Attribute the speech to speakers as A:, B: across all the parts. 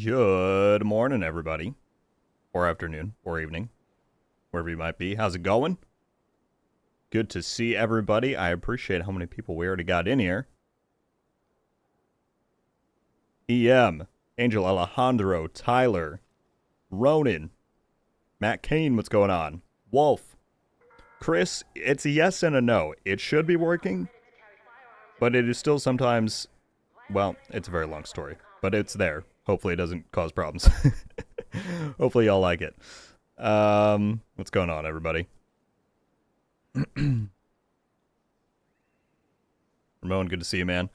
A: Good morning, everybody. Or afternoon, or evening, wherever you might be. How's it going? Good to see everybody. I appreciate how many people we already got in here. EM, Angel Alejandro, Tyler, Ronan, Matt Kane, what's going on? Wolf, Chris, it's a yes and a no. It should be working, but it is still sometimes, well, it's a very long story, but it's there. Hopefully it doesn't cause problems. Hopefully y'all like it. What's going on, everybody? Ramon, good to see you, man.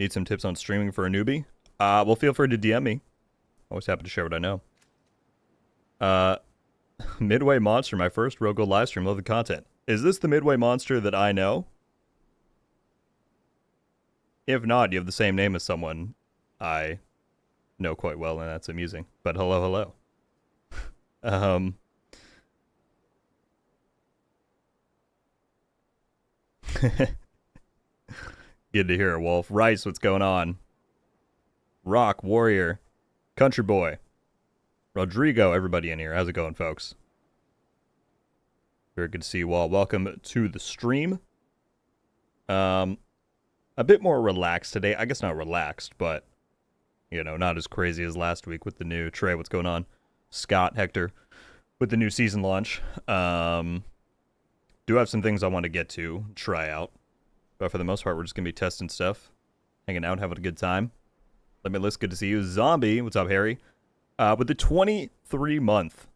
A: Need some tips on streaming for a newbie? Well, feel free to DM me. Always happy to share what I know. Midway Monster, my first RogueGold live stream. Love the content. Is this the Midway Monster that I know? If not, you have the same name as someone I know quite well, and that's amusing. But hello. Good to hear, Wolf. Rice, what's going on? Rock, Warrior, Country Boy, Rodrigo, everybody in here. How's it going, folks? Very good to see you all. Welcome to the stream. A bit more relaxed today. I guess not relaxed, but, you know, not as crazy as last week with the new Trey. What's going on? Scott, Hector, with the new season launch. Do have some things I want to get to, try out. But for the most part, we're just going to be testing stuff, hanging out, having a good time. Let me list. Good to see you. Zombie, what's up, Harry? With the 23-month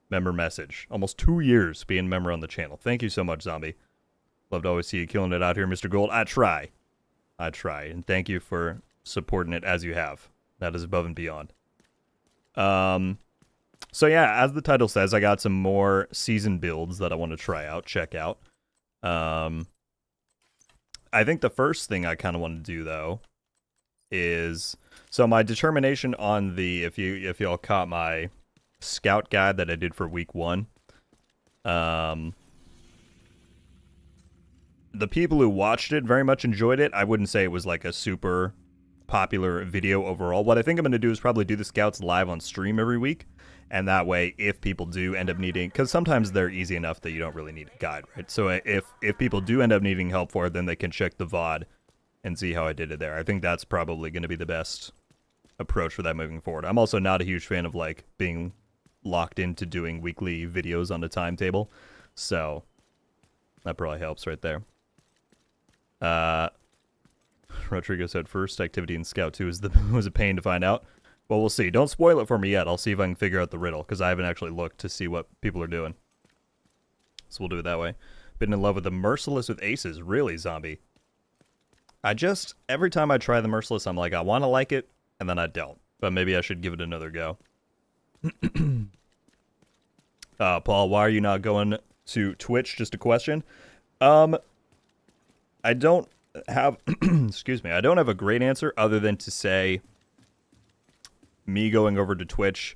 A: member message. Almost 2 years being a member on the channel. Thank you so much, Zombie. Love to always see you killing it out here, Mr. Gold. I try. And thank you for supporting it as you have. That is above and beyond. So yeah, as the title says, I got some more season builds that I want to try out, check out. I think the first thing I kind of want to do, though, is... So my determination on the... If y'all caught my scout guide that I did for week 1, the people who watched it very much enjoyed it. I wouldn't say it was like a super popular video overall. What I think I'm going to do is probably do the scouts live on stream every week. And that way, if people do end up needing... Because sometimes they're easy enough that you don't really need a guide, right? So if people do end up needing help for it, then they can check the VOD and see how I did it there. I think that's probably going to be the best approach for that moving forward. I'm also not a huge fan of, like, being locked into doing weekly videos on a timetable. So that probably helps right there. Rodrigo said first activity in Scout 2 was a pain to find out. Well, we'll see. Don't spoil it for me yet. I'll see if I can figure out the riddle, because I haven't actually looked to see what people are doing. So we'll do it that way. Been in love with the Merciless with Aces. Really, Zombie? Every time I try the Merciless, I'm like, I want to like it, and then I don't. But maybe I should give it another go. Paul, why are you not going to Twitch? Just a question. I don't have... excuse me. I don't have a great answer other than to say... Me going over to Twitch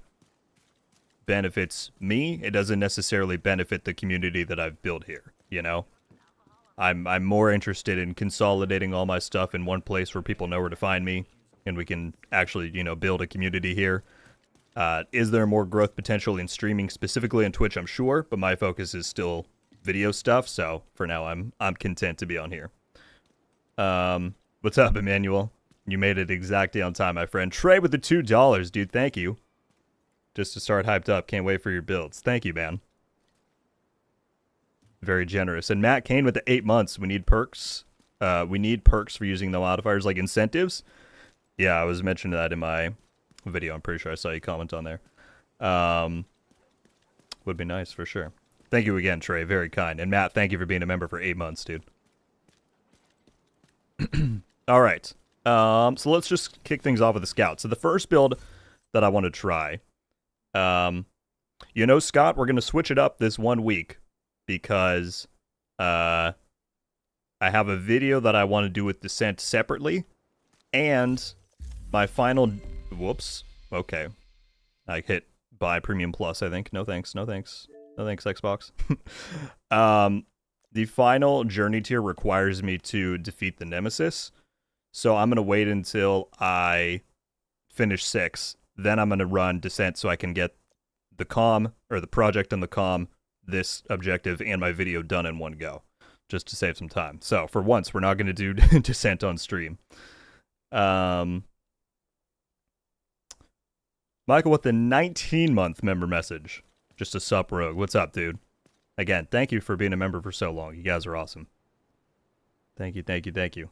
A: benefits me. It doesn't necessarily benefit the community that I've built here, you know? I'm more interested in consolidating all my stuff in one place where people know where to find me, and we can actually, you know, build a community here. Is there more growth potential in streaming specifically on Twitch? I'm sure, but my focus is still video stuff, so for now I'm content to be on here. What's up, Emmanuel? You made it exactly on time, my friend. Trey with the $2, dude. Thank you. Just to start hyped up. Can't wait for your builds. Thank you, man. Very generous. And Matt Kane with the 8 months. We need perks. We need perks for using the modifiers, like incentives. Yeah, I was mentioning that in my video. I'm pretty sure I saw you comment on there. Would be nice, for sure. Thank you again, Trey. Very kind. And Matt, thank you for being a member for 8 months, dude. All right. So let's just kick things off with the scout. So the first build that I want to try, you know, Scott, we're going to switch it up this 1 week because I have a video that I want to do with Descent separately, and my final... Whoops. Okay. I hit buy Premium Plus, I think. No thanks, no thanks. No thanks, Xbox. The final journey tier requires me to defeat the Nemesis. So I'm going to wait until I finish 6 Then I'm going to run Descent so I can get the comm, or the project and the comm, this objective, and my video done in one go, just to save some time. So for once, we're not going to do Descent on stream. Michael with the 19-month member message. Just a sup, Rogue. What's up, dude? Again, thank you for being a member for so long. You guys are awesome. Thank you, thank you, thank you.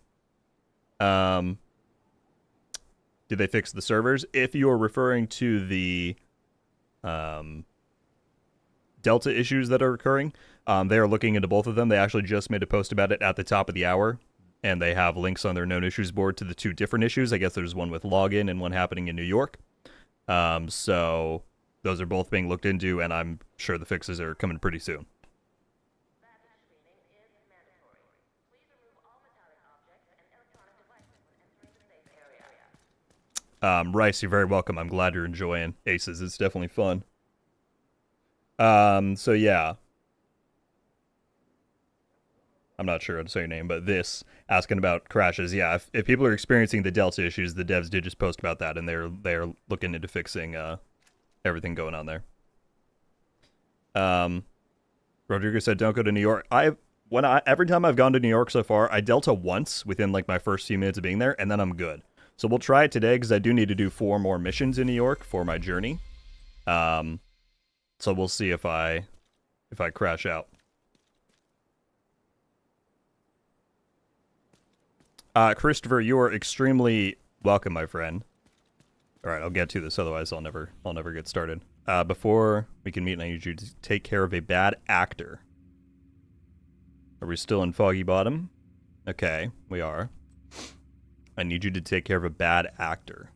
A: Did they fix the servers? If you're referring to the Delta issues that are occurring, they are looking into both of them. They actually just made a post about it at the top of the hour, and they have links on their known issues board to the 2 different issues. I guess there's one with login and one happening in New York. So those are both being looked into, and I'm sure the fixes are coming pretty soon. Rice, you're very welcome. I'm glad you're enjoying Aces. It's definitely fun. So yeah. I'm not sure how to say your name, but this, asking about crashes. Yeah, if people are experiencing the Delta issues, the devs did just post about that, and they're looking into fixing everything going on there. Rodrigo said, don't go to New York. Every time I've gone to New York so far, I Delta once within like my first few minutes of being there, and then I'm good. So we'll try it today because I do need to do 4 more missions in New York for my journey. So we'll see if I crash out. Christopher, you are extremely welcome, my friend. All right, I'll get to this, otherwise I'll never get started. Before we can meet, I need you to take care of a bad actor. Are we still in Foggy Bottom? Okay, we are. I need you to take care of a bad actor.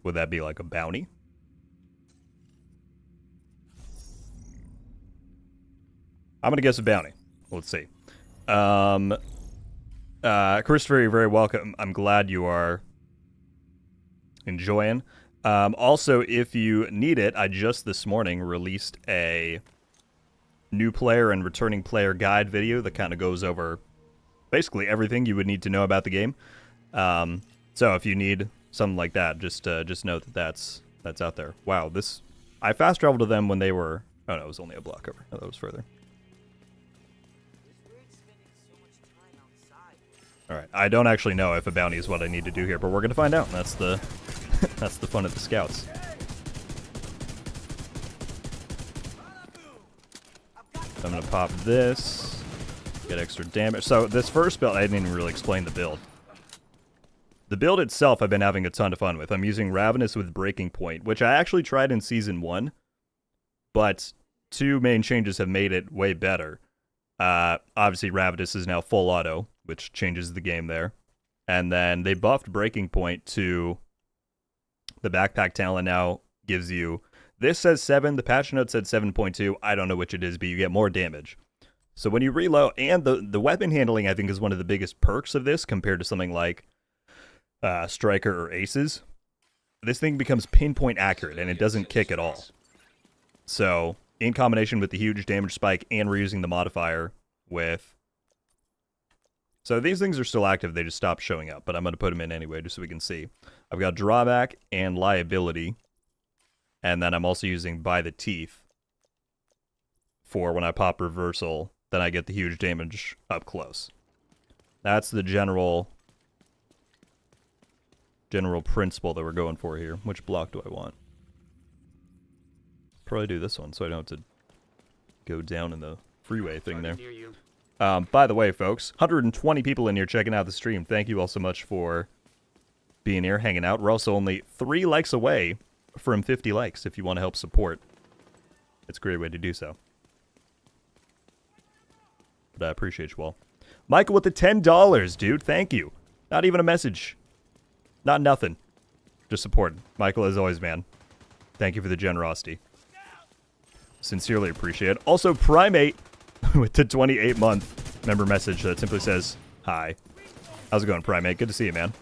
A: Would that be like a bounty? I'm gonna guess a bounty. Let's see. Christopher, you're very welcome. I'm glad you are enjoying. Also, if you need it, I just this morning released a new player and returning player guide video that kind of goes over basically everything you would need to know about the game. So if you need something like that, just know that that's out there. Wow, I fast traveled to them when they were. Oh no, it was only a block over. Oh, that was further. All right, I don't actually know if a bounty is what I need to do here, but we're gonna find out. That's the that's the fun of the scouts. I'm gonna pop this, get extra damage. So this first build, I didn't even really explain the build. The build itself, I've been having a ton of fun with. I'm using Ravenous with Breaking Point, which I actually tried in Season 1, but 2 main changes have made it way better. Obviously, Ravenous is now full auto, which changes the game there. And then they buffed Breaking Point to the backpack talent now gives you... This says 7, the patch note said 7.2. I don't know which it is, but you get more damage. So when you reload... And the weapon handling, I think, is one of the biggest perks of this compared to something like Striker or Aces. This thing becomes pinpoint accurate, and it doesn't kick at all. So, in combination with the huge damage spike, and we're using the modifier with... So these things are still active, they just stopped showing up, but I'm going to put them in anyway, just so we can see. I've got Drawback and Liability, and then I'm also using By the Teeth for when I pop Reversal, then I get the huge damage up close. That's the general principle that we're going for here. Which block do I want? Probably do this one, so I don't have to go down in the freeway thing there. By the way, folks, 120 people in here checking out the stream. Thank you all so much for being here, hanging out. We're also only 3 likes away from 50 likes if you want to help support. It's a great way to do so. But I appreciate you all. Michael with the $10, dude. Thank you. Not even a message. Not nothing. Just support. Michael, as always, man. Thank you for the generosity. Sincerely appreciate it. Also, Primate with the 28-month member message that simply says, hi. How's it going, Primate? Good to see you, man.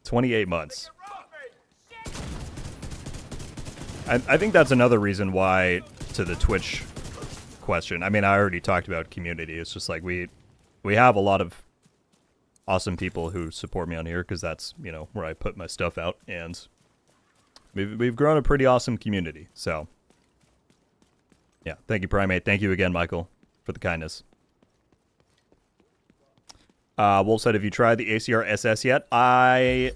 A: 28 months. I think that's another reason why, to the Twitch question, I mean, I already talked about community. It's just like we have a lot of awesome people who support me on here, because that's, you know, where I put my stuff out, and we've grown a pretty awesome community. So yeah, thank you, Primate. Thank you again, Michael, for the kindness. Wolf said, have you tried the ACR SS yet? I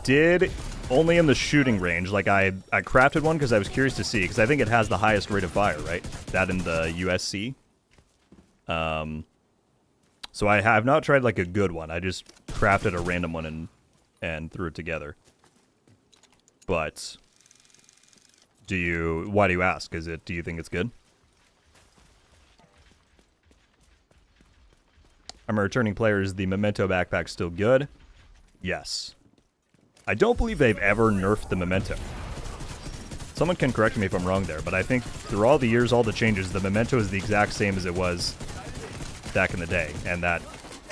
A: did, only in the shooting range. Like, I crafted one because I was curious to see, because I think it has the highest rate of fire, right? That in the USC. So I have not tried, like, a good one. I just crafted a random one and threw it together. But why do you ask? Do you think it's good? I'm a returning player. Is the Memento backpack still good? Yes. I don't believe they've ever nerfed the Memento. Someone can correct me if I'm wrong there, but I think through all the years, all the changes, the Memento is the exact same as it was back in the day, and that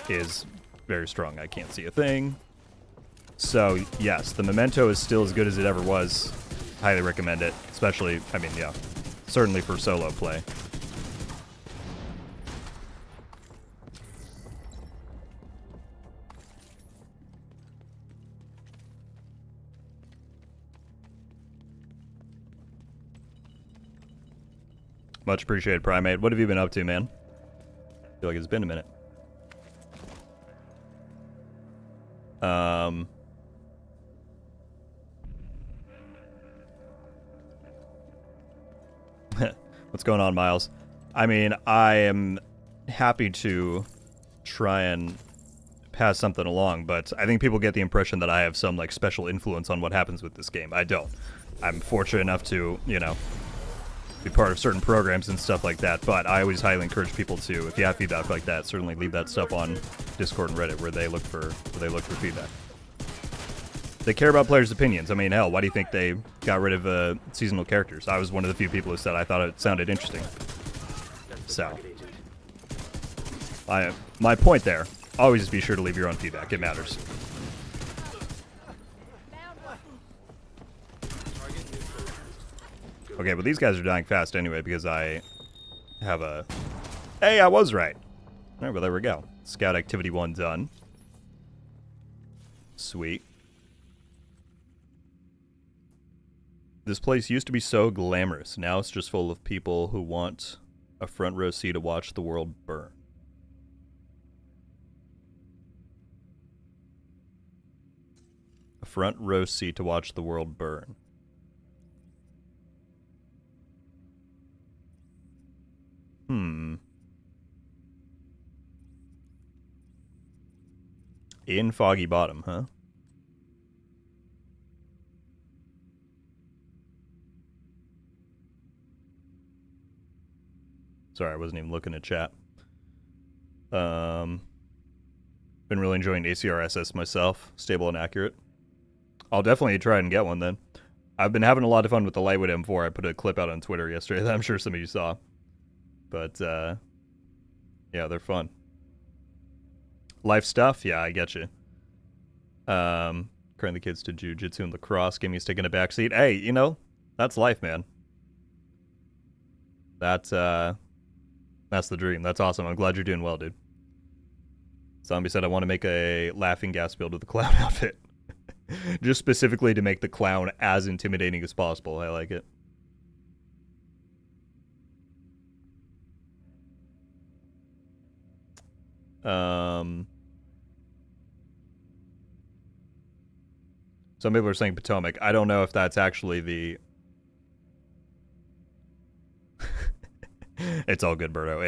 A: is very strong. I can't see a thing. So, yes, the Memento is still as good as it ever was. Highly recommend it, especially, I mean, yeah, certainly for solo play. Much appreciated, Primate. What have you been up to, man? I feel like it's been a minute. What's going on, Miles? I mean, I am happy to try and pass something along, but I think people get the impression that I have some, like, special influence on what happens with this game. I don't. I'm fortunate enough to, you know, be part of certain programs and stuff like that, but I always highly encourage people to, if you have feedback like that, certainly leave that stuff on Discord and Reddit where they look for feedback. They care about players' opinions. I mean, hell, why do you think they got rid of seasonal characters? I was one of the few people who said I thought it sounded interesting. So, my point there, always just be sure to leave your own feedback. It matters. Okay, but these guys are dying fast anyway because I have a... Hey, I was right. All right, well, there we go. Scout activity 1 done. Sweet. This place used to be so glamorous. Now it's just full of people who want a front row seat to watch the world burn. A front row seat to watch the world burn. In Foggy Bottom, huh? Sorry, I wasn't even looking at chat. Been really enjoying ACRSS myself. Stable and accurate. I'll definitely try and get one then. I've been having a lot of fun with the Lightweight M4. I put a clip out on Twitter yesterday that I'm sure some of you saw. But, yeah, they're fun. Life stuff? Yeah, I get you. Crying the kids to jiu-jitsu and lacrosse. Give me a stick in a backseat. Hey, you know, that's life, man. That's the dream. That's awesome. I'm glad you're doing well, dude. Zombie said I want to make a laughing gas build with the clown outfit. Just specifically to make the clown as intimidating as possible. I like it. Some people are saying Potomac. I don't know if that's actually the... It's all good, Berto.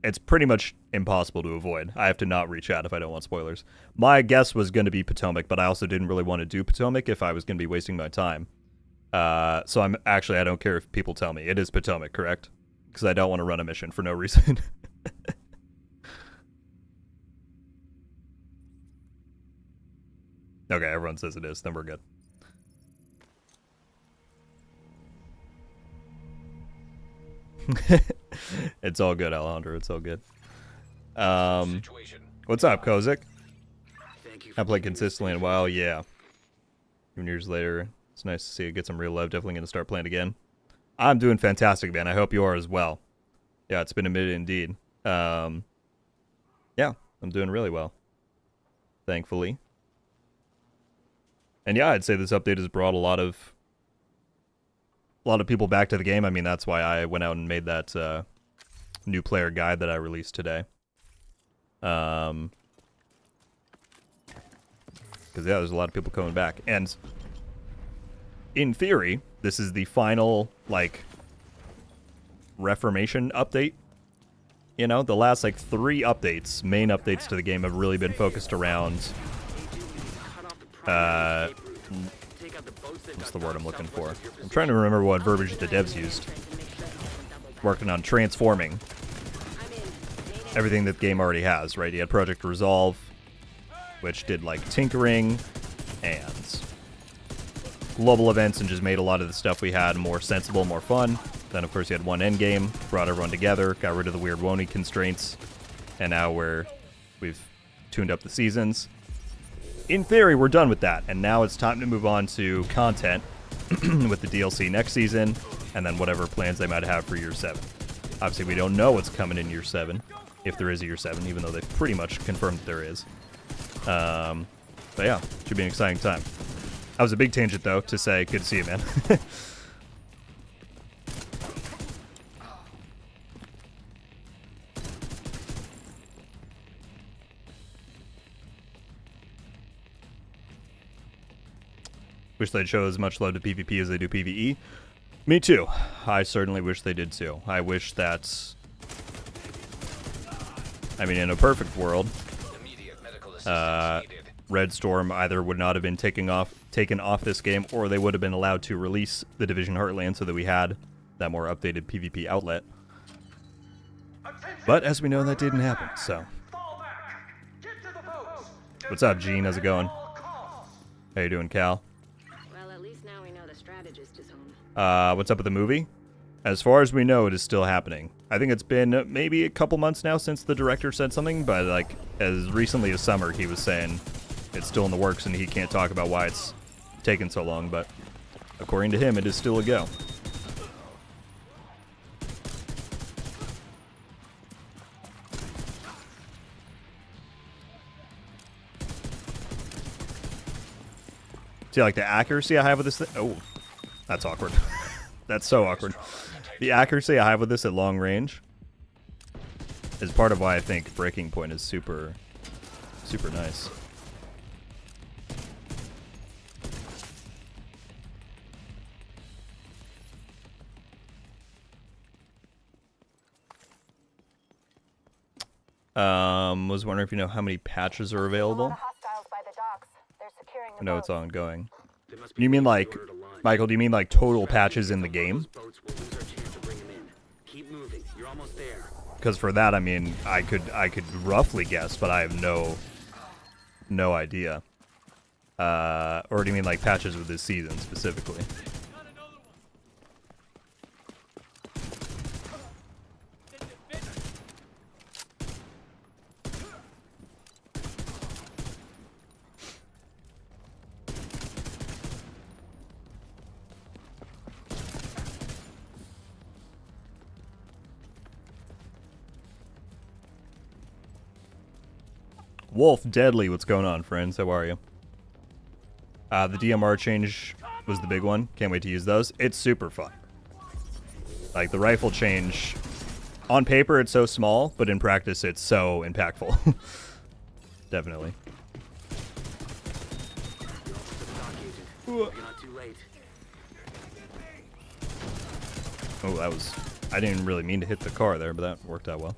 A: It's pretty much impossible to avoid. I have to not reach out if I don't want spoilers. My guess was going to be Potomac, but I also didn't really want to do Potomac if I was going to be wasting my time. So I don't care if people tell me. It is Potomac, correct? Because I don't want to run a mission for no reason. Okay, everyone says it is. Then we're good. It's all good, Alejandro. It's all good. What's up, Kozik? I played consistently in a while. Yeah. 2 years later, it's nice to see it get some real love. Definitely going to start playing again. I'm doing fantastic, man. I hope you are as well. Yeah, it's been a minute indeed. Yeah, I'm doing really well. thankfully. And yeah, I'd say this update has brought a lot of people back to the game. I mean, that's why I went out and made that new player guide that I released today. Because yeah, there's a lot of people coming back, and in theory, this is the final like Reformation update. You know, the last like 3 updates, main updates to the game, have really been focused around what's the word I'm looking for? I'm trying to remember what verbiage the devs used. Working on transforming everything that the game already has, right? You had Project Resolve, which did like tinkering and global events and just made a lot of the stuff we had more sensible, more fun. Then of course you had one endgame, brought everyone together, got rid of the weird Wony constraints, and now we've tuned up the seasons. In theory, we're done with that, and now it's time to move on to content with the DLC next season, and then whatever plans they might have for Year 7. Obviously, we don't know what's coming in Year 7, if there is a Year 7, even though they've pretty much confirmed that there is. But yeah, should be an exciting time. That was a big tangent, though, to say good to see you, man. Wish they'd show as much love to PvP as they do PvE. Me too. I certainly wish they did too. I wish that... I mean, in a perfect world, Red Storm either would not have been taken off this game, or they would have been allowed to release the Division Heartland so that we had that more updated PvP outlet. But as we know, that didn't happen, so... What's up, Gene? How's it going? How you doing, Cal? What's up with the movie? As far as we know, it is still happening. I think it's been maybe a couple months now since the director said something, but like as recently as summer, he was saying it's still in the works and he can't talk about why it's taken so long, but according to him, it is still a go. See, like the accuracy I have with this thing? Oh. That's awkward. That's so awkward. The accuracy I have with this at long range is part of why I think Breaking Point is super, super nice. Was wondering if you know how many patches are available. I know it's ongoing. You mean like... Michael, do you mean like total patches in the game? Because for that, I mean, I could roughly guess, but I have no idea. Or do you mean like patches with this season specifically? Wolf Deadly, what's going on, friends? How are you? The DMR change was the big one. Can't wait to use those. It's super fun. Like, the rifle change, on paper it's so small, but in practice it's so impactful. Definitely. Oh, that was... I didn't really mean to hit the car there, but that worked out well.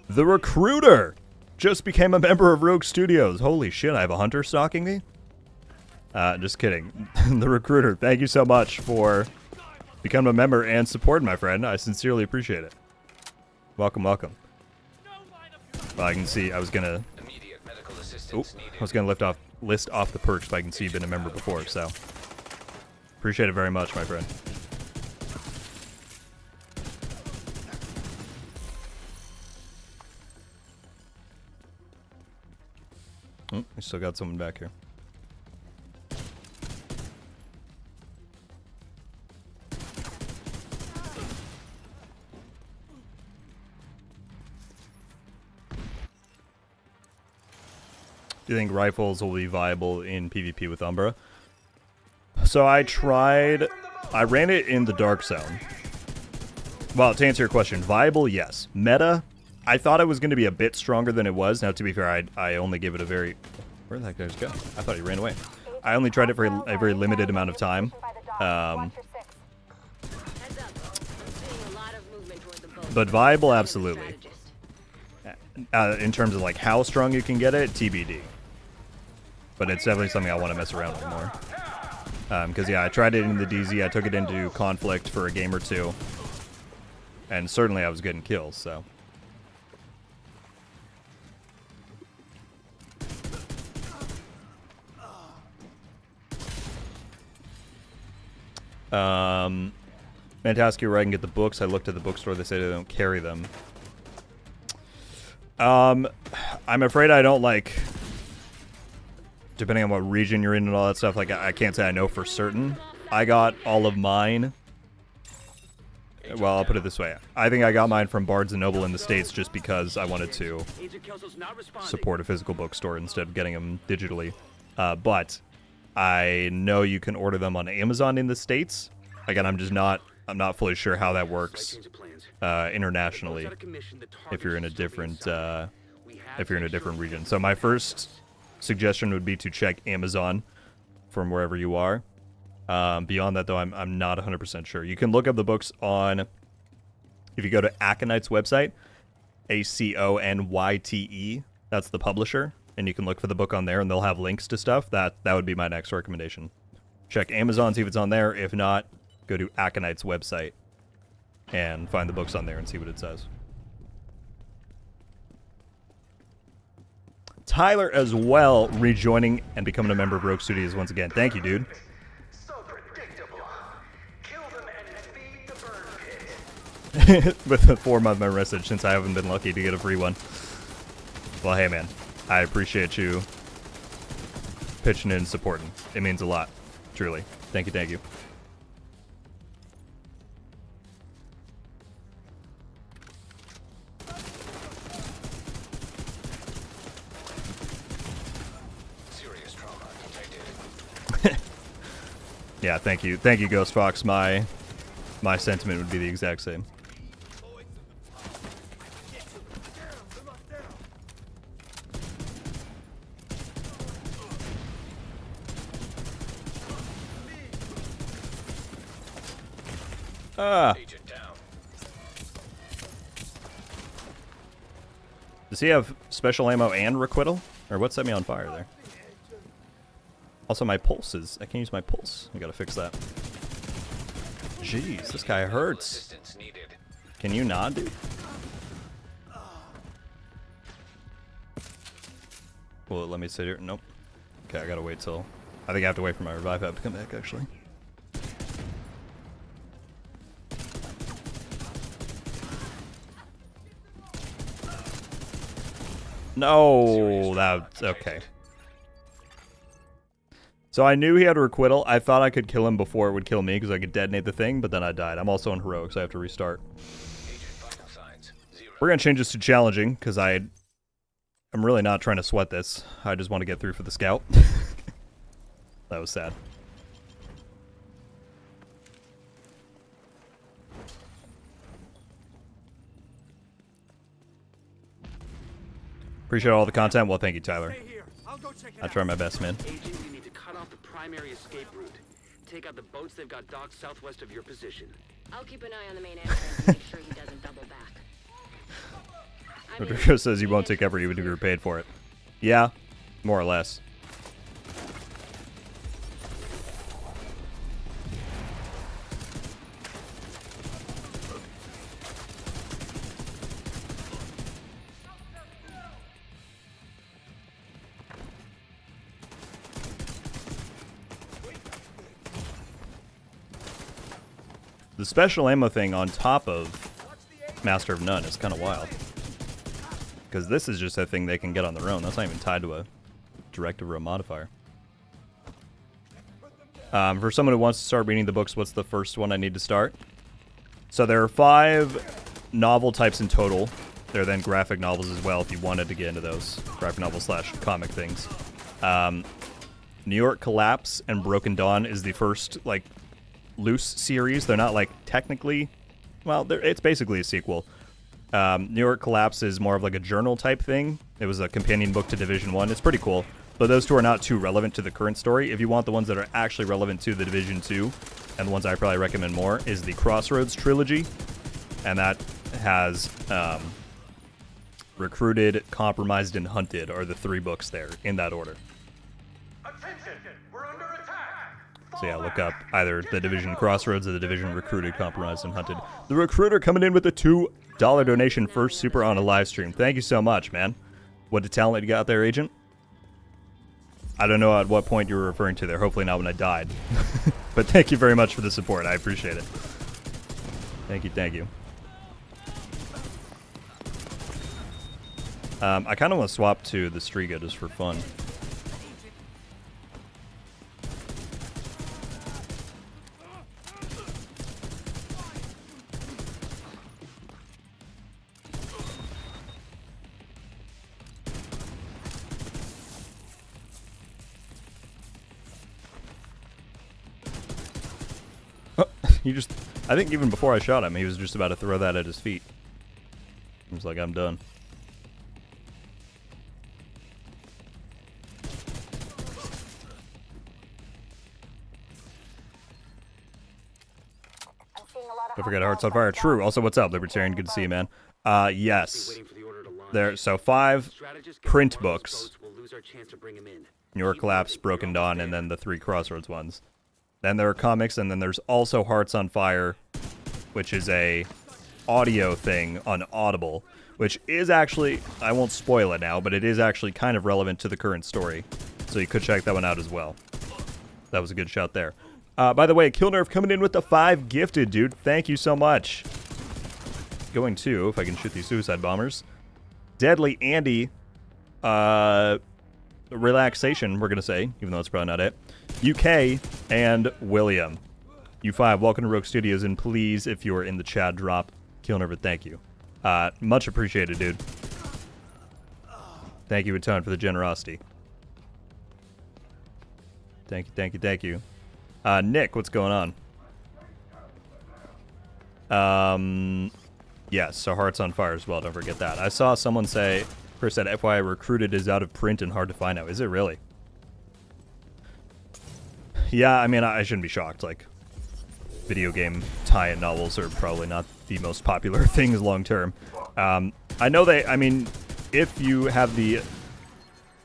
A: The Recruiter just became a member of Rogue Studios. Holy shit, I have a hunter stalking me? Just kidding. The Recruiter, thank you so much for becoming a member and supporting, my friend. I sincerely appreciate it. Welcome, welcome. Well, I can see I was gonna list off the perks, but I can see you've been a member before, so appreciate it very much, my friend. Oh, we still got someone back here. Do you think rifles will be viable in PvP with Umbra? So I ran it in the Dark Zone. Well, to answer your question, viable, yes. Meta, I thought it was going to be a bit stronger than it was. Now, to be fair, I only gave it a very... Where did that guy go? I thought he ran away. I only tried it for a very limited amount of time. But viable, absolutely. In terms of like how strong you can get it, TBD. But it's definitely something I want to mess around with more. Because yeah, I tried it in the DZ, I took it into Conflict for a game or two. And certainly I was getting kills, so. Meant to ask you where I can get the books. I looked at the bookstore, they say they don't carry them. I'm afraid I don't, like, depending on what region you're in and all that stuff, like, I can't say I know for certain. I got all of mine. Well, I'll put it this way. I think I got mine from Barnes & Noble in the States just because I wanted to support a physical bookstore instead of getting them digitally. But I know you can order them on Amazon in the States. Again, I'm not fully sure how that works internationally if you're in a different region. So my first suggestion would be to check Amazon from wherever you are. Beyond that, though, I'm not 100% sure. You can look up the books on, if you go to Aconite's website, ACONYTE, that's the publisher, and you can look for the book on there, and they'll have links to stuff. That would be my next recommendation. Check Amazon, see if it's on there. If not, go to Aconite's website and find the books on there and see what it says. Tyler as well, rejoining and becoming a member of Rogue Studios once again. Thank you, dude. With a 4-month member message, since I haven't been lucky to get a free one. Well, hey, man. I appreciate you pitching in and supporting. It means a lot. Truly. Thank you, thank you. Yeah, thank you. Thank you, Ghost Fox. My sentiment would be the exact same. Does he have special ammo and requital? Or what set me on fire there? Also, my pulse is... I can't use my pulse. I gotta fix that. Jeez, this guy hurts. Can you not, dude? Will it let me sit here? Nope. Okay, I gotta wait till... I think I have to wait for my revive app to come back, actually. No, that's okay. So I knew he had a requital. I thought I could kill him before it would kill me because I could detonate the thing, but then I died. I'm also on heroic, so I have to restart. We're gonna change this to challenging because I'm really not trying to sweat this. I just want to get through for the scout. That was sad. Appreciate all the content. Well, thank you, Tyler. I try my best, man.
B: Agent, you need to cut off the primary escape route. Take out the boats they've got docked southwest of your position.
C: I'll keep an eye on the main entrance to make sure he doesn't double back.
A: Rodrigo says he won't take cover even if you're paid for it. Yeah, more or less. The special ammo thing on top of Master of None is kind of wild. Because this is just a thing they can get on their own. That's not even tied to a directive or a modifier. For someone who wants to start reading the books, what's the first one I need to start? So there are 5 novel types in total. There are then graphic novels as well if you wanted to get into those graphic novel / comic things. New York Collapse and Broken Dawn is the first like loose series. They're not like technically, well, it's basically a sequel. New York Collapse is more of like a journal type thing. It was a companion book to Division 1. It's pretty cool, but those two are not too relevant to the current story. If you want the ones that are actually relevant to the Division 2, and the ones I probably recommend more, is the Crossroads trilogy, and that has Recruited, Compromised, and Hunted are the 3 books there, in that order. So yeah, look up either the Division Crossroads or the Division Recruited, Compromised, and Hunted. The Recruiter coming in with a $2 donation first super on a live stream. Thank you so much, man. What a talent you got there, Agent. I don't know at what point you were referring to there. Hopefully not when I died. But thank you very much for the support. I appreciate it. Thank you, thank you. I kind of want to swap to the Striga just for fun. I think even before I shot him, he was just about to throw that at his feet. He was like, I'm done. Don't forget Hearts on Fire. True. Also, what's up, Libertarian? Good to see you, man. Yes. There. So 5 print books. New York Collapse, Broken Dawn, and then the 3 Crossroads ones. Then there are comics, and then there's also Hearts on Fire, which is a audio thing on Audible, which is actually, I won't spoil it now, but it is actually kind of relevant to the current story. So you could check that one out as well. That was a good shout there. By the way, Killnerve coming in with the 5 gifted, dude. Thank you so much. Going to, if I can shoot these suicide bombers. Deadly Andy, Relaxation, we're going to say, even though it's probably not it. UK, and William. U5, welcome to Rogue Studios, and please, if you are in the chat, drop Killnerve. Thank you. Much appreciated, dude. Thank you a ton for the generosity. Thank you, thank you, thank you. Nick, what's going on? Yes, so Hearts on Fire as well, don't forget that. I saw someone say, Chris said, FYI, Recruited is out of print and hard to find now. Is it really? Yeah, I mean, I shouldn't be shocked. Like, video game tie-in novels are probably not the most popular things long-term. I know I mean, if you have the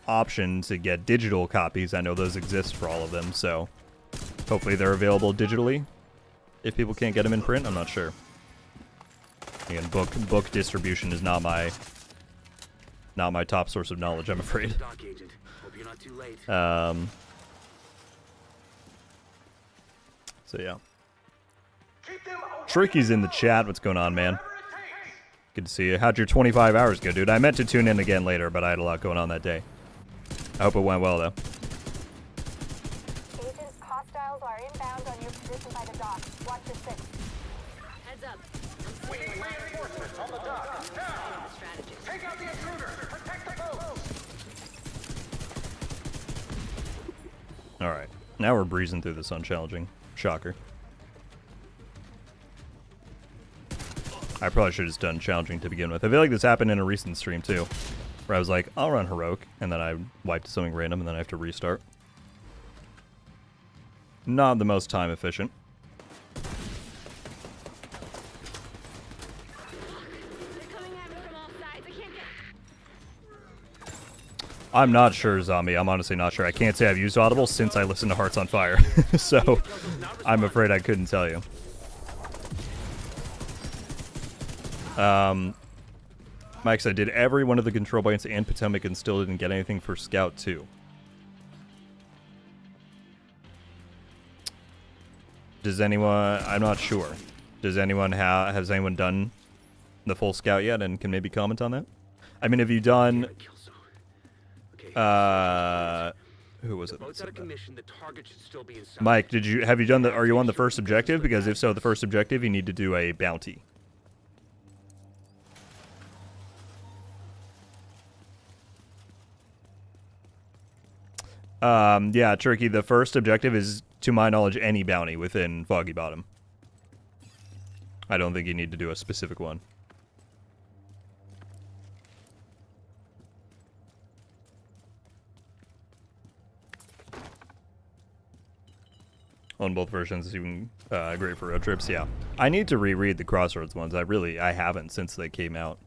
A: option to get digital copies, I know those exist for all of them, so hopefully they're available digitally. If people can't get them in print, I'm not sure. Again, book distribution is not my top source of knowledge, I'm afraid. So yeah. Tricky's in the chat. What's going on, man? Good to see you. How'd your 25 hours go, dude? I meant to tune in again later, but I had a lot going on that day. I hope it went well, though.
D: Agents, hostiles are inbound on your position by the dock. Watch your 6.
C: Heads up.
E: We need reinforcements on the dock. Now! Take out the intruder! Protect the boats!
A: Alright. Now we're breezing through this unchallenging. Shocker. I probably should have just done challenging to begin with. I feel like this happened in a recent stream, too. Where I was like, I'll run Heroic, and then I wiped something random, and then I have to restart. Not the most time efficient. I'm not sure, Zombie. I'm honestly not sure. I can't say I've used Audible since I listened to Hearts on Fire. So, I'm afraid I couldn't tell you. Mike said, did every one of the control points and Potomac and still didn't get anything for Scout 2? Does anyone... I'm not sure. Does anyone has anyone done the full Scout yet and can maybe comment on that? I mean, have you done... who was it? Mike, have you done are you on the first objective? Because if so, the first objective, you need to do a bounty. Yeah, Turkey, the first objective is, to my knowledge, any bounty within Foggy Bottom. I don't think you need to do a specific one. On both versions, it's even great for road trips. Yeah, I need to reread the Crossroads ones. I haven't since they came out.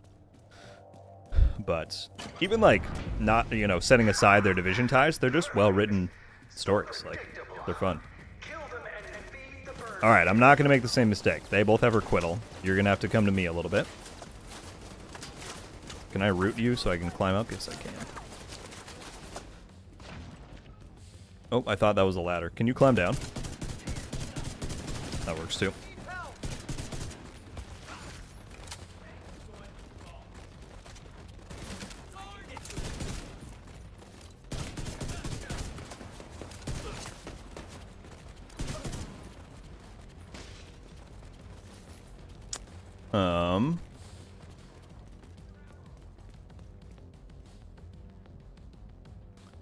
A: But even like not, setting aside their division ties, they're just well-written stories. Like, they're fun. All right, I'm not going to make the same mistake. They both have requital. You're going to have to come to me a little bit. Can I root you so I can climb up? Yes, I can. Oh, I thought that was a ladder. Can you climb down? That works too.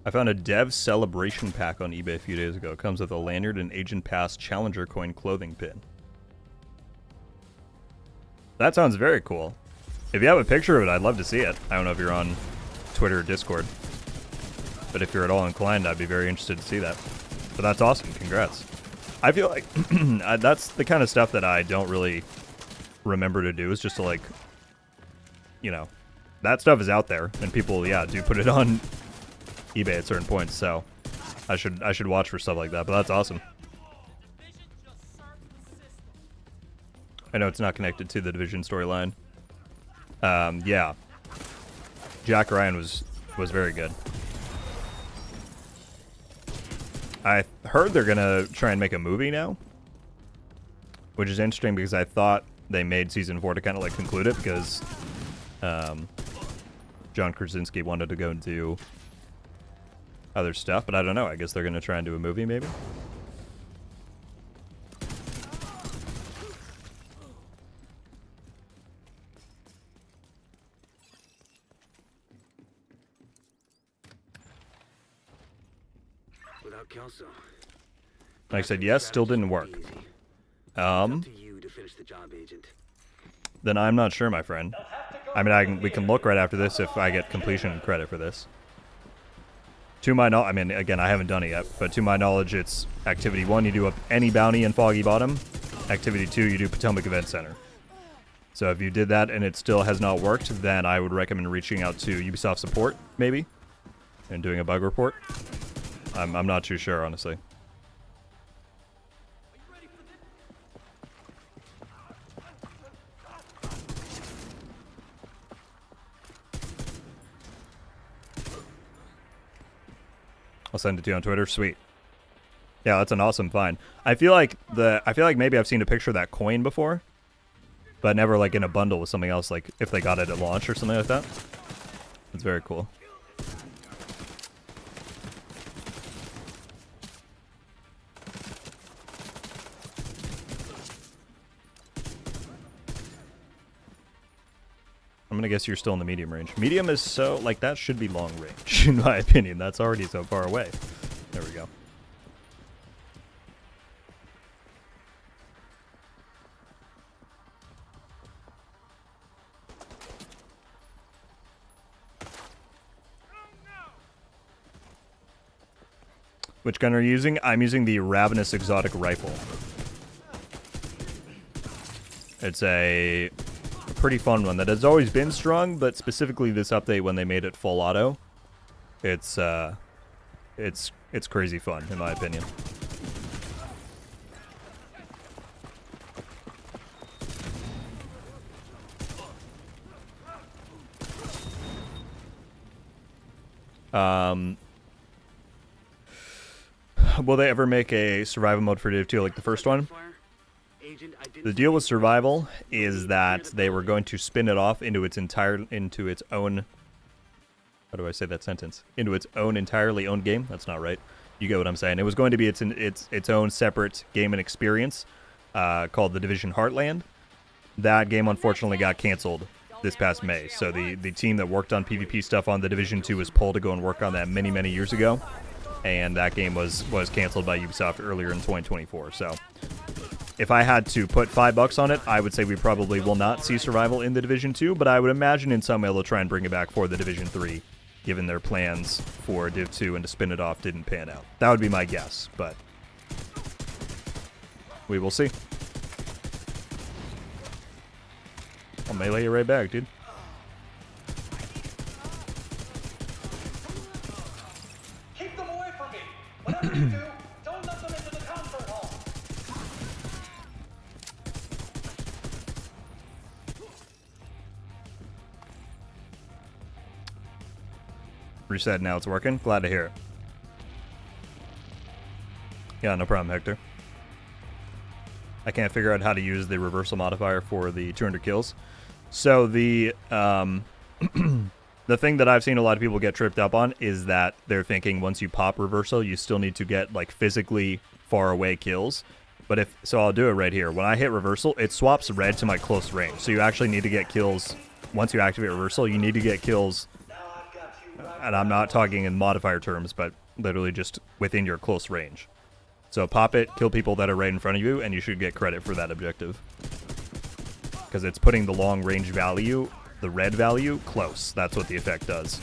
A: I found a dev celebration pack on eBay a few days ago. It comes with a lanyard and Agent Pass Challenger coin clothing pin. That sounds very cool. If you have a picture of it, I'd love to see it. I don't know if you're on Twitter or Discord, but if you're at all inclined, I'd be very interested to see that. But that's awesome. Congrats. I feel like that's the kind of stuff that I don't really remember to do, is just to, like, that stuff is out there, and people, yeah, do put it on eBay at certain points, so I should watch for stuff like that, but that's awesome. I know it's not connected to the Division storyline. Yeah. Jack Ryan was very good. I heard they're gonna try and make a movie now, which is interesting because I thought they made season 4 to kind of like conclude it because John Krasinski wanted to go and do other stuff, but I don't know. I guess they're gonna try and do a movie, maybe.
B: Without Kelso.
A: Like I said, yes, still didn't work.
B: Up to you to finish the job, Agent.
A: Then I'm not sure, my friend. I mean, we can look right after this if I get completion credit for this. To my knowledge, I mean, again, I haven't done it yet, but to my knowledge, it's Activity 1, you do any bounty in Foggy Bottom. Activity 2, you do Potomac Event Center. So if you did that and it still has not worked, then I would recommend reaching out to Ubisoft support, maybe, and doing a bug report. I'm not too sure, honestly. I'll send it to you on Twitter. Sweet. Yeah, that's an awesome find. I feel like maybe I've seen a picture of that coin before, but never like in a bundle with something else, like if they got it at launch or something like that. It's very cool. I'm gonna guess you're still in the medium range. Medium is so, like, that should be long range, in my opinion. That's already so far away. There we go. Which gun are you using? I'm using the Ravenous Exotic Rifle. It's a pretty fun one that has always been strong, but specifically this update when they made it full auto, it's crazy fun in my opinion. Will they ever make a survival mode for Div 2 like the first one? The deal with survival is that they were going to spin it off into its own. How do I say that sentence? Into its own entirely owned game. That's not right. You get what I'm saying. It was going to be its own separate game and experience called The Division Heartland. That game unfortunately got canceled this past May. So the team that worked on PvP stuff on The Division 2 was pulled to go and work on that many years ago. and that game was canceled by Ubisoft earlier in 2024. So if I had to put $5 on it, I would say we probably will not see survival in the Division 2, but I would imagine in some way they'll try and bring it back for the Division 3, given their plans for Div 2 and to spin it off didn't pan out. That would be my guess, but we will see. I'll melee you right back, dude.
E: Keep them away from me. Whatever you do, don't let them into the concert hall.
A: Reset, now it's working. Glad to hear it. Yeah, no problem, Hector. I can't figure out how to use the reversal modifier for the 200 kills. So the the thing that I've seen a lot of people get tripped up on is that they're thinking once you pop reversal, you still need to get like physically far away kills. But I'll do it right here. When I hit reversal, it swaps red to my close range. So you actually need to get kills. Once you activate reversal, you need to get kills. And I'm not talking in modifier terms, but literally just within your close range. So pop it, kill people that are right in front of you, and you should get credit for that objective. Because it's putting the long range value, the red value, close. That's what the effect does.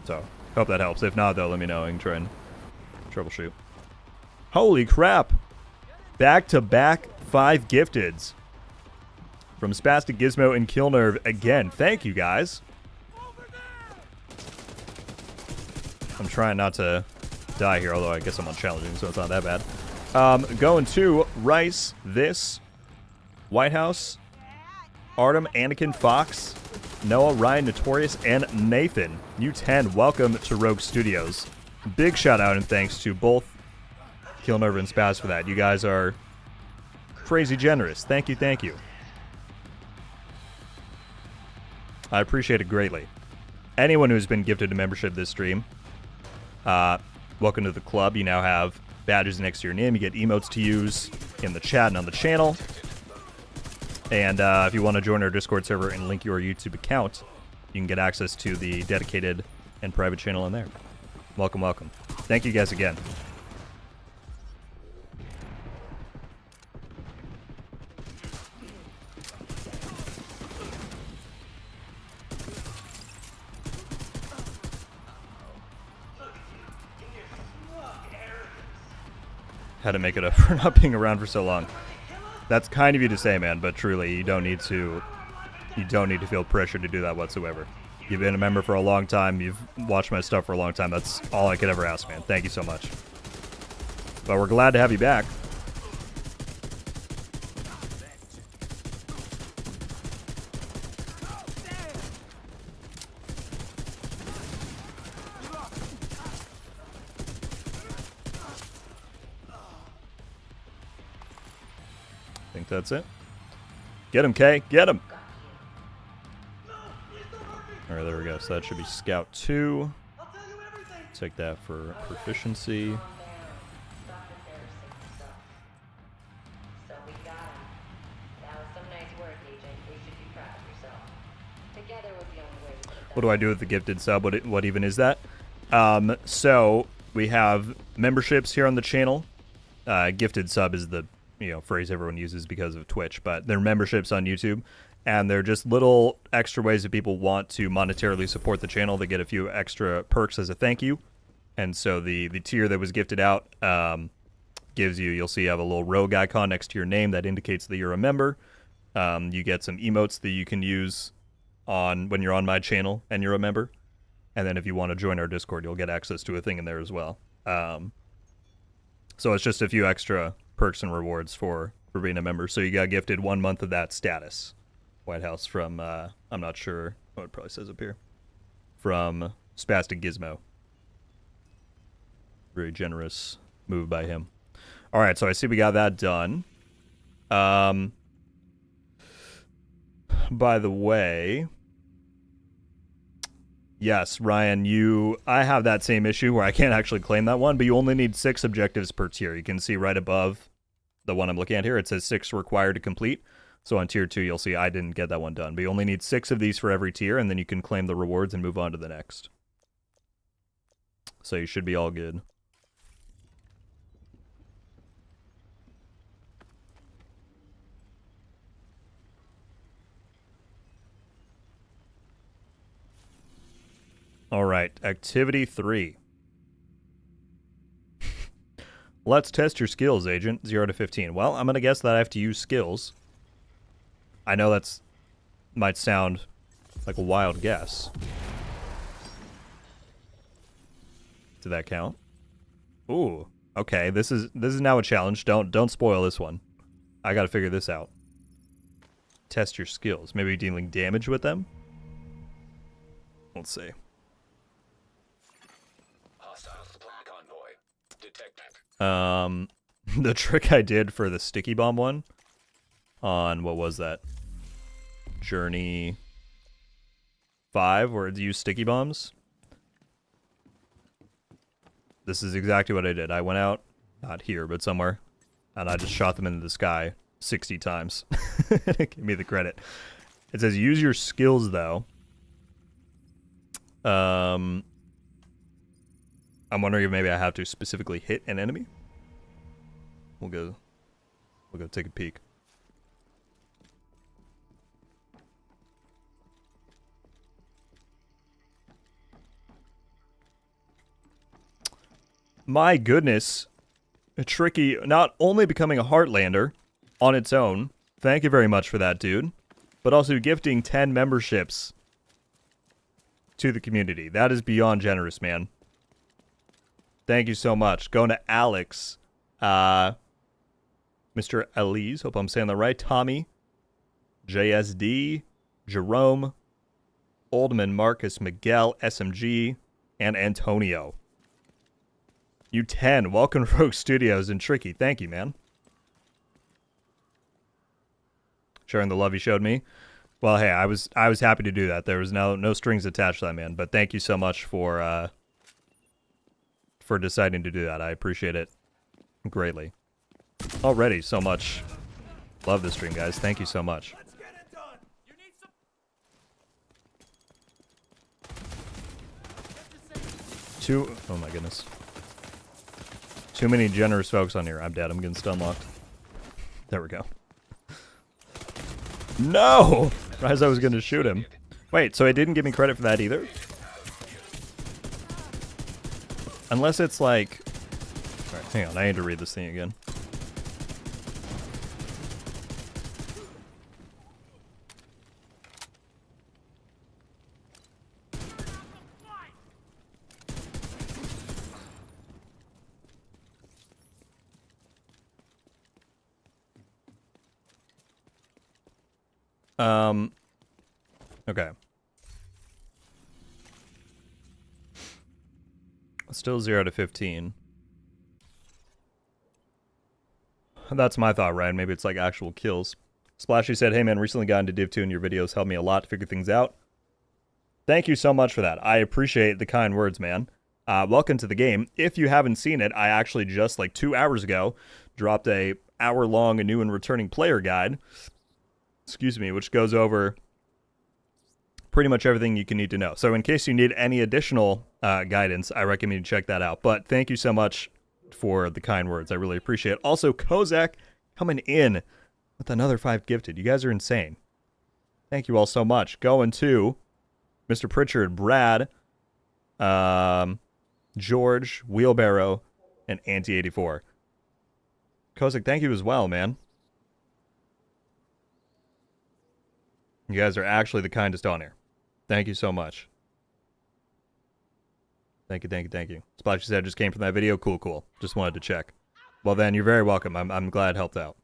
A: So, hope that helps. If not, though, let me know. I can try and troubleshoot. Holy crap! Back-to-back 5 gifteds. From Spastic Gizmo and Killnerve again. Thank you, guys. I'm trying not to die here, although I guess I'm on challenging, so it's not that bad. Going to Rice, this, White House, Artem, Anakin, Fox, Noah, Ryan, Notorious, and Nathan. You 10, welcome to Rogue Studios. Big shout out and thanks to both Killnerve and Spaz for that. You guys are crazy generous. Thank you, thank you. I appreciate it greatly. Anyone who's been gifted a membership this stream, welcome to the club. You now have badges next to your name. You get emotes to use in the chat and on the channel. And if you want to join our Discord server and link your YouTube account, you can get access to the dedicated and private channel in there. Welcome, welcome. Thank you guys again. Had to make it up for not being around for so long. That's kind of you to say, man, but truly, you don't need to feel pressure to do that whatsoever. You've been a member for a long time. You've watched my stuff for a long time. That's all I could ever ask, man. Thank you so much. But we're glad to have you back. I think that's it. Get him, Kay. Get him. All right, there we go. So that should be Scout 2. Take that for proficiency. What do I do with the gifted sub? What even is that? So we have memberships here on the channel. Gifted sub is the phrase everyone uses because of Twitch, but they're memberships on YouTube, and they're just little extra ways that people want to monetarily support the channel. They get a few extra perks as a thank you, and so the tier that was gifted out gives you'll see you have a little rogue icon next to your name that indicates that you're a member. You get some emotes that you can use when you're on my channel and you're a member, and then if you want to join our Discord, you'll get access to a thing in there as well. So it's just a few extra perks and rewards for being a member. So you got gifted 1 month of that status. White House from, I'm not sure what it probably says up here, from Spastic Gizmo. Very generous move by him. All right, so I see we got that done. By the way, yes, Ryan, I have that same issue where I can't actually claim that one, but you only need 6 objectives per tier. You can see right above the one I'm looking at here, it says 6 required to complete. So on tier 2, you'll see I didn't get that one done, but you only need 6 of these for every tier, and then you can claim the rewards and move on to the next. so you should be all good. All right, activity 3. Let's test your skills, Agent. 0 to 15. Well, I'm going to guess that I have to use skills. I know that's might sound like a wild guess. Did that count? Ooh, okay. This is now a challenge. Don't spoil this one. I got to figure this out. Test your skills. Maybe dealing damage with them? Let's see.
E: Hostile supply convoy detected.
A: The trick I did for the sticky bomb one on, what was that? Journey 5, where it's use sticky bombs. This is exactly what I did. I went out, not here, but somewhere, and I just shot them into the sky 60 times. Give me the credit. It says use your skills, though. I'm wondering if maybe I have to specifically hit an enemy. We'll go take a peek. My goodness. Tricky not only becoming a Heartlander on its own. Thank you very much for that, dude. But also gifting 10 memberships to the community. That is beyond generous, man. Thank you so much. Going to Alex, Mr. Elise, hope I'm saying that right. Tommy, JSD, Jerome, Oldman, Marcus, Miguel, SMG, and Antonio. You 10. Welcome to Rogue Studios and Tricky. Thank you, man. Sharing the love you showed me. Well, hey, I was happy to do that. There was no strings attached to that, man. But thank you so much for deciding to do that. I appreciate it greatly. Already so much. Love this stream, guys. Thank you so much.
E: Let's get it done. You need some.
A: Oh my goodness. Too many generous folks on here. I'm dead. I'm getting stun locked. There we go. No! As I was going to shoot him. Wait, so it didn't give me credit for that either? Unless it's like... Alright, hang on. I need to read this thing again. Okay. Still 0 to 15. That's my thought, Ryan. Maybe it's like actual kills. Splashy said, hey man, recently got into Div 2 and your videos helped me a lot to figure things out. Thank you so much for that. I appreciate the kind words, man. Welcome to the game. If you haven't seen it, I actually just like 2 hours ago dropped a hour-long new and returning player guide. Excuse me, which goes over pretty much everything you can need to know. So in case you need any additional guidance, I recommend you check that out. But thank you so much for the kind words. I really appreciate it. Also, Kozak coming in with another 5 gifted. You guys are insane. Thank you all so much. Going to Mr. Pritchard, Brad, George, Wheelbarrow, and Anti-84. Kozak, thank you as well, man. You guys are actually the kindest on here. Thank you so much. Thank you, thank you, thank you. Splashy said just came from that video. Cool, cool. Just wanted to check. Well then, you're very welcome. I'm glad it helped out.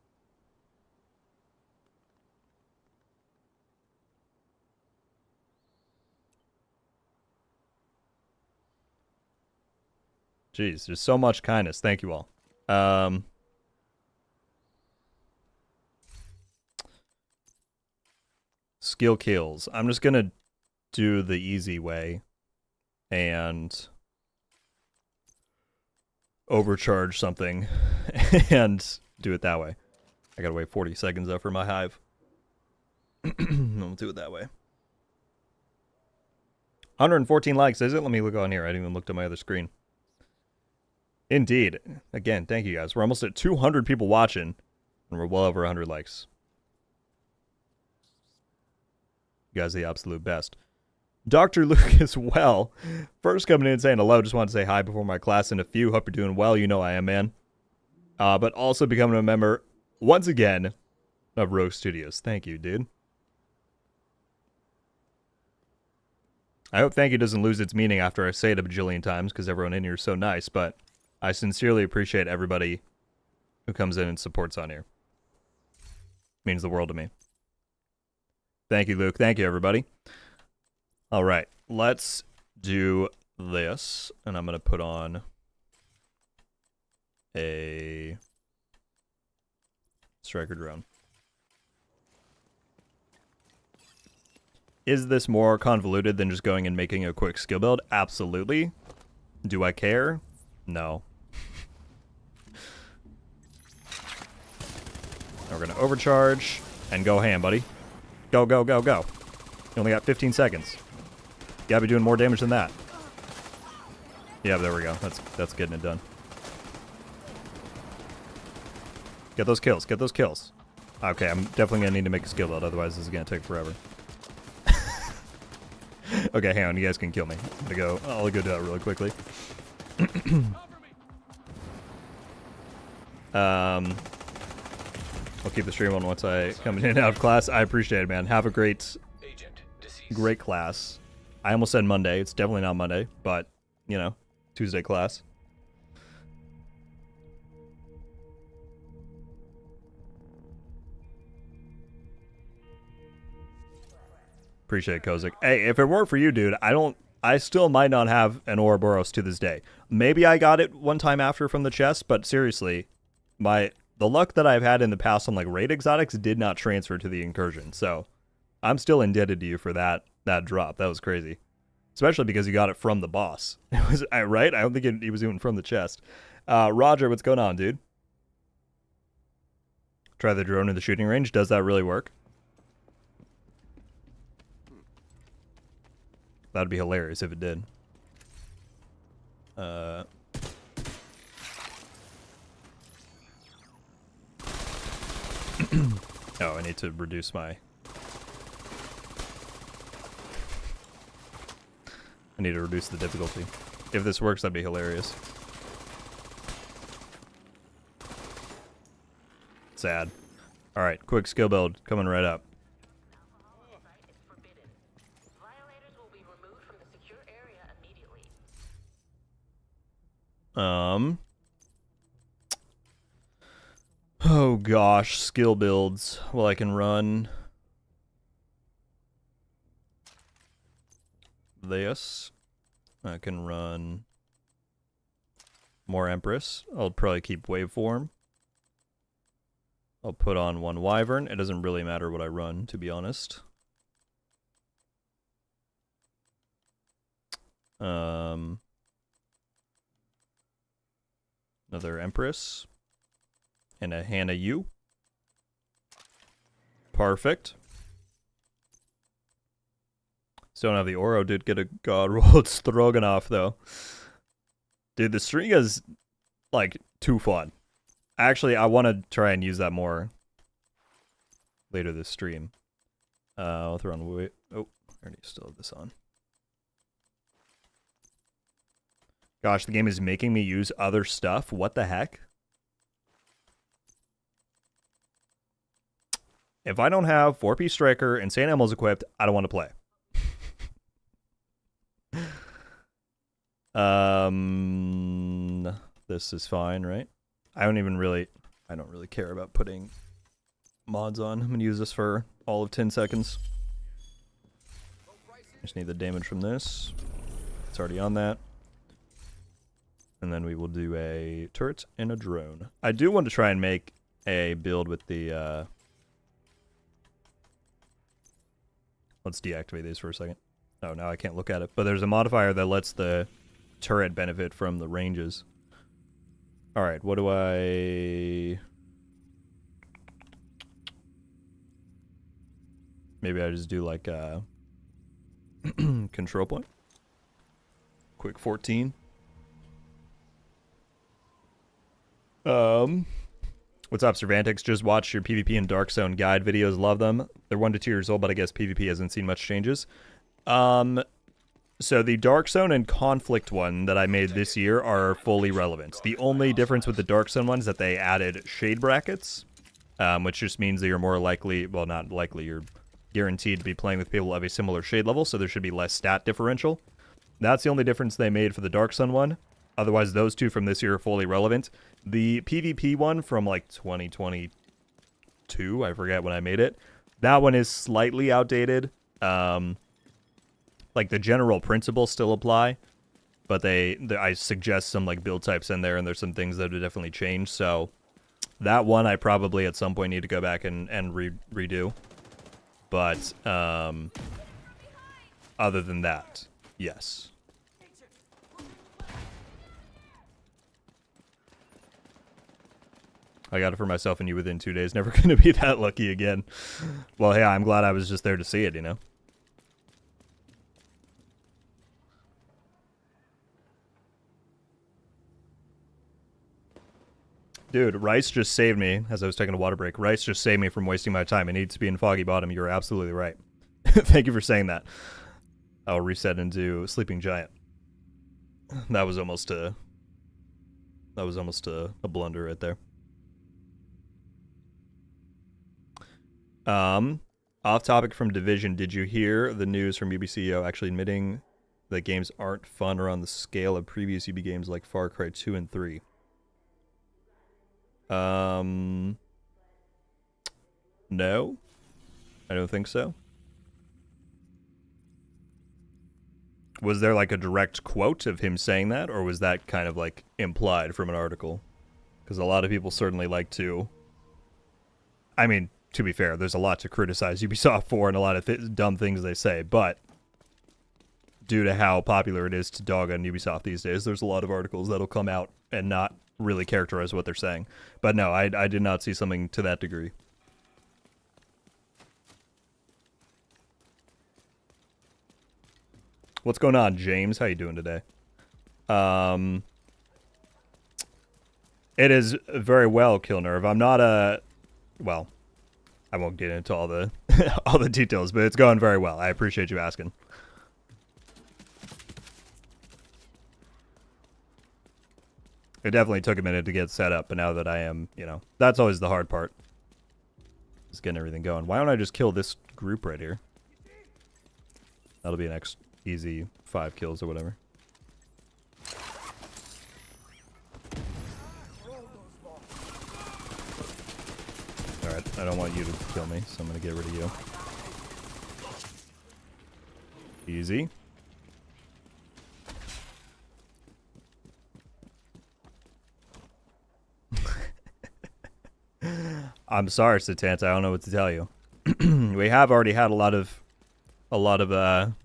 A: Jeez, there's so much kindness. Thank you all. Skill kills. I'm just going to do the easy way and overcharge something and do it that way. I got to wait 40 seconds though for my hive. I'll do it that way. 114 likes, is it? Let me look on here. I didn't even look at my other screen. Indeed. Again, thank you guys. We're almost at 200 people watching, and we're well over 100 likes. You guys are the absolute best. Dr. Luke as well. First coming in and saying hello. Just wanted to say hi before my class in a few. Hope you're doing well. You know I am, man. But also becoming a member, once again, of Rogue Studios. Thank you, dude. I hope thank you doesn't lose its meaning after I say it a bajillion times, because everyone in here is so nice, but I sincerely appreciate everybody who comes in and supports on here. Means the world to me. Thank you, Luke. Thank you, everybody. All right, let's do this, and I'm going to put on a striker drone. Is this more convoluted than just going and making a quick skill build? Absolutely. Do I care? No. Now we're going to overcharge and go ham, buddy. Go, go, go, go. You only got 15 seconds. You gotta be doing more damage than that. Yeah, there we go. That's getting it done. Get those kills. Get those kills. Okay, I'm definitely gonna need to make a skill build, otherwise this is gonna take forever. Okay, hang on. You guys can kill me. I'll go do that really quickly. I'll keep the stream on once I come in and out of class. I appreciate it, man. Have a great class. I almost said Monday. It's definitely not Monday, but, you know, Tuesday class. Appreciate it, Kozik. Hey, if it weren't for you, dude, I still might not have an Ouroboros to this day. Maybe I got it one time after from the chest, but seriously, the luck that I've had in the past on like raid exotics did not transfer to the incursion. So I'm still indebted to you for that drop. That was crazy. Especially because you got it from the boss. It was right? I don't think he was even from the chest. Roger, what's going on, dude? Try the drone in the shooting range. Does that really work? That'd be hilarious if it did. Oh, I need to reduce my... I need to reduce the difficulty. If this works, that'd be hilarious. Sad. Alright, quick skill build coming right up. Oh gosh, skill builds. Well, I can run this. I can run more Empress. I'll probably keep waveform. I'll put on one Wyvern. It doesn't really matter what I run, to be honest. Another Empress. And a Hannah U. Perfect. Still don't have the Oro. Did get a God rolled Stroganoff, though. Dude, the string is, like, too fun. Actually, I want to try and use that more later this stream. I'll throw on... Wait. Oh, I already still have this on. Gosh, the game is making me use other stuff. What the heck? If I don't have 4-piece striker and St. Elmo's equipped, I don't want to play. This is fine, right? I don't really care about putting mods on. I'm gonna use this for all of 10 seconds. Just need the damage from this. It's already on that. And then we will do a turret and a drone. I do want to try and make a build with the let's deactivate these for a second. Oh, now I can't look at it. But there's a modifier that lets the turret benefit from the ranges. Alright, what do I... Maybe I just do like a control point. Quick 14. What's up, Cervantix? Just watched your PvP and Dark Zone guide videos. Love them. They're 1 to 2 years old, but I guess PvP hasn't seen much changes. So the Dark Zone and Conflict one that I made this year are fully relevant. The only difference with the Dark Zone one is that they added shade brackets, which just means that you're more likely, well, not likely, you're guaranteed to be playing with people of a similar shade level, so there should be less stat differential. That's the only difference they made for the Dark Zone one. Otherwise, those two from this year are fully relevant. The PvP one from like 2022, I forget when I made it, that one is slightly outdated. Like the general principles still apply, but I suggest some like build types in there, and there's some things that have definitely changed. So that one I probably at some point need to go back and redo. But other than that, yes. I got it for myself and you within 2 days. Never going to be that lucky again. Well, yeah, I'm glad I was just there to see it, you know? Dude, Rice just saved me as I was taking a water break. Rice just saved me from wasting my time. It needs to be in Foggy Bottom. You're absolutely right. Thank you for saying that. I'll reset into Sleeping Giant. That was almost a blunder right there. Off topic from Division, did you hear the news from UB CEO actually admitting that games aren't fun or on the scale of previous UB games like Far Cry 2 and 3? No, I don't think so. Was there like a direct quote of him saying that, or was that kind of like implied from an article? Because a lot of people certainly like to, I mean, to be fair, there's a lot to criticize Ubisoft for and a lot of dumb things they say, but due to how popular it is to dog on Ubisoft these days, there's a lot of articles that'll come out and not really characterize what they're saying. But no, I did not see something to that degree. What's going on, James? How you doing today? It is very well, Killnerve. I'm not a... Well, I won't get into all the all the details, but it's going very well. I appreciate you asking. It definitely took a minute to get set up, but now that I am, you know, that's always the hard part. Just getting everything going. Why don't I just kill this group right here? That'll be an easy 5 kills or whatever. Alright, I don't want you to kill me, so I'm gonna get rid of you. Easy. I'm sorry, Satanta. I don't know what to tell you. We have already had a lot of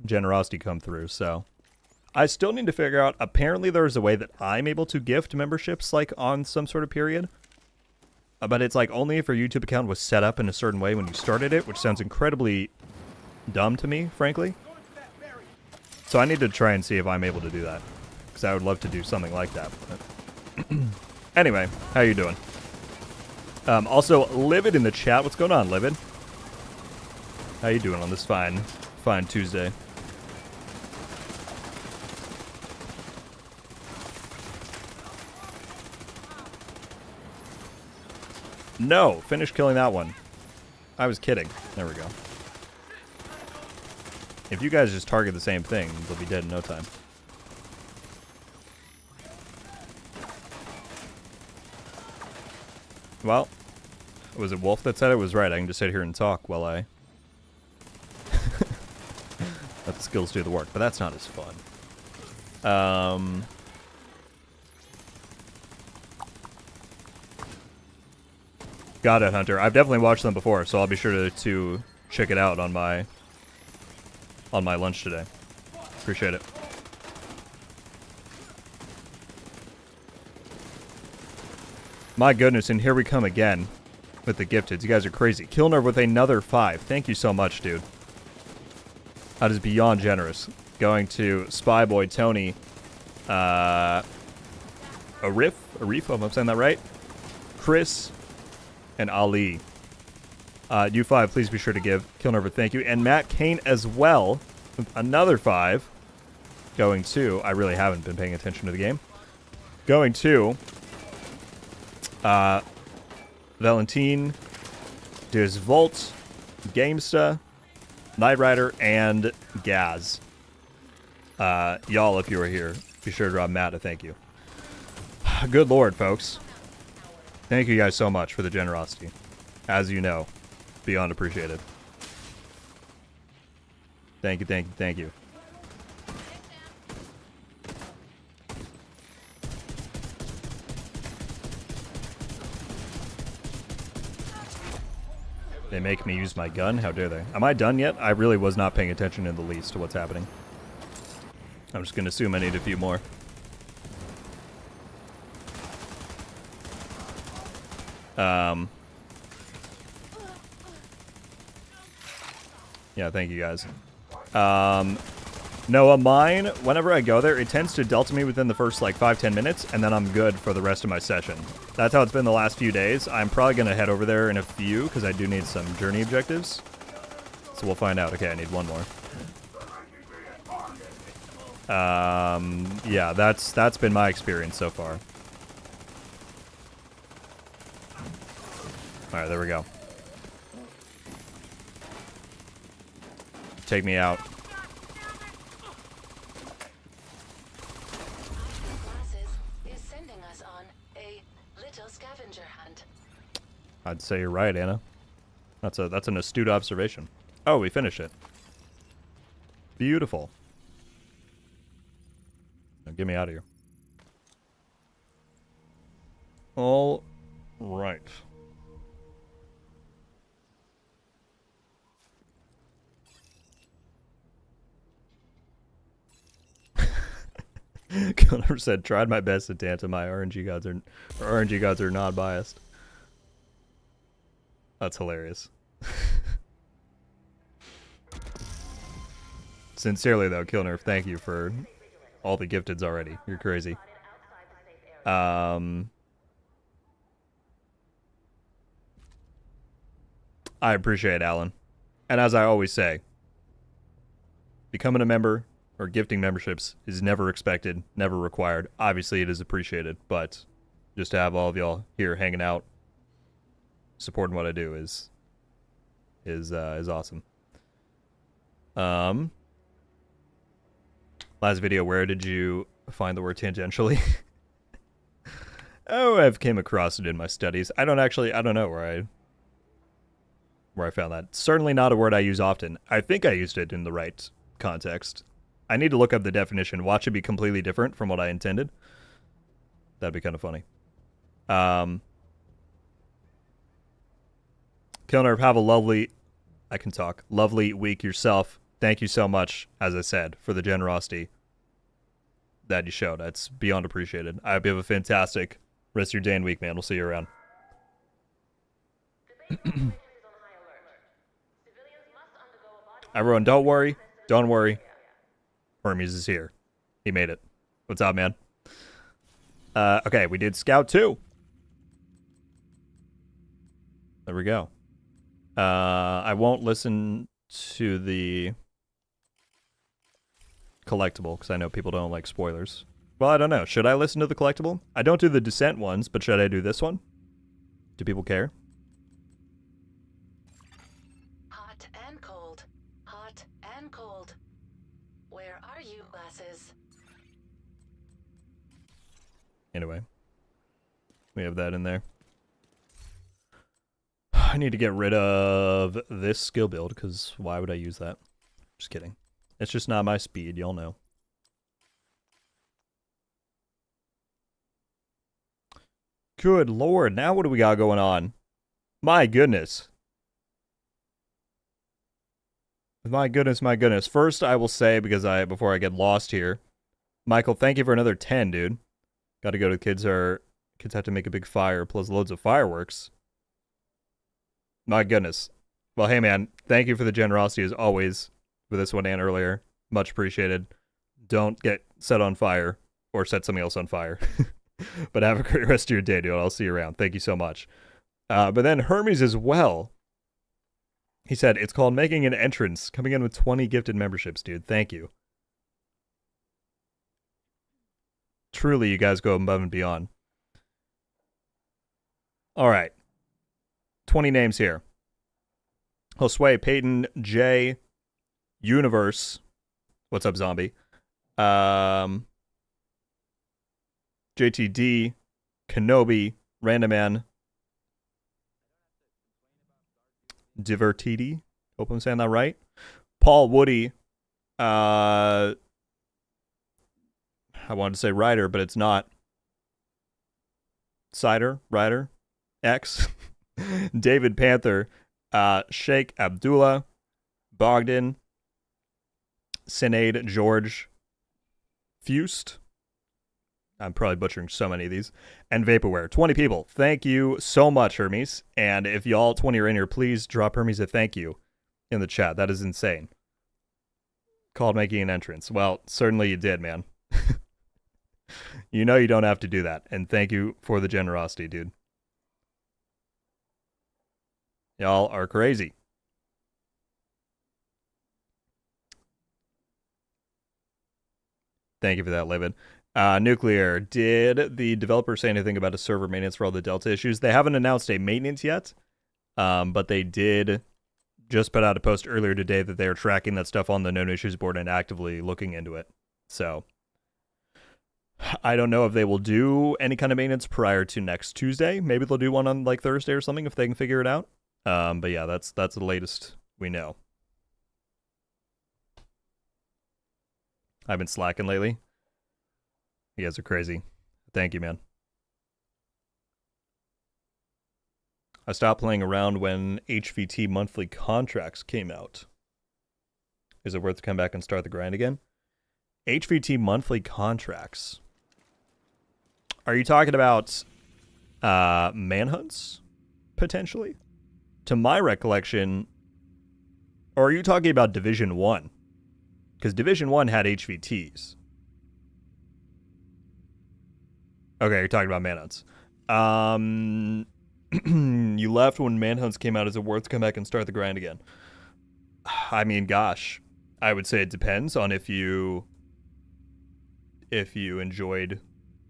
A: generosity come through, so I still need to figure out. Apparently, there's a way that I'm able to gift memberships, like on some sort of period, but it's like only if your YouTube account was set up in a certain way when you started it, which sounds incredibly dumb to me, frankly. So I need to try and see if I'm able to do that, because I would love to do something like that. Anyway, how you doing? Also, Livid in the chat. What's going on, Livid? How you doing on this fine Tuesday? No, finish killing that one. I was kidding. There we go. If you guys just target the same thing, they'll be dead in no time. Well, was it Wolf that said it was right? I can just sit here and talk while I let the skills do the work, but that's not as fun. Got it, Hunter. I've definitely watched them before, so I'll be sure to check it out on my lunch today. Appreciate it. My goodness, and here we come again with the gifteds. You guys are crazy. Killner with another 5. Thank you so much, dude. That is beyond generous. Going to Spyboy Tony, Arif, if I'm saying that right. Chris, and Ali. U5, please be sure to give Killnerver thank you. And Matt Kane as well, with another 5. Going to, I really haven't been paying attention to the game. Going to, Valentine, Desvolt, Gamesta, Knight Rider, and Gaz. Y'all, if you were here, be sure to drop Matt a thank you. Good lord, folks. Thank you guys so much for the generosity. As you know, beyond appreciated. Thank you, thank you, thank you. They make me use my gun? How dare they? Am I done yet? I really was not paying attention in the least to what's happening. I'm just going to assume I need a few more. Yeah, thank you guys. Noah, mine, whenever I go there, it tends to delta me within the first like 5-10 minutes, and then I'm good for the rest of my session. That's how it's been the last few days. I'm probably going to head over there in a few, because I do need some journey objectives. So we'll find out. Okay, I need one more. Yeah, that's been my experience so far. Alright, there we go. Take me out.
F: Is sending us on a little scavenger hunt.
A: I'd say you're right, Anna. That's an astute observation. Oh, we finished it. Beautiful. Now get me out of here. All right. Connor said, "Tried my best to dance to my RNG gods are not biased." That's hilarious. Sincerely though, Killnerf, thank you for all the gifteds already. You're crazy. I appreciate it, Alan. And as I always say, becoming a member or gifting memberships is never expected, never required. Obviously, it is appreciated, but just to have all of y'all here hanging out, supporting what I do is awesome. Last video, where did you find the word tangentially? Oh, I've came across it in my studies. I don't know where I found that. Certainly not a word I use often. I think I used it in the right context. I need to look up the definition. Watch it be completely different from what I intended. That'd be kind of funny. Kilner, have a lovely week yourself. Thank you so much, as I said, for the generosity that you showed. That's beyond appreciated. I hope you have a fantastic rest of your day and week, man. We'll see you around. Everyone, don't worry. Don't worry. Hermes is here. He made it. What's up, man? Okay, we did Scout 2. There we go. I won't listen to the collectible because I know people don't like spoilers. Well, I don't know. Should I listen to the collectible? I don't do the Descent ones, but should I do this one? Do people care?
F: Hot and cold. Hot and cold. Where are you, glasses?
A: Anyway, we have that in there. I need to get rid of this skill build because why would I use that? Just kidding. It's just not my speed, y'all know. Good lord, now what do we got going on? My goodness. My goodness, my goodness. First, I will say, before I get lost here, Michael, thank you for another 10, dude. Got to go to kids have to make a big fire plus loads of fireworks. My goodness. Well, hey, man, thank you for the generosity as always for this one and earlier. Much appreciated. Don't get set on fire or set something else on fire. But have a great rest of your day, dude. I'll see you around. Thank you so much. But then Hermes as well. He said, it's called making an entrance. Coming in with 20 gifted memberships, dude. Thank you. Truly, you guys go above and beyond. All right. 20 names here. Josue, Peyton, Jay, Universe. What's up, zombie? JTD, Kenobi, Randoman, Divertidi. Hope I'm saying that right. Paul Woody. I wanted to say Ryder, but it's not. Cider, Ryder, X. David Panther, Sheikh Abdullah, Bogdan, Sinead George, Fused. I'm probably butchering so many of these. And Vaporware. 20 people. Thank you so much, Hermes. And if y'all 20 are in here, please drop Hermes a thank you in the chat. That is insane. Called making an entrance. Well, certainly you did, man. You know you don't have to do that. And thank you for the generosity, dude. Y'all are crazy. Thank you for that, Livid. Nuclear, did the developer say anything about a server maintenance for all the Delta issues? They haven't announced a maintenance yet, but they did just put out a post earlier today that they are tracking that stuff on the known issues board and actively looking into it. So I don't know if they will do any kind of maintenance prior to next Tuesday. Maybe they'll do one on like Thursday or something if they can figure it out. But yeah, that's the latest we know. I've been slacking lately. You guys are crazy. Thank you, man. I stopped playing around when HVT monthly contracts came out. Is it worth to come back and start the grind again? HVT monthly contracts. Are you talking about manhunts, potentially? To my recollection, or are you talking about Division 1? Because Division 1 had HVTs. Okay, you're talking about manhunts. You left when manhunts came out. Is it worth to come back and start the grind again? I mean, gosh, I would say it depends on if you enjoyed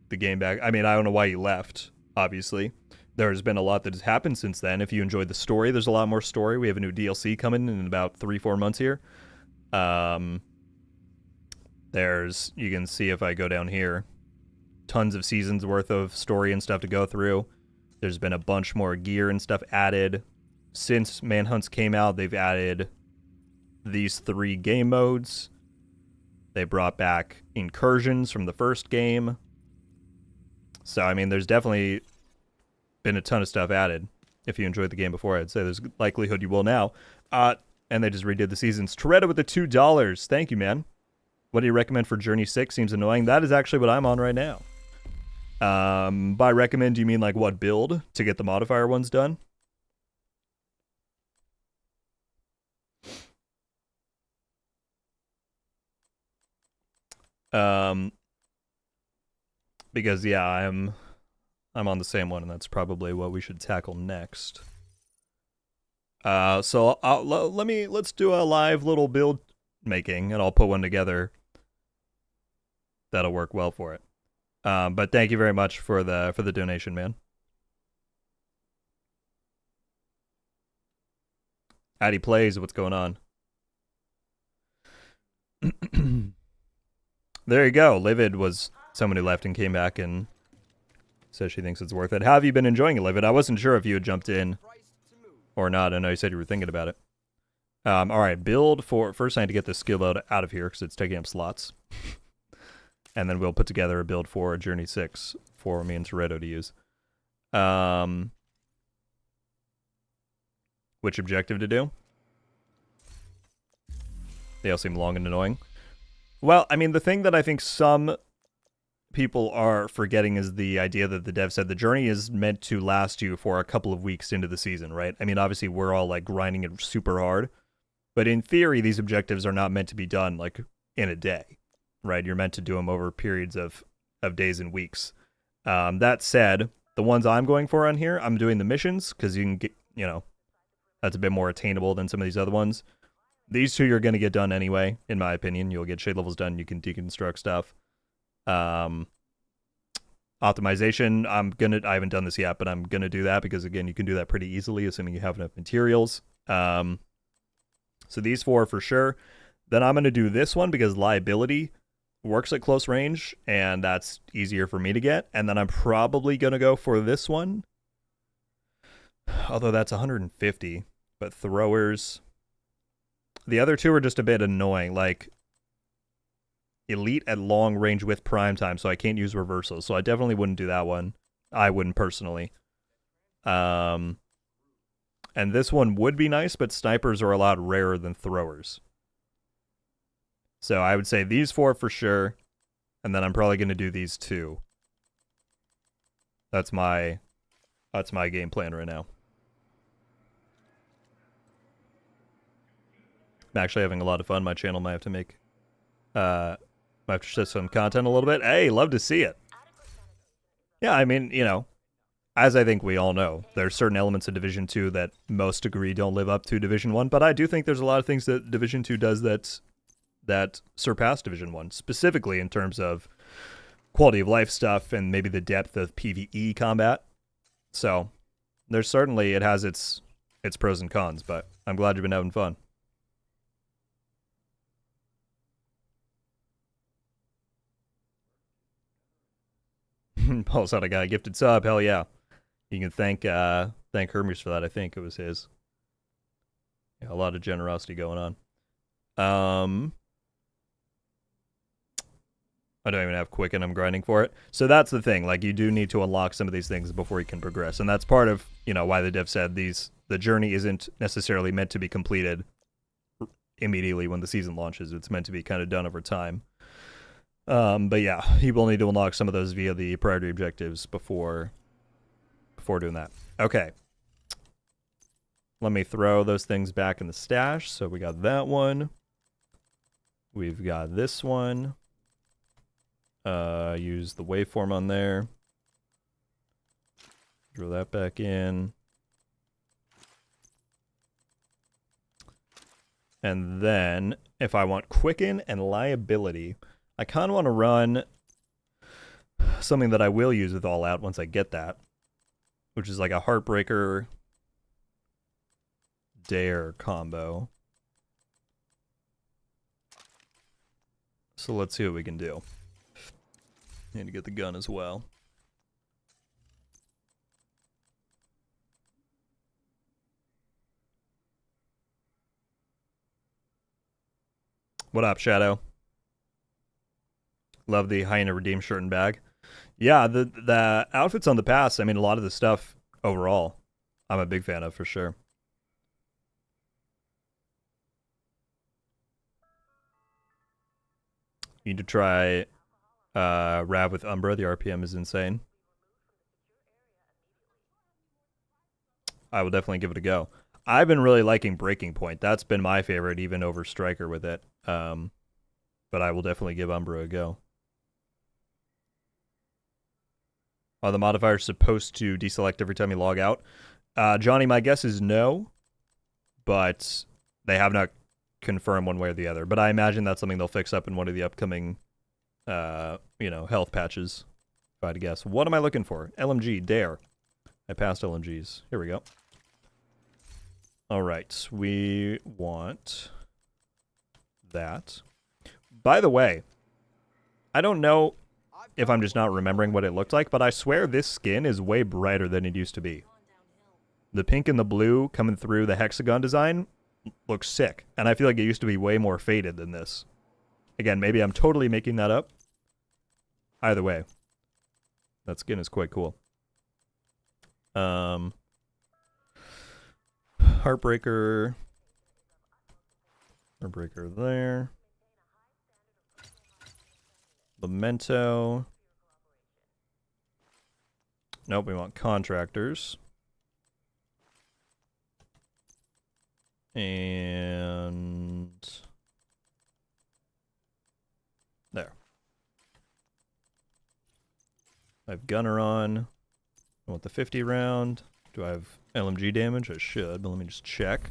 A: the game back. I mean, I don't know why you left, obviously. There's been a lot that has happened since then. If you enjoyed the story, there's a lot more story. We have a new DLC coming in about 3-4 months here. You can see if I go down here, tons of seasons worth of story and stuff to go through. There's been a bunch more gear and stuff added. Since Manhunts came out, they've added these 3 game modes. They brought back incursions from the first game. So, I mean, there's definitely been a ton of stuff added. If you enjoyed the game before, I'd say there's likelihood you will now. And they just redid the seasons. Toretto with the $2. Thank you, man. What do you recommend for Journey 6? Seems annoying. That is actually what I'm on right now. By recommend, do you mean like what build to get the modifier ones done? Because yeah, I'm on the same one, and that's probably what we should tackle next. So let's do a live little build making, and I'll put one together that'll work well for it. But thank you very much for the donation, man. Addy plays. What's going on? There you go. Livid was someone who left and came back and says she thinks it's worth it. How have you been enjoying it, Livid? I wasn't sure if you had jumped in or not. I know you said you were thinking about it. All right, build for... First, I need to get this skill load out of here because it's taking up slots. And then we'll put together a build for Journey 6 for me and Toretto to use. Which objective to do? They all seem long and annoying. Well, I mean, the thing that I think some people are forgetting is the idea that the dev said the journey is meant to last you for a couple of weeks into the season, right? I mean, obviously, we're all, like, grinding it super hard. But in theory, these objectives are not meant to be done, like, in a day, right? You're meant to do them over periods of days and weeks. That said, the ones I'm going for on here, I'm doing the missions because you can get, that's a bit more attainable than some of these other ones. These two you're going to get done anyway, in my opinion. You'll get shade levels done. You can deconstruct stuff. Optimization, I haven't done this yet, but I'm going to do that because, again, you can do that pretty easily, assuming you have enough materials. So these 4 for sure. Then I'm going to do this one because liability works at close range, and that's easier for me to get. And then I'm probably going to go for this one, although that's 150. But throwers, the other 2 are just a bit annoying, like elite at long range with prime time, so I can't use reversals. So I definitely wouldn't do that one. I wouldn't personally. And this one would be nice, but snipers are a lot rarer than throwers. So I would say these 4 for sure, and then I'm probably going to do these 2. That's my game plan right now. I'm actually having a lot of fun. My channel might have to make, might have to shift some content a little bit. Hey, love to see it. Yeah, I mean, as I think we all know, there's certain elements of Division 2 that most agree don't live up to Division 1, but I do think there's a lot of things that Division 2 does that surpass Division 1, specifically in terms of quality of life stuff and maybe the depth of PvE combat. So there's certainly, it has its pros and cons, but I'm glad you've been having fun. Paul said I got a gifted sub. Hell yeah. You can thank Hermes for that. I think it was his. Yeah, a lot of generosity going on. I don't even have Quicken. I'm grinding for it. So that's the thing. Like, you do need to unlock some of these things before you can progress. And that's part of, why the dev said the journey isn't necessarily meant to be completed immediately when the season launches. It's meant to be kind of done over time. But yeah, you will need to unlock some of those via the priority objectives before doing that. Okay. Let me throw those things back in the stash. So we got that one. We've got this one. Use the waveform on there. Throw that back in. And then, if I want Quicken and Liability, I kind of want to run something that I will use with All Out once I get that, which is like a Heartbreaker Dare combo. So let's see what we can do. Need to get the gun as well. What up, Shadow? Love the Hyena Redeem shirt and bag. Yeah, the outfits on the pass, I mean, a lot of the stuff overall, I'm a big fan of for sure. You need to try Rav with Umbra. The RPM is insane. I will definitely give it a go. I've been really liking Breaking Point. That's been my favorite, even over Striker with it. But I will definitely give Umbra a go. Are the modifiers supposed to deselect every time you log out? Johnny, my guess is no, but they have not confirmed one way or the other. But I imagine that's something they'll fix up in one of the upcoming, health patches, if I had to guess. What am I looking for? LMG, Dare. I passed LMGs. Here we go. All right, we want that. By the way, I don't know if I'm just not remembering what it looked like, but I swear this skin is way brighter than it used to be. The pink and the blue coming through the hexagon design looks sick, and I feel like it used to be way more faded than this. Again, maybe I'm totally making that up. Either way, that skin is quite cool. Heartbreaker there. Memento. Nope, we want contractors. And there. I have gunner on. I want the 50 round. Do I have LMG damage? I should, but let me just check.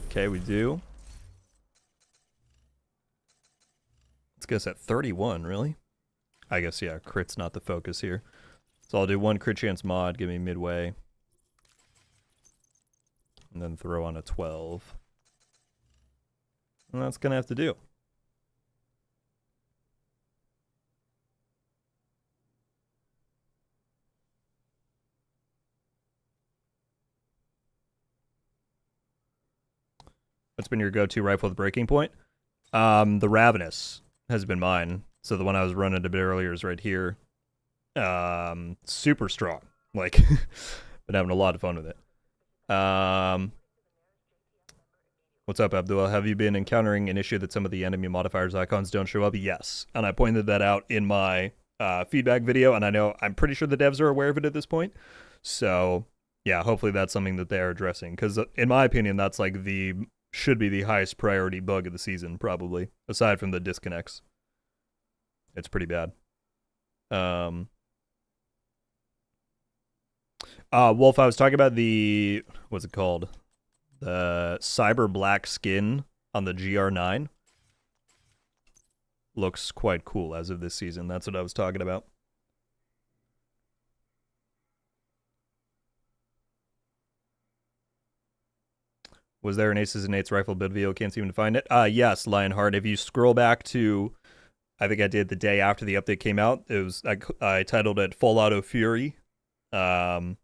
A: Okay, we do. Let's guess at 31, really? I guess, yeah, crit's not the focus here. So I'll do 1 crit chance mod, give me midway. And then throw on a 12. And that's going to have to do. What's been your go-to rifle with breaking point? The Ravenous has been mine. So the one I was running a bit earlier is right here. Super strong. Like, been having a lot of fun with it. What's up, Abdullah? Have you been encountering an issue that some of the enemy modifiers icons don't show up? Yes. And I pointed that out in my feedback video, and I'm pretty sure the devs are aware of it at this point. So, yeah, hopefully that's something that they're addressing. Because in my opinion, that's like should be the highest priority bug of the season, probably, aside from the disconnects. It's pretty bad. Wolf, I was talking about what's it called? The cyber black skin on the GR9. Looks quite cool as of this season. That's what I was talking about. Was there an Aces and Eights rifle build video? Can't seem to find it. Yes, Lionheart. If you scroll back to, I think I did the day after the update came out. It was I titled it Full Auto Fury, solo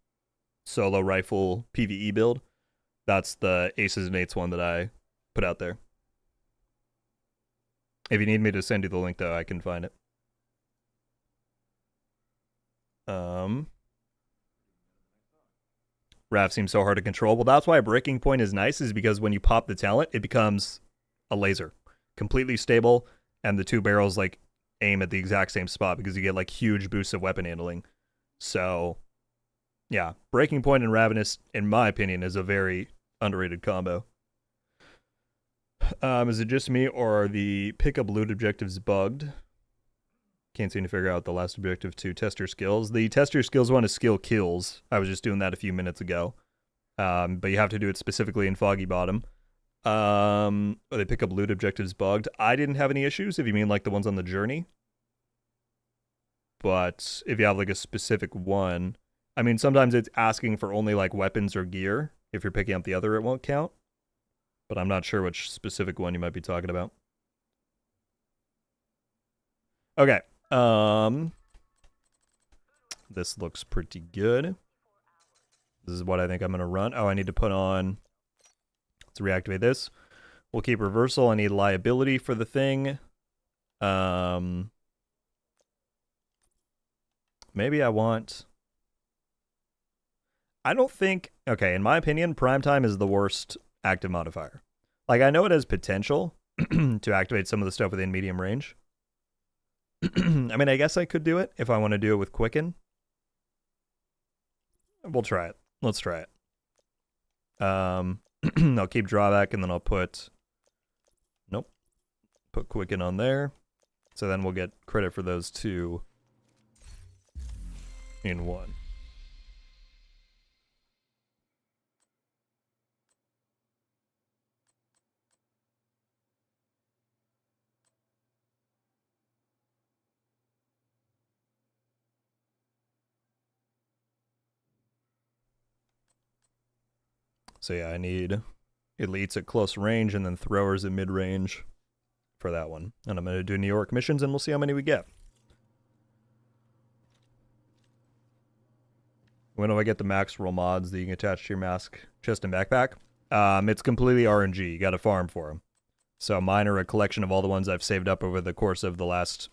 A: rifle PVE build. That's the Aces and Eights one that I put out there. If you need me to send you the link, though, I can find it. Rav seems so hard to control. Well, that's why a breaking point is nice, is because when you pop the talent, it becomes a laser. Completely stable, and the 2 barrels like aim at the exact same spot because you get like huge boosts of weapon handling. So, yeah, breaking point and Ravenous, in my opinion, is a very underrated combo. Is it just me, or are the pickup loot objectives bugged? Can't seem to figure out the last objective to test your skills. The test your skills one is skill kills. I was just doing that a few minutes ago. But you have to do it specifically in Foggy Bottom. They pick up loot objectives bugged. I didn't have any issues, if you mean like the ones on the journey. But if you have like a specific one, I mean, sometimes it's asking for only like weapons or gear. If you're picking up the other, it won't count. But I'm not sure which specific one you might be talking about. Okay. This looks pretty good. This is what I think I'm going to run. Oh, I need to put on... Let's reactivate this. We'll keep reversal. I need liability for the thing. Maybe I want... I don't think... Okay, in my opinion, primetime is the worst active modifier. Like, I know it has potential to activate some of the stuff within medium range. I mean, I guess I could do it if I want to do it with Quicken. We'll try it. Let's try it. I'll keep drawback, and then I'll put... Nope. Put Quicken on there. So then we'll get credit for those 2 in 1. So yeah, I need elites at close range and then throwers at mid-range for that one. And I'm going to do New York missions, and we'll see how many we get. When do I get the max roll mods that you can attach to your mask, chest, and backpack? It's completely RNG. You got to farm for them. So mine are a collection of all the ones I've saved up over the course of the last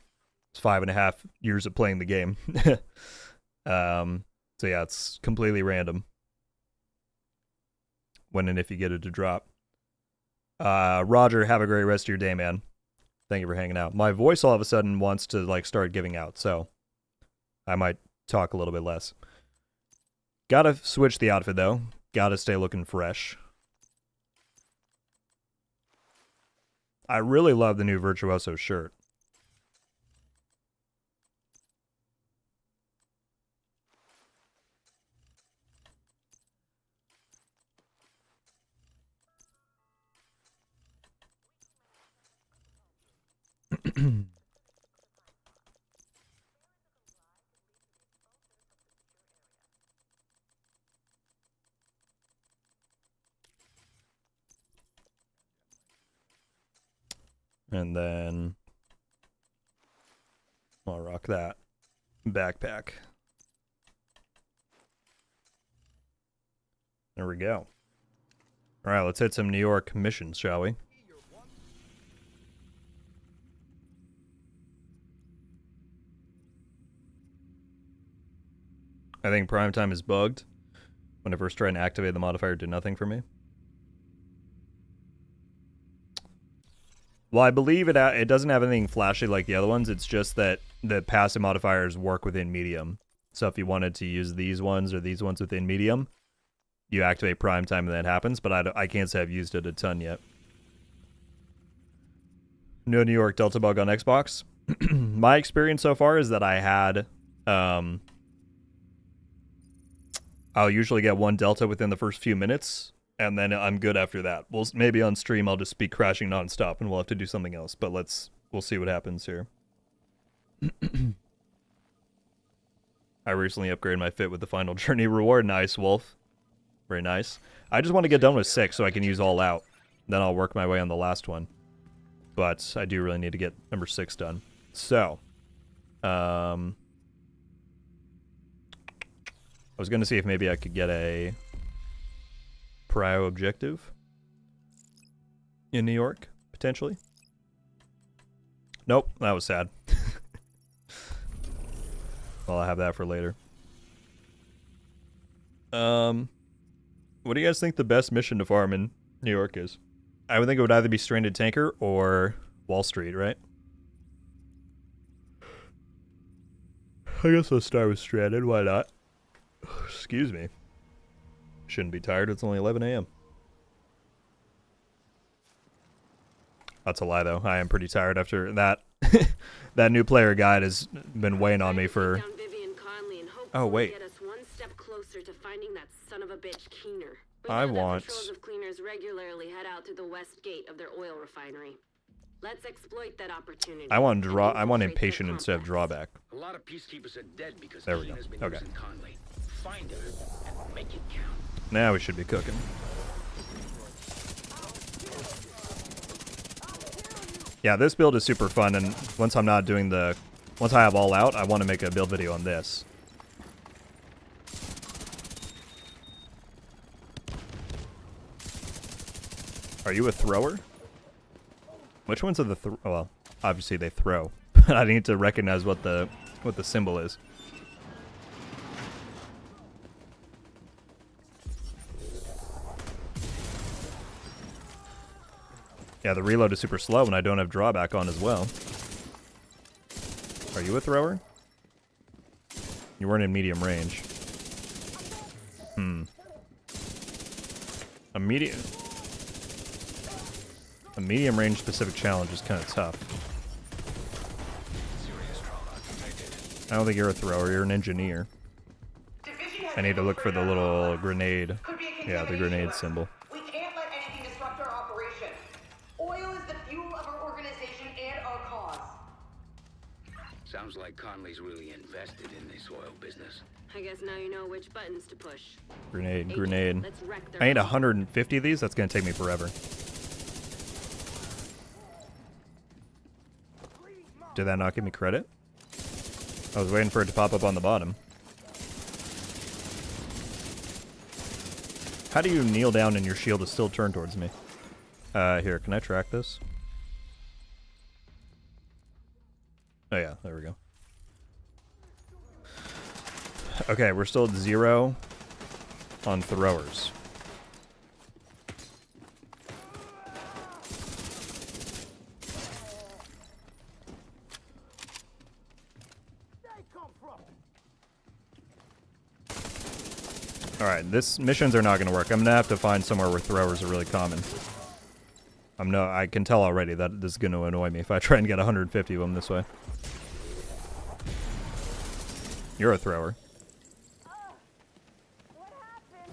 A: 5.5 years of playing the game. So yeah, it's completely random. When and if you get it to drop. Roger, have a great rest of your day, man. Thank you for hanging out. My voice all of a sudden wants to like start giving out, so I might talk a little bit less. Gotta switch the outfit though. Gotta stay looking fresh. I really love the new Virtuoso shirt. And then I'll rock that backpack. There we go. All right, let's hit some New York missions, shall we? I think prime time is bugged. When I first tried to activate the modifier, it did nothing for me. Well, I believe it doesn't have anything flashy like the other ones. It's just that the passive modifiers work within medium. So if you wanted to use these ones or these ones within medium, you activate prime time and that happens. But I can't say I've used it a ton yet. No New York Delta bug on Xbox. My experience so far is that I had... I'll usually get one Delta within the first few minutes, and then I'm good after that. Well, maybe on stream I'll just be crashing nonstop, and we'll have to do something else. But we'll see what happens here. I recently upgraded my fit with the final journey reward. Nice, Wolf. Very nice. I just want to get done with 6 so I can use all out. Then I'll work my way on the last one. But I do really need to get number 6 done. So, I was going to see if maybe I could get a prio objective in New York, potentially. Nope, that was sad. Well, I'll have that for later. What do you guys think the best mission to farm in New York is? I would think it would either be Stranded Tanker or Wall Street, right? I guess let's start with Stranded, why not? Excuse me. Shouldn't be tired, it's only 11 a.m. That's a lie, though. I am pretty tired after that. That new player guide has been weighing on me for... Oh, wait.
C: Get us one step closer to finding that son of a bitch Keener.
A: I want...
C: Patrols of cleaners regularly head out to the west gate of their oil refinery. Let's exploit that opportunity.
A: I want impatient instead of drawback.
B: A lot of peacekeepers are dead because
A: There we
B: Keen
A: go.
B: has been
A: Okay.
B: using Conley. Find her and make it count.
A: Now we should be cooking. Yeah, this build is super fun, and once I'm not doing the... Once I have all out, I want to make a build video on this. Are you a thrower? Which ones are the well, obviously they throw. But I need to recognize what the symbol is. Yeah, the reload is super slow and I don't have drawback on as well. Are you a thrower? You weren't in medium range. A medium range specific challenge is kind of tough. I don't think you're a thrower, you're an engineer. I need to look for the little grenade. Yeah, the grenade symbol.
E: We can't let anything disrupt our operation. Oil is the fuel of our organization and our cause.
B: Sounds like Conley's really invested in this oil business.
C: I guess now you know which buttons to push.
A: Grenade,
C: Agent,
A: grenade.
C: let's wreck their
A: I need
C: home.
A: 150 of these? That's going to take me forever. Did that not give me credit? I was waiting for it to pop up on the bottom. How do you kneel down and your shield is still turned towards me? Here, can I track this? Oh yeah, there we go. Okay, we're still at 0 on throwers. Alright, missions are not going to work. I'm going to have to find somewhere where throwers are really common. I can tell already that this is going to annoy me if I try and get 150 of them this way. You're a thrower.
D: What happened?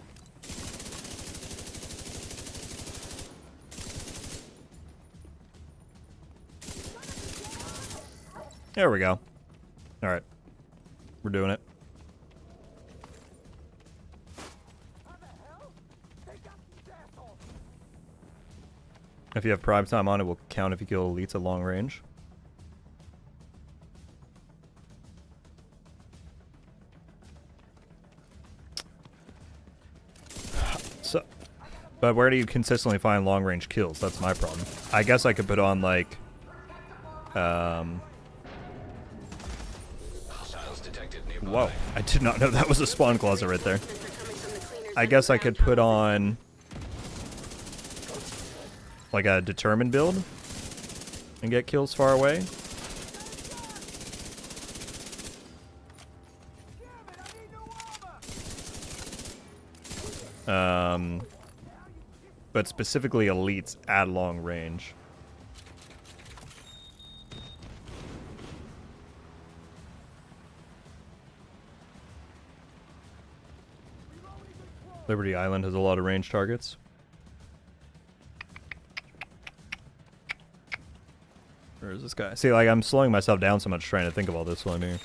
A: There we go. All right. We're doing it. If you have prime time on, it will count if you kill elites at long range. So, but where do you consistently find long range kills? That's my problem. I guess I could put on like, whoa! I did not know that was a spawn closet right there. I guess I could put on like a determined build and get kills far away. But specifically elites at long range. Liberty Island has a lot of range targets. Where is this guy? See, like, I'm slowing myself down so much trying to think of all this while I'm here.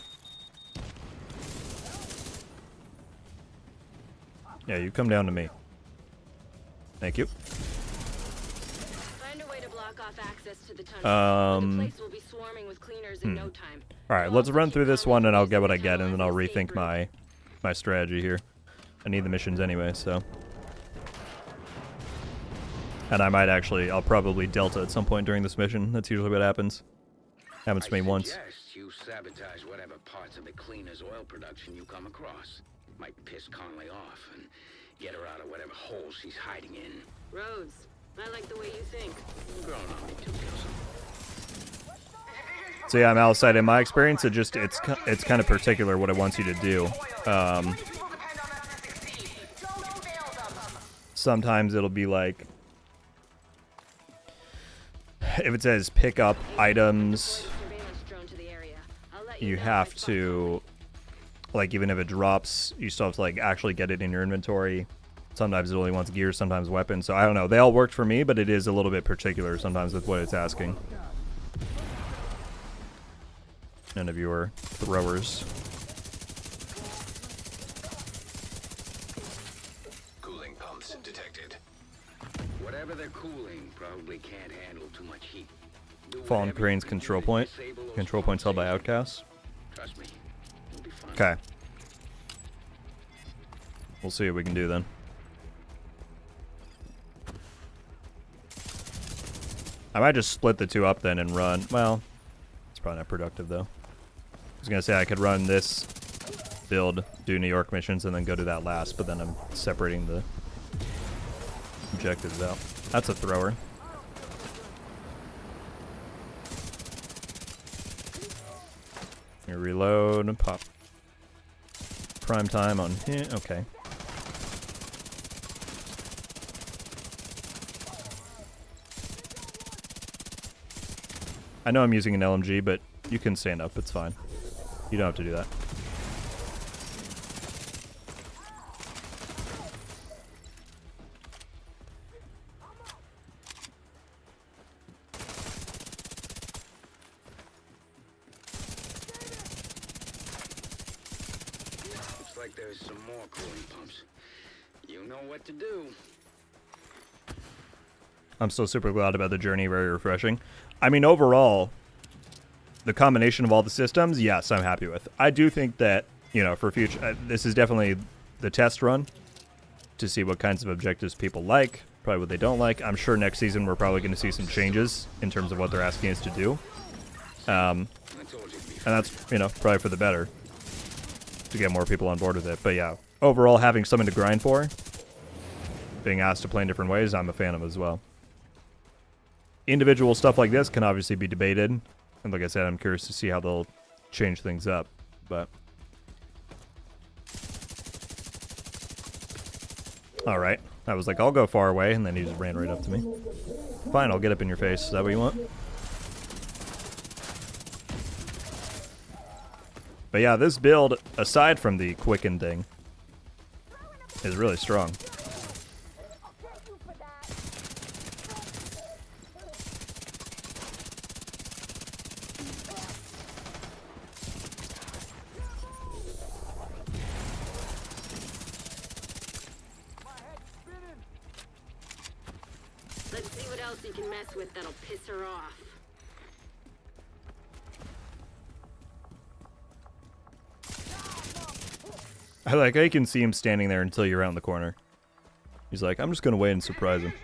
A: Yeah, you come down to me. Thank you.
C: Find a way to block off access to the tunnel. The place will be swarming with cleaners in no time.
A: Alright, let's run through this one and I'll get what I get and then I'll rethink my strategy here. I need the missions anyway, so. And I might actually, I'll probably Delta at some point during this mission. That's usually what happens. Happens to me once.
B: Suggest you sabotage whatever parts of the cleaner's oil production you come across. Might piss Conley off and get her out of whatever hole she's hiding in.
C: Rose, I like the way you think.
B: Growing on me too, Gilson.
A: So yeah, Malicite, in my experience, it's kind of particular what it wants you to do. Sometimes it'll be like, if it says pick up items, you have to, like, even if it drops, you still have to like actually get it in your inventory. Sometimes it only wants gear, sometimes weapons. So I don't know. They all worked for me, but it is a little bit particular sometimes with what it's asking. None of you are throwers.
B: Cooling pumps detected. Whatever they're cooling probably can't handle too much heat.
A: Fallen Crane's control point. Control points held by outcasts.
B: Trust me, you'll be fine.
A: Okay. We'll see what we can do then. I might just split the two up then and run. Well, it's probably not productive though. I was gonna say I could run this build, do New York missions, and then go to that last, but then I'm separating the objectives out. That's a thrower. You reload and pop. Prime time on here. Okay. I know I'm using an LMG, but you can stand up. It's fine. You don't have to do that.
B: Looks like there's some more cooling pumps. You know what to do.
A: I'm still super glad about the journey. Very refreshing. I mean, overall, the combination of all the systems, yes, I'm happy with. I do think that, you know, for future, this is definitely the test run to see what kinds of objectives people like, probably what they don't like. I'm sure next season we're probably going to see some changes in terms of what they're asking us to do. And that's, you know, probably for the better to get more people on board with it. But yeah, overall, having something to grind for, being asked to play in different ways, I'm a fan of as well. Individual stuff like this can obviously be debated. And like I said, I'm curious to see how they'll change things up. But alright. I was like, I'll go far away, and then he just ran right up to me. Fine, I'll get up in your face. Is that what you want? But yeah, this build, aside from the quicken thing, is really strong.
C: else you can mess with that'll piss her off.
A: I like how you can see him standing there until you're around the corner. He's like, I'm just gonna wait and surprise him.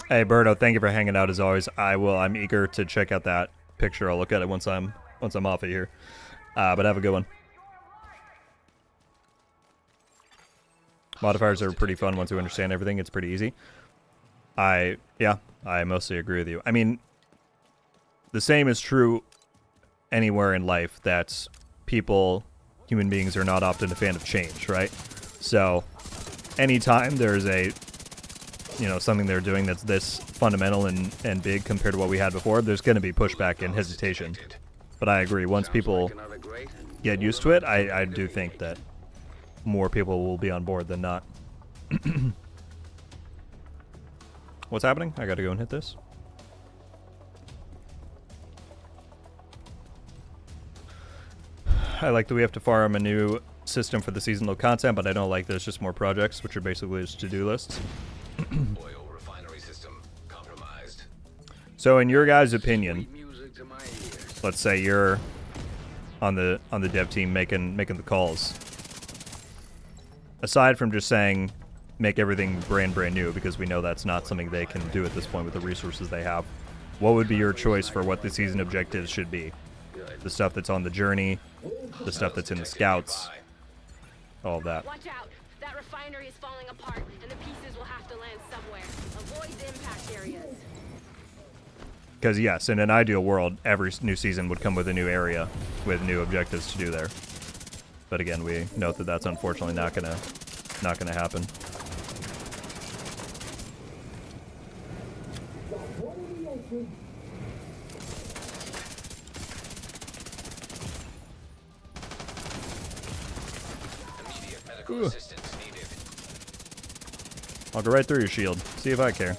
A: Hey Berto, thank you for hanging out as always. I'm eager to check out that picture. I'll look at it once I'm off of here. But have a good one. Modifiers are pretty fun once you understand everything. It's pretty easy. I mostly agree with you. I mean, the same is true anywhere in life, that human beings are not often a fan of change, right? So anytime there's something they're doing that's this fundamental and big compared to what we had before, there's going to be pushback and hesitation. But I agree, once people get used to it, I do think that more people will be on board than not. What's happening? I gotta go and hit this. I like that we have to farm a new system for the seasonal content, but I don't like there's just more projects, which are basically just to-do lists.
G: Oil refinery system compromised.
A: So in your guys' opinion, let's say you're on the dev team making the calls. Aside from just saying make everything brand new, because we know that's not something they can do at this point with the resources they have, what would be your choice for what the season objectives should be? The stuff that's on the journey, the stuff that's in the scouts, all of that.
C: Watch out! That refinery is falling apart, and the pieces will have to land somewhere. Avoid the impact areas.
A: Because yes, in an ideal world, every new season would come with a new area with new objectives to do there. But again, we note that that's unfortunately not gonna happen.
G: Immediate medical assistance needed.
A: I'll go right through your shield. See if I care.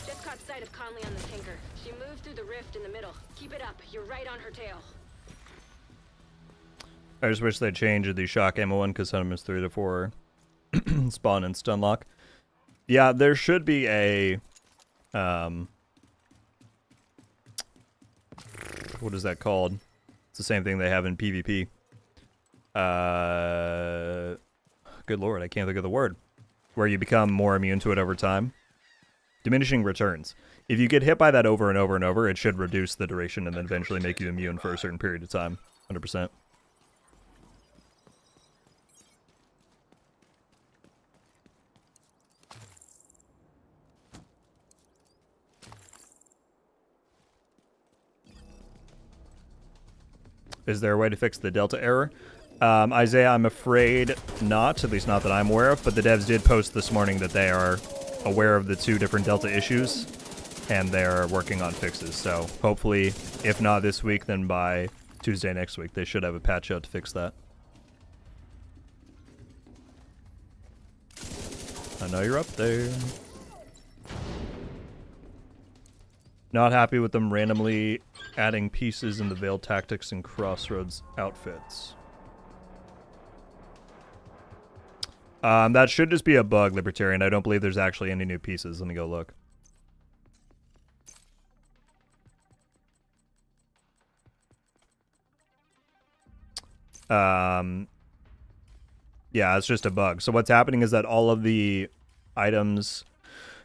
C: Just caught sight of Conley on the tanker. She moved through the rift in the middle. Keep it up. You're right on her tail.
A: I just wish they'd change the shock ammo one, because some is 3 to 4 spawn and stun lock. Yeah, there should be a what is that called? It's the same thing they have in PvP. Good lord, I can't think of the word. Where you become more immune to it over time. Diminishing returns. If you get hit by that over and over and over, it should reduce the duration and then eventually make you immune for a certain period of time. 100%. Is there a way to fix the Delta error? Isaiah, I'm afraid not, at least not that I'm aware of, but the devs did post this morning that they are aware of the 2 different Delta issues, and they're working on fixes. So hopefully, if not this week, then by Tuesday next week, they should have a patch out to fix that. I know you're up there. Not happy with them randomly adding pieces in the Veiled Tactics and Crossroads outfits. That should just be a bug, Libertarian. I don't believe there's actually any new pieces. Let me go look. Yeah, it's just a bug. So what's happening is that all of the items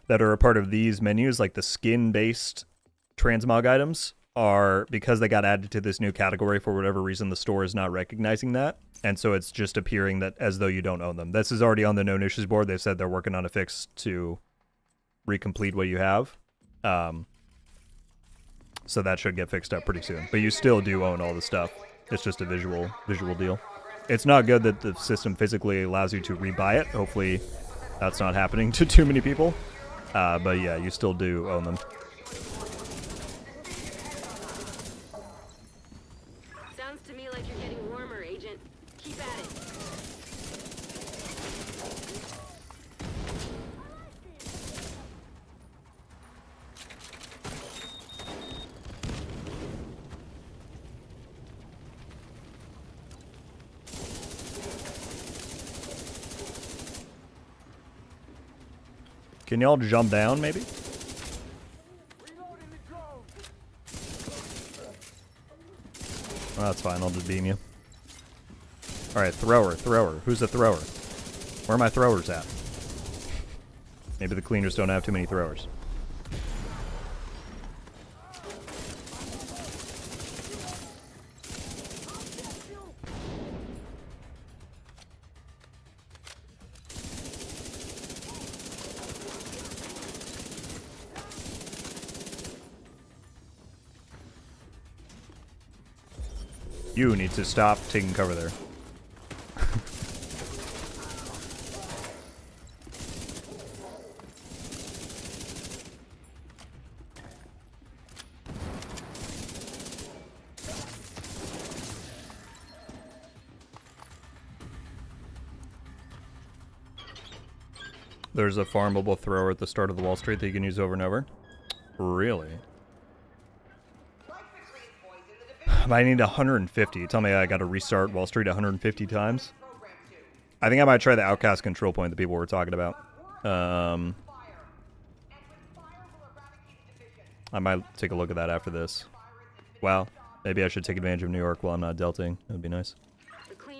A: that are a part of these menus, like the skin-based transmog items, are, because they got added to this new category for whatever reason, the store is not recognizing that, and so it's just appearing that as though you don't own them. This is already on the known issues board. They've said they're working on a fix to recomplete what you have, so that should get fixed up pretty soon. But you still do own all the stuff. It's just a visual deal. It's not good that the system physically allows you to rebuy it. Hopefully that's not happening to too many people, but yeah, you still do own them.
C: Sounds to me like you're getting warmer, Agent. Keep at it.
A: Can y'all jump down, maybe? Oh, that's fine. I'll just beam you. All right, thrower. Who's the thrower? Where are my throwers at? Maybe the cleaners don't have too many throwers. You need to stop taking cover there. There's a farmable thrower at the start of the Wall Street that you can use over and over. Really? I need 150. Tell me I gotta restart Wall Street 150 times? I think I might try the outcast control point that people were talking about. I might take a look at that after this. Wow. Maybe I should take advantage of New York while I'm not delting. That would be nice.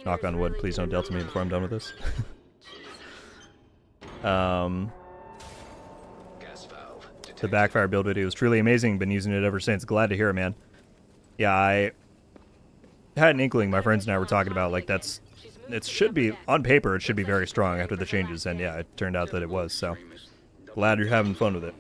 A: Knock on wood. Please don't delta me before I'm done with this. The backfire build video was truly amazing. Been using it ever since. Glad to hear it, man. Yeah, I had an inkling. My friends and I were talking about, like, it should be, on paper, it should be very strong after the changes, and yeah, it turned out that it was, so glad you're having fun with it.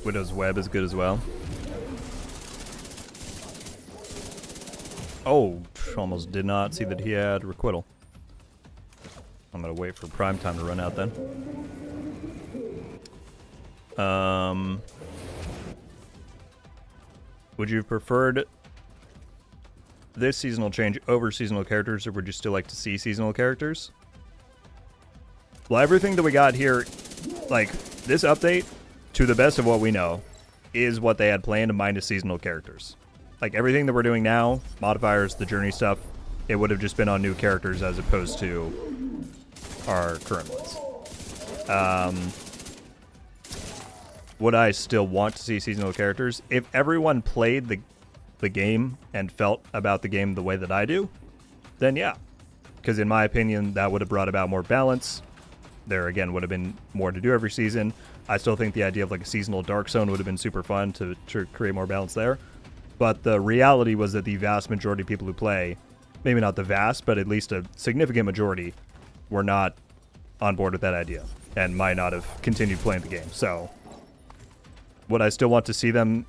A: Widow's Web is good as well. Oh, almost did not see that he had Requital. I'm gonna wait for prime time to run out then. Would you have preferred this seasonal change over seasonal characters, or would you still like to see seasonal characters? Well, everything that we got here, like, this update, to the best of what we know, is what they had planned minus seasonal characters. Like, everything that we're doing now, modifiers, the journey stuff, it would have just been on new characters as opposed to our current ones. Would I still want to see seasonal characters? If everyone played the game and felt about the game the way that I do, then yeah. Because in my opinion, that would have brought about more balance. There, again, would have been more to do every season. I still think the idea of like a seasonal Dark Zone would have been super fun to create more balance there. But the reality was that the vast majority of people who play, maybe not the vast, but at least a significant majority, were not on board with that idea and might not have continued playing the game. So, would I still want to see them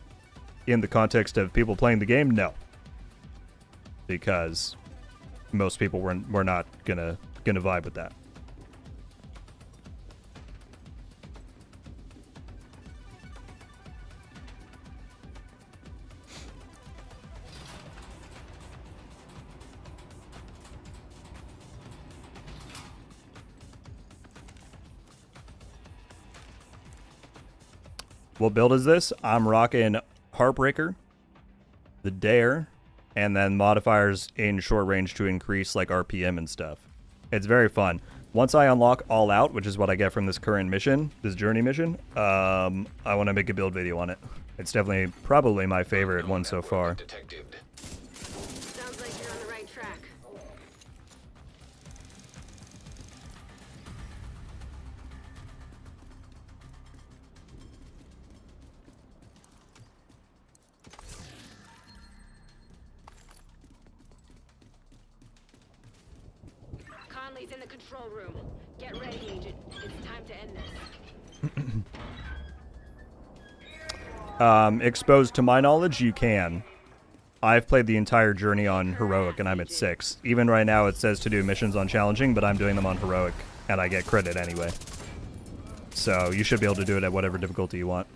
A: in the context of people playing the game? No. Because most people were not gonna vibe with that. What build is this? I'm rocking Heartbreaker, the Dare, and then modifiers in short range to increase like RPM and stuff. It's very fun. Once I unlock All Out, which is what I get from this current mission, this journey mission, I want to make a build video on it. It's definitely probably my favorite one so far.
C: Sounds like you're on the right track. Conley's in the control room. Get ready, Agent. It's time to end this.
A: Exposed to my knowledge, you can. I've played the entire journey on Heroic, and I'm at 6. Even right now, it says to do missions on Challenging, but I'm doing them on Heroic, and I get credit anyway. So you should be able to do it at whatever difficulty you want.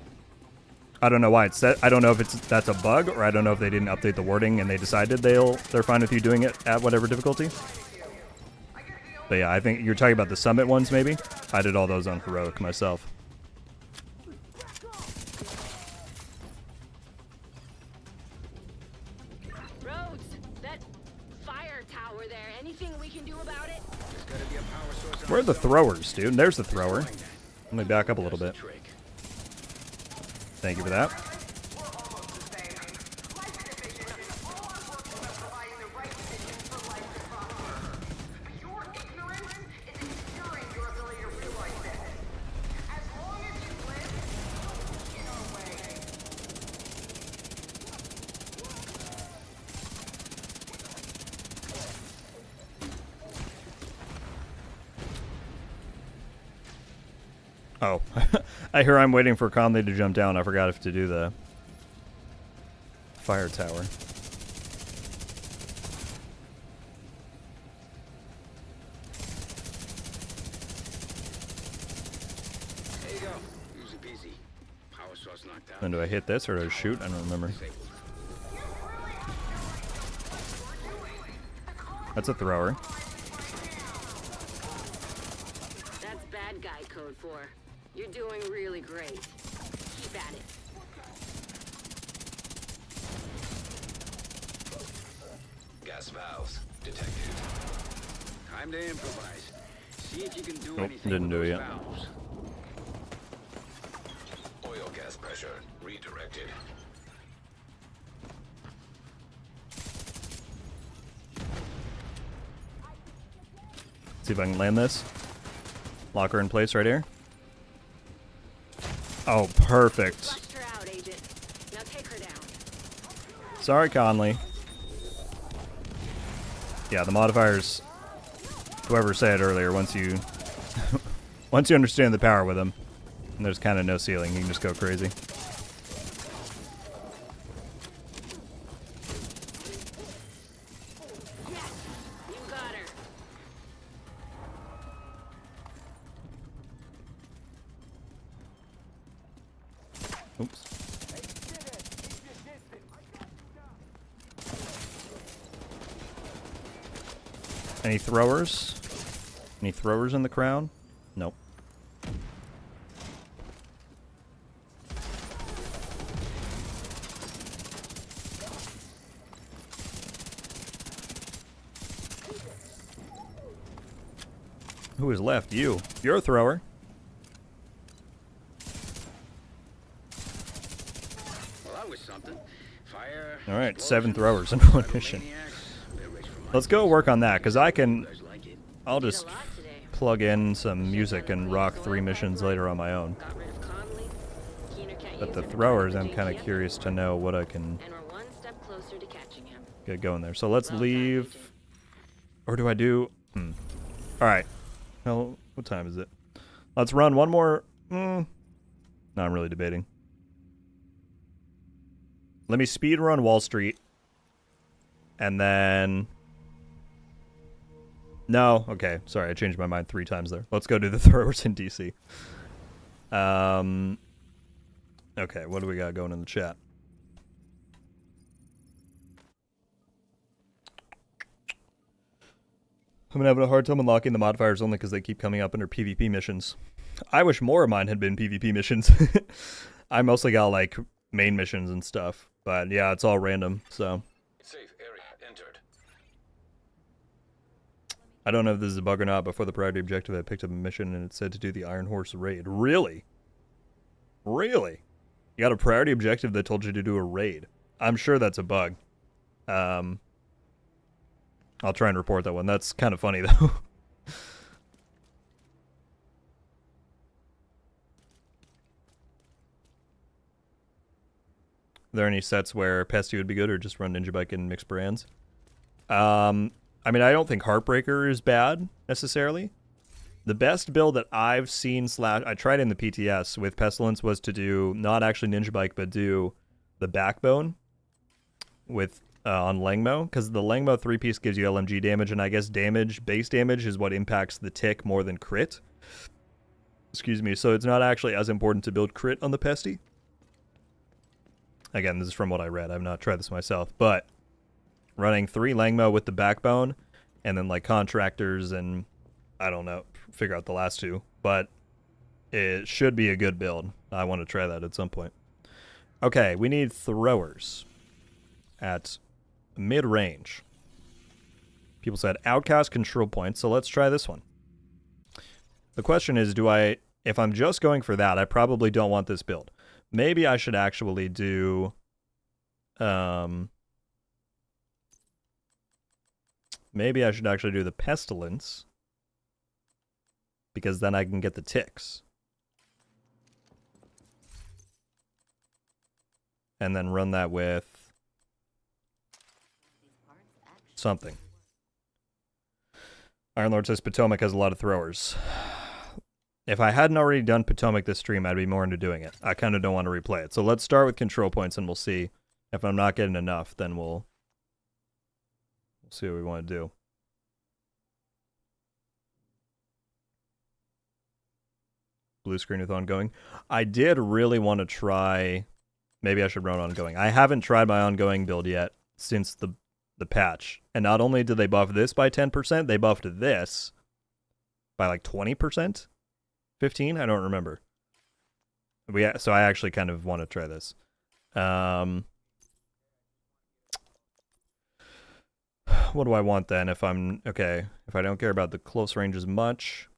A: I don't know why it's set. I don't know if that's a bug, or I don't know if they didn't update the wording and they decided they're fine with you doing it at whatever difficulty. But yeah, I think you're talking about the summit ones, maybe. I did all those on heroic myself.
C: Rhodes, that fire tower there. Anything we can do about it?
A: Where are the throwers, dude? There's the thrower. Let me back up a little bit. Thank you for that. Oh, I hear I'm waiting for Conley to jump down. I forgot if to do the fire tower.
B: There you go. Easy peasy. Power source knocked out.
A: And do I hit this or do I shoot? I don't remember. That's a thrower.
C: That's bad guy code 4. You're doing really great. Keep at it.
G: Gas valves detected.
B: Time to improvise. See if you can do
A: Nope,
B: anything
A: didn't
B: with
A: do it
B: those
A: yet.
B: valves.
G: Oil gas pressure redirected.
A: See if I can land this. Lock her in place right here. Oh, perfect.
C: Flushed her out, Agent. Now take her down.
A: Sorry, Conley. Yeah, the modifiers. Whoever said earlier, once you once you understand the power with them, and there's kind of no ceiling, you can just go crazy.
C: Yes, you got her.
A: Oops. Any throwers? Any throwers in the crown? Nope. Who is left? You. You're a thrower.
B: Well, that was something. Fire.
A: All right, 7
B: explosions,
A: throwers in one mission.
B: maniacs. They're rich for
A: Let's go work on that, because I can...
B: You guys like it.
A: I'll
C: Did a
A: just
C: lot today.
A: plug in some music and rock 3 missions later on my own.
C: Got rid of Conley. Keener can't
A: But
C: use
A: the
C: him.
A: throwers, I'm kind of
C: JTF.
A: curious to know what I can
C: And we're one step closer to catching him.
A: get going there. So let's
C: Well done,
A: leave...
C: Agent.
A: Or do I do... Alright. Well, what time is it? Let's run one more... No, I'm really debating. Let me speed run Wall Street. And then... No, okay. Sorry, I changed my mind 3 times there. Let's go do the throwers in DC. Okay, what do we got going in the chat? I've been having a hard time unlocking the modifiers only because they keep coming up under PvP missions. I wish more of mine had been PvP missions. I mostly got, like, main missions and stuff. But, yeah, it's all random, so...
G: Safe area entered.
A: I don't know if this is a bug or not, but for the priority objective, I picked up a mission and it said to do the Iron Horse raid. Really? Really? You got a priority objective that told you to do a raid. I'm sure that's a bug. I'll try and report that one. That's kind of funny, though. Are there any sets where Pesty would be good, or just run Ninja Bike and mixed brands? I mean, I don't think Heartbreaker is bad, necessarily. The best build that I've seen / I tried in the PTS with Pestilence was to do, not actually Ninja Bike, but do the Backbone with on Langmo, because the Langmo 3-piece gives you LMG damage, and I guess base damage is what impacts the tick more than crit. Excuse me, so it's not actually as important to build crit on the Pesty. Again, this is from what I read. I've not tried this myself, but running 3 Langmo with the backbone, and then like contractors and I don't know, figure out the last 2, but it should be a good build. I want to try that at some point. Okay, we need throwers at mid-range. People said outcast control points, so let's try this one. The question is, if I'm just going for that, I probably don't want this build. Maybe I should actually do the pestilence, because then I can get the ticks. And then run that with something. Iron Lord says Potomac has a lot of throwers. If I hadn't already done Potomac this stream, I'd be more into doing it. I kind of don't want to replay it. So let's start with control points, and we'll see. If I'm not getting enough, then we'll see what we want to do. Blue screen with ongoing. I did really want to try... Maybe I should run ongoing. I haven't tried my ongoing build yet since the patch. And not only did they buff this by 10%, they buffed this by like 20%? 15? I don't remember. So I actually kind of want to try this. What do I want then if I'm... Okay, if I don't care about the close range as much...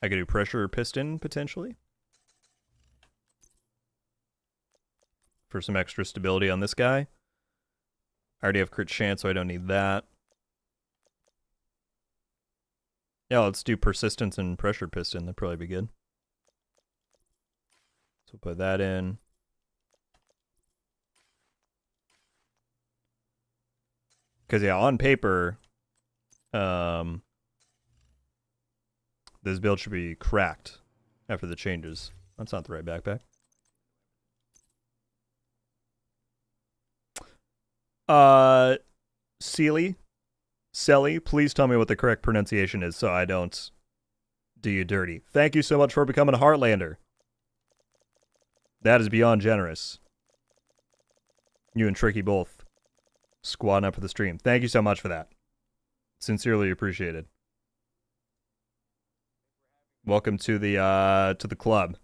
A: I could do pressure piston, potentially. For some extra stability on this guy. I already have crit chance, so I don't need that. Yeah, let's do persistence and pressure piston. That'd probably be good. So we'll put that in. Because, yeah, on paper... this build should be cracked after the changes. That's not the right backpack. Selly, please tell me what the correct pronunciation is so I don't do you dirty. Thank you so much for becoming a Heartlander. That is beyond generous. You and Tricky both squatting up for the stream. Thank you so much for that. Sincerely appreciated. Welcome to the club.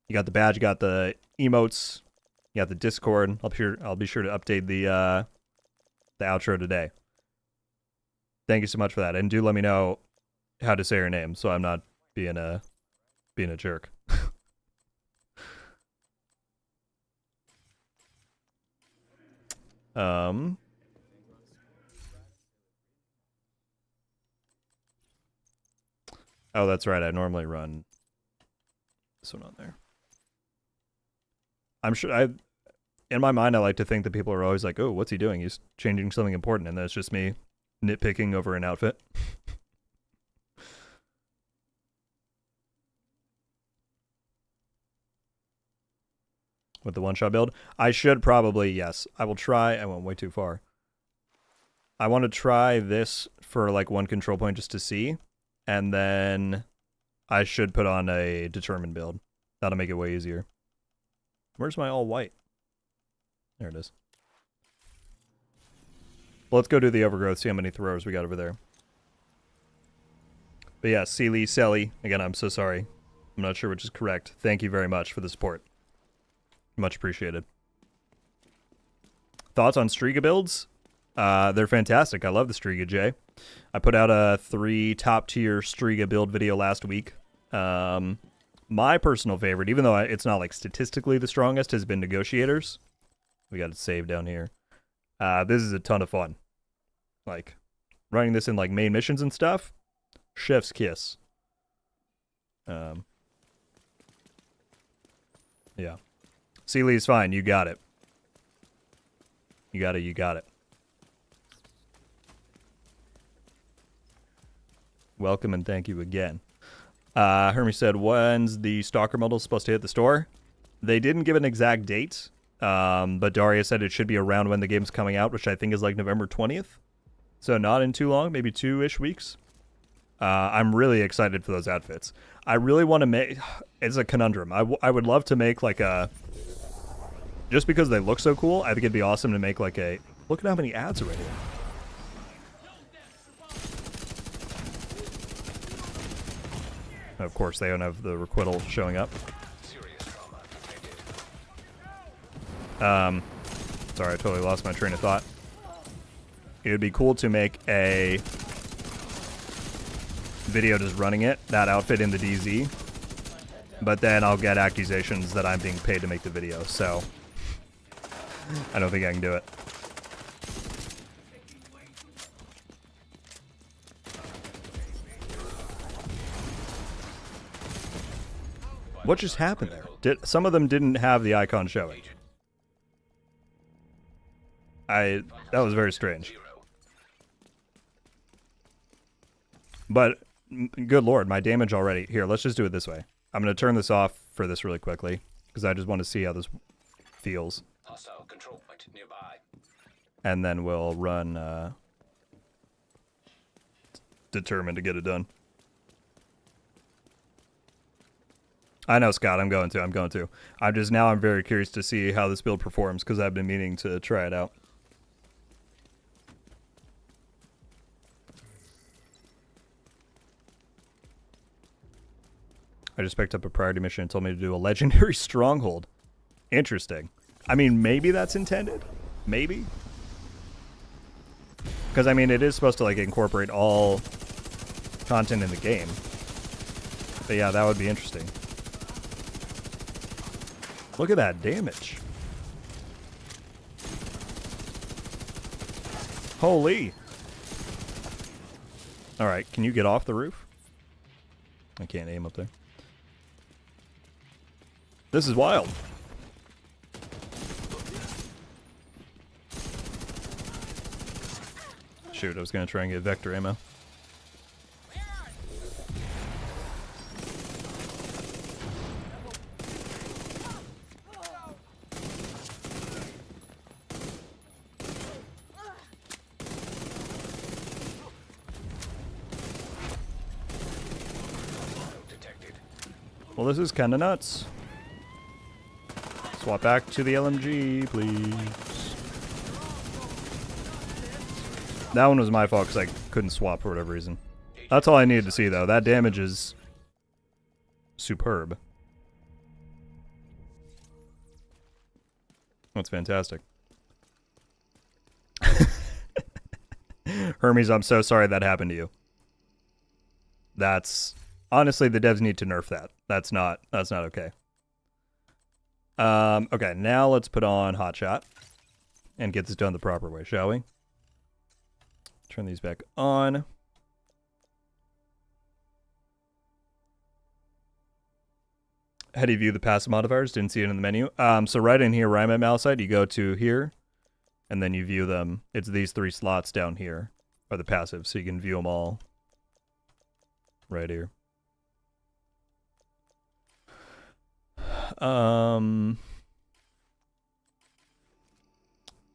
A: You got the badge, you got the emotes, you got the Discord. I'll be sure to update the outro today. Thank you so much for that, and do let me know how to say your name, so I'm not being a jerk. Oh, that's right. I normally run this one on there. I'm sure in my mind, I like to think that people are always like, oh, what's he doing? He's changing something important. And that's just me nitpicking over an outfit. With the one-shot build. I should probably, yes. I will try. I went way too far. I want to try this for like one control point just to see. And then I should put on a determined build. That'll make it way easier. Where's my all white? There it is. Well, let's go do the overgrowth, see how many throwers we got over there. But yeah, Sealy, Selly. Again, I'm so sorry. I'm not sure which is correct. Thank you very much for the support. Much appreciated. Thoughts on Striga builds? They're fantastic. I love the Striga J. I put out a 3 top-tier Striga build video last week. My personal favorite, even though it's not like statistically the strongest, has been Negotiators. We got it saved down here. This is a ton of fun. Like, running this in like main missions and stuff. Chef's kiss. Yeah. Sealy's fine. You got it. You got it. Welcome and thank you again. Hermes said, when's the Stalker model supposed to hit the store? They didn't give an exact date, but Daria said it should be around when the game's coming out, which I think is like November 20th. So not in too long, maybe 2-ish weeks. I'm really excited for those outfits. I really want to make... It's a conundrum. I would love to make like a... Just because they look so cool, I think it'd be awesome to make like a... Look at how many ads already. Of course, they don't have the requital showing up. Sorry, I totally lost my train of thought. It would be cool to make a video just running it, that outfit in the DZ. But then I'll get accusations that I'm being paid to make the video, so I don't think I can do it. What just happened there? Some of them didn't have the icon showing. That was very strange. But good lord, my damage already. Here, let's just do it this way. I'm going to turn this off for this really quickly because I just want to see how this feels.
G: Hostile control point nearby.
A: And then we'll run determined to get it done. I know, Scott. I'm going to. I'm very curious to see how this build performs because I've been meaning to try it out. I just picked up a priority mission and told me to do a legendary stronghold. Interesting. I mean, maybe that's intended. Maybe. Because, I mean, it is supposed to, like, incorporate all content in the game. But, yeah, that would be interesting. Look at that damage. Holy. Alright, can you get off the roof? I can't aim up there. This is wild. Shoot, I was going to try and get vector ammo. Well, this is kind of nuts. Swap back to the LMG, please. That one was my fault because I couldn't swap for whatever reason. That's all I needed to see, though. That damage is superb. That's fantastic. Hermes, I'm so sorry that happened to you. That's... Honestly, the devs need to nerf that. That's not okay. Okay, now let's put on Hotshot and get this done the proper way, shall we? Turn these back on. How do you view the passive modifiers? Didn't see it in the menu. So right in here, where I'm at mouse side, you go to here, and then you view them. It's these 3 slots down here are the passives, so you can view them all right here.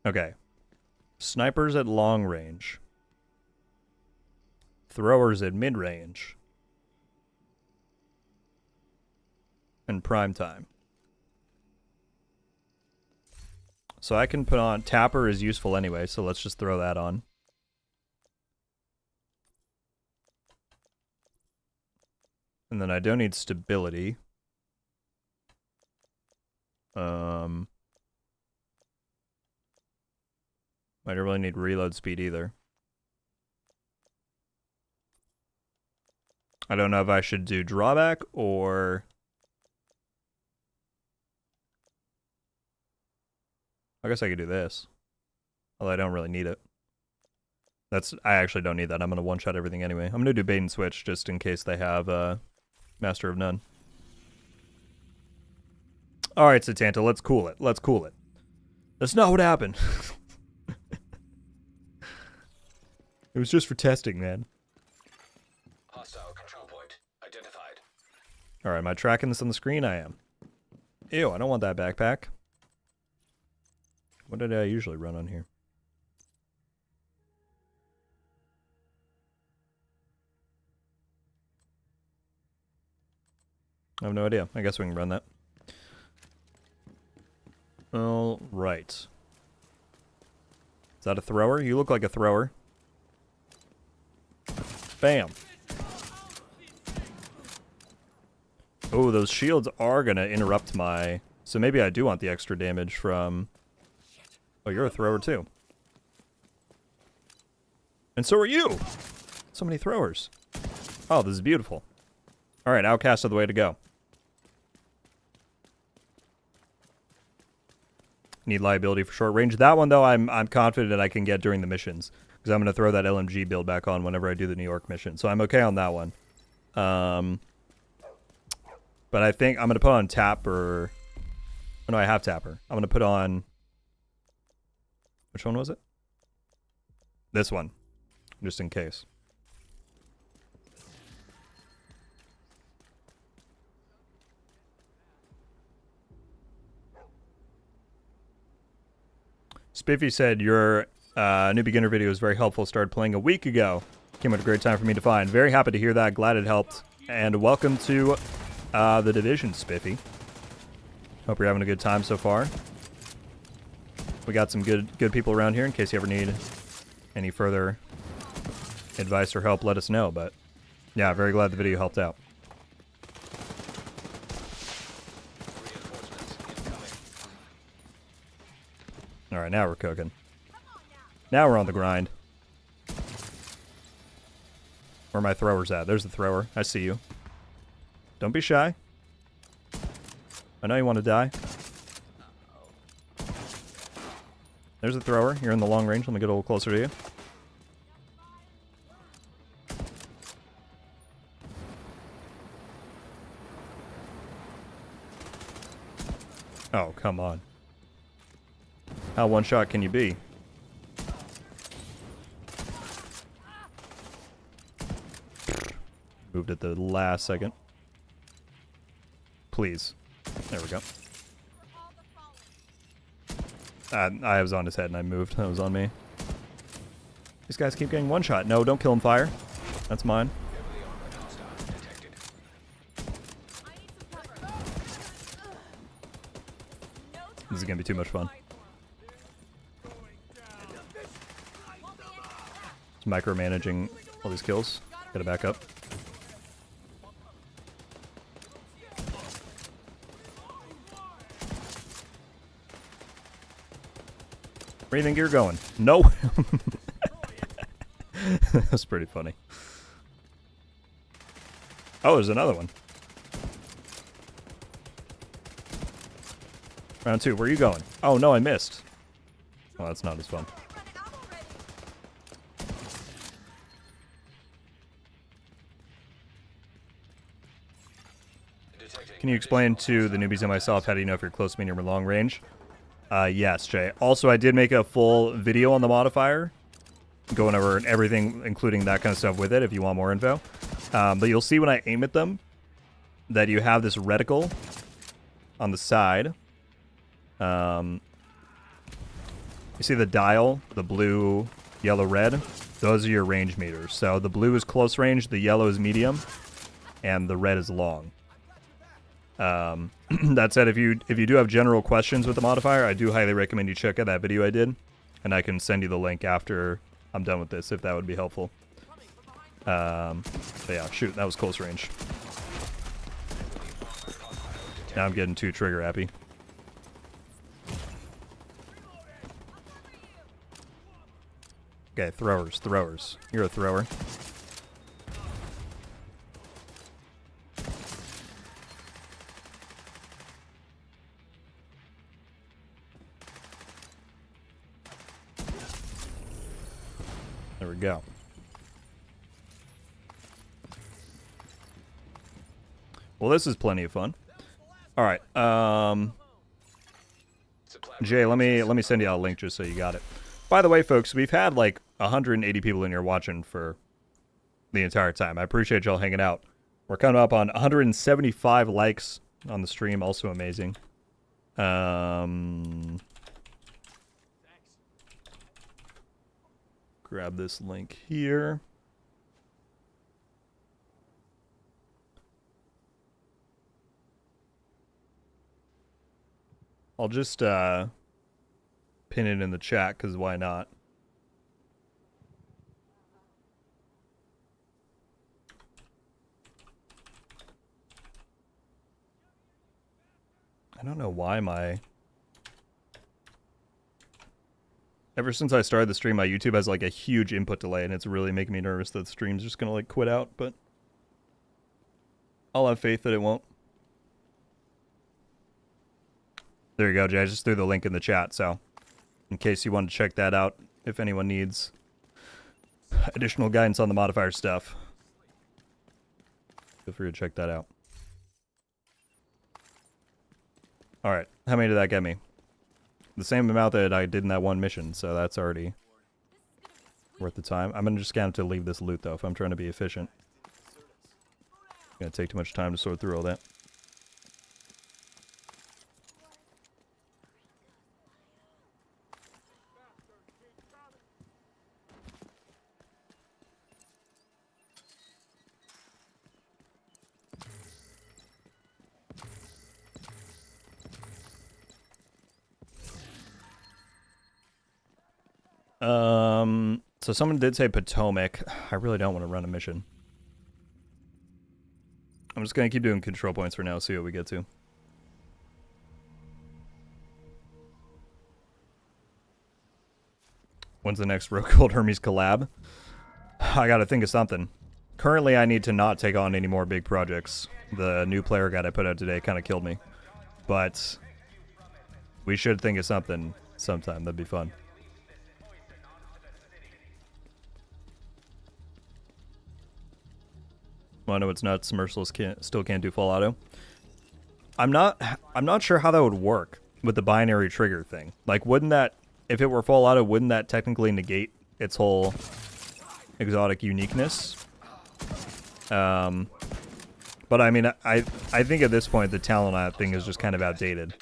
A: Okay. Snipers at long range. Throwers at mid range. And prime time. So I can put on... Tapper is useful anyway, so let's just throw that on. And then I don't need stability. I don't really need reload speed either. I don't know if I should do drawback or... I guess I could do this. Although I don't really need it. I actually don't need that. I'm going to one-shot everything anyway. I'm going to do bait and switch just in case they have Master of None. Alright, Satanta, let's cool it. Let's cool it. That's not what happened. It was just for testing, man.
G: Hostile control point identified.
A: Alright, am I tracking this on the screen? I am. Ew, I don't want that backpack. What did I usually run on here? I have no idea. I guess we can run that. All right. Is that a thrower? You look like a thrower. Bam. Oh, those shields are going to interrupt my... So maybe I do want the extra damage from... Oh, you're a thrower too. And so are you! So many throwers. Oh, this is beautiful. Alright, outcasts are the way to go. Need liability for short range. That one, though, I'm confident I can get during the missions. Because I'm going to throw that LMG build back on whenever I do the New York mission. So I'm okay on that one. But I think I'm going to put on Tapper. Oh, no, I have Tapper. I'm going to put on... Which one was it? This one. Just in case. Spiffy said, your new beginner video was very helpful. Started playing a week ago. Came at a great time for me to find. Very happy to hear that. Glad it helped. And welcome to the Division, Spiffy. Hope you're having a good time so far. We got some good people around here in case you ever need any further advice or help, let us know. But yeah, very glad the video helped out. All right, now we're cooking. Now we're on the grind. Where are my throwers at? There's the thrower. I see you. Don't be shy. I know you want to die. There's the thrower. You're in the long range. Let me get a little closer to you. Oh, come on. How one shot can you be? Moved at the last second. Please. There we go. I was on his head and I moved. That was on me. These guys keep getting one shot. No, don't kill him, fire. That's mine. This is gonna be too much fun. Just micromanaging all these kills. Gotta back up. Where do you think you're going? No. That's pretty funny. Oh, there's another one. Round two. Where are you going? Oh, no, I missed. Well, that's not as fun. Can you explain to the newbies and myself how do you know if you're close, medium, or long range? Yes, Jay. Also, I did make a full video on the modifier, going over everything, including that kind of stuff with it, if you want more info. But you'll see when I aim at them that you have this reticle on the side. You see the dial, the blue, yellow, red? Those are your range meters. So the blue is close range, the yellow is medium, and the red is long. That said, if you do have general questions with the modifier, I do highly recommend you check out that video I did, and I can send you the link after I'm done with this if that would be helpful. But yeah, shoot, that was close range. Now I'm getting too trigger happy. Okay, throwers. You're a thrower. There we go. Well, this is plenty of fun. All right. Jay, let me send you a link just so you got it. By the way, folks, we've had like 180 people in here watching for the entire time. I appreciate y'all hanging out. We're coming up on 175 likes on the stream. Also amazing. Grab this link here. I'll just pin it in the chat, because why not? I don't know why my... Ever since I started the stream, my YouTube has like a huge input delay, and it's really making me nervous that the stream's just gonna like quit out, but I'll have faith that it won't. There you go, Jay. I just threw the link in the chat, so in case you want to check that out, if anyone needs additional guidance on the modifier stuff, feel free to check that out. Alright, how many did that get me? The same amount that I did in that one mission, so that's already worth the time. I'm just gonna have to leave this loot, though, if I'm trying to be efficient. It's gonna take too much time to sort through all that. So someone did say Potomac. I really don't want to run a mission. I'm just going to keep doing control points for now, see what we get to. When's the next RogueGold Hermes collab? I gotta think of something. Currently, I need to not take on any more big projects. The new player guide I put out today kind of killed me. But we should think of something sometime. That'd be fun. Well, I know it's nuts. Merciless still can't do full auto. I'm not sure how that would work with the binary trigger thing. Like, wouldn't that, if it were full auto, wouldn't that technically negate its whole exotic uniqueness? But I mean, I think at this point the talent thing is just kind of outdated.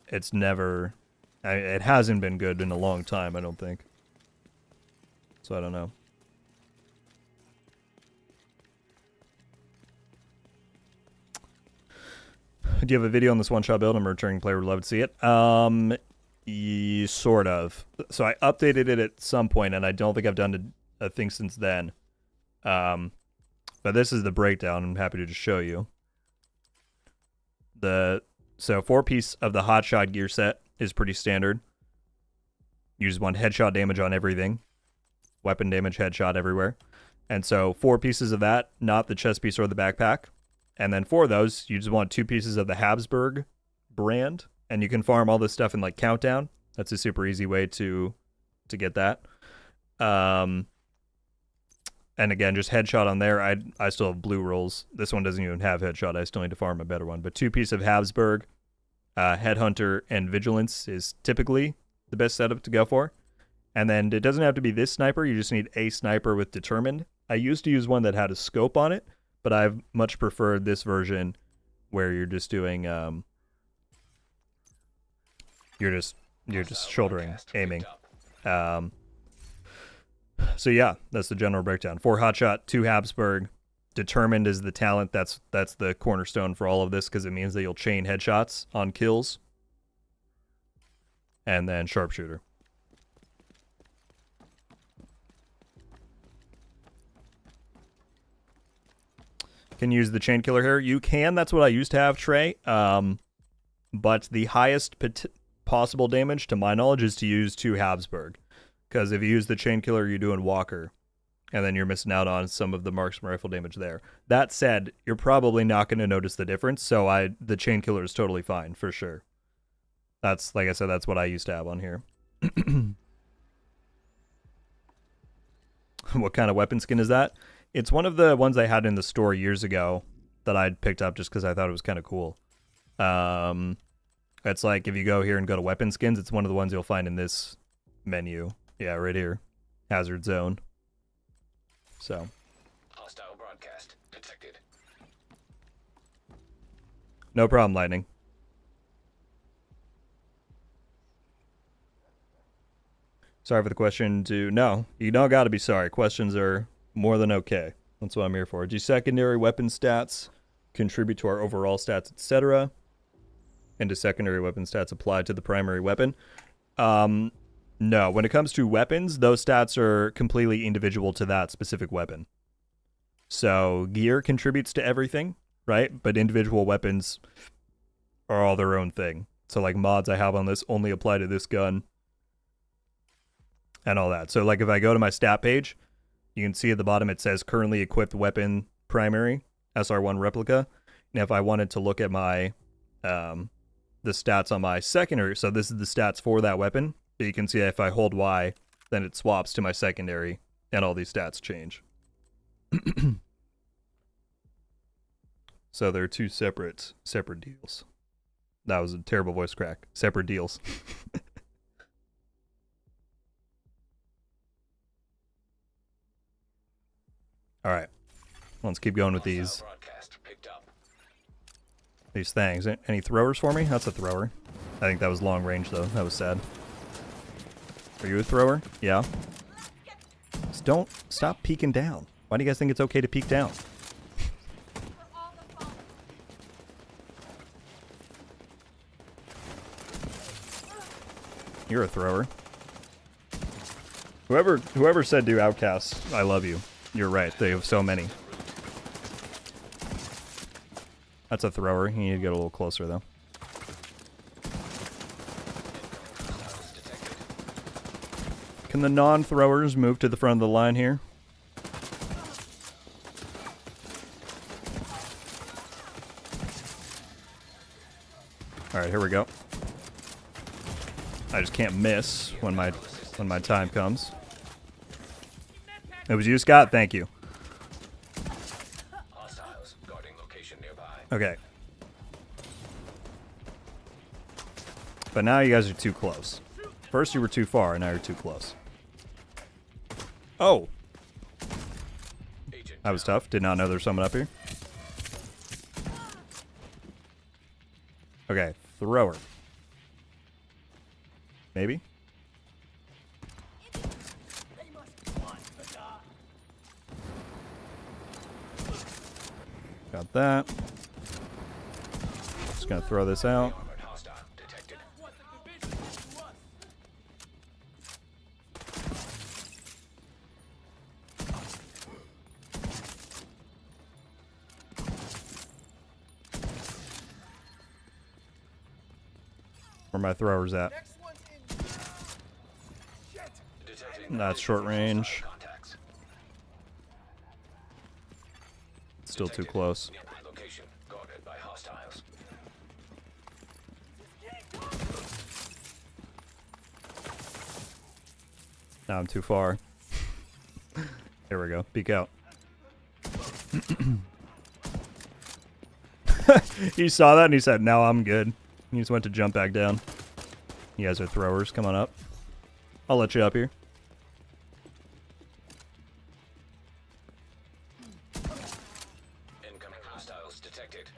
A: It's never, it hasn't been good in a long time, I don't think. So I don't know. Do you have a video on this one-shot build? I'm a returning player, would love to see it. Sort of. So I updated it at some point, and I don't think I've done a thing since then. But this is the breakdown. I'm happy to just show you. So 4-piece of the hotshot gear set is pretty standard. Use 1 headshot damage on everything. Weapon damage, headshot everywhere. And so 4 pieces of that, not the chest piece or the backpack. And then for those, you just want 2 pieces of the Habsburg brand, and you can farm all this stuff in like Countdown. That's a super easy way to get that. And again, just headshot on there. I still have blue rolls. This one doesn't even have headshot. I still need to farm a better one. But 2 pieces of Habsburg, Headhunter, and Vigilance is typically the best setup to go for. And then it doesn't have to be this sniper. You just need a sniper with Determined. I used to use one that had a scope on it, but I've much preferred this version where you're just doing you're just shouldering, aiming. So yeah, that's the general breakdown. 4 hotshot, 2 Habsburg. Determined is the talent. That's the cornerstone for all of this, because it means that you'll chain headshots on kills. And then sharpshooter. Can you use the chain killer here? You can. That's what I used to have, Trey. But the highest possible damage, to my knowledge, is to use 2 Habsburg. Because if you use the chain killer, you're doing Walker. And then you're missing out on some of the marksman rifle damage there. That said, you're probably not going to notice the difference. So the chain killer is totally fine, for sure. That's, like I said, that's what I used to have on here. What kind of weapon skin is that? It's one of the ones I had in the store years ago that I'd picked up just because I thought it was kind of cool. It's like if you go here and go to weapon skins, it's one of the ones you'll find in this menu. Yeah, right here. Hazard zone. So.
G: Hostile broadcast detected.
A: No problem, Lightning. Sorry for the question. No, you don't got to be sorry. Questions are more than okay. That's what I'm here for. Do secondary weapon stats contribute to our overall stats, etc.? and do secondary weapon stats apply to the primary weapon? No. When it comes to weapons, those stats are completely individual to that specific weapon. So gear contributes to everything, right? But individual weapons are all their own thing. So like mods I have on this only apply to this gun and all that. So like if I go to my stat page, you can see at the bottom it says currently equipped weapon primary, SR1 replica. And if I wanted to look at my the stats on my secondary, so this is the stats for that weapon. But you can see if I hold Y, then it swaps to my secondary and all these stats change. So they're two separate deals. That was a terrible voice crack. Separate deals. All right. Let's keep going with these things. Any throwers for me? That's a thrower. I think that was long range though. That was sad. Are you a thrower? Yeah. Just don't stop peeking down. Why do you guys think it's okay to peek down? You're a thrower. Whoever said do outcasts, I love you. You're right. They have so many. That's a thrower. You need to get a little closer though. Can the non-throwers move to the front of the line here? All right, here we go. I just can't miss when my time comes. It was you, Scott? Thank you.
G: Hostiles guarding location nearby.
A: Okay. But now you guys are too close. First you were too far, and now you're too close. Oh! That was tough. Did not know there's someone up here. Okay, thrower. Maybe? Got that. Just gonna throw this out. Where my throwers at? That's short range. Still too close.
G: Location guarded by hostiles.
A: Now I'm too far. There we go. Peek out. He saw that and he said, "Now I'm good." He just went to jump back down. You guys are throwers. Come on up. I'll let you up here.
G: Incoming hostiles detected.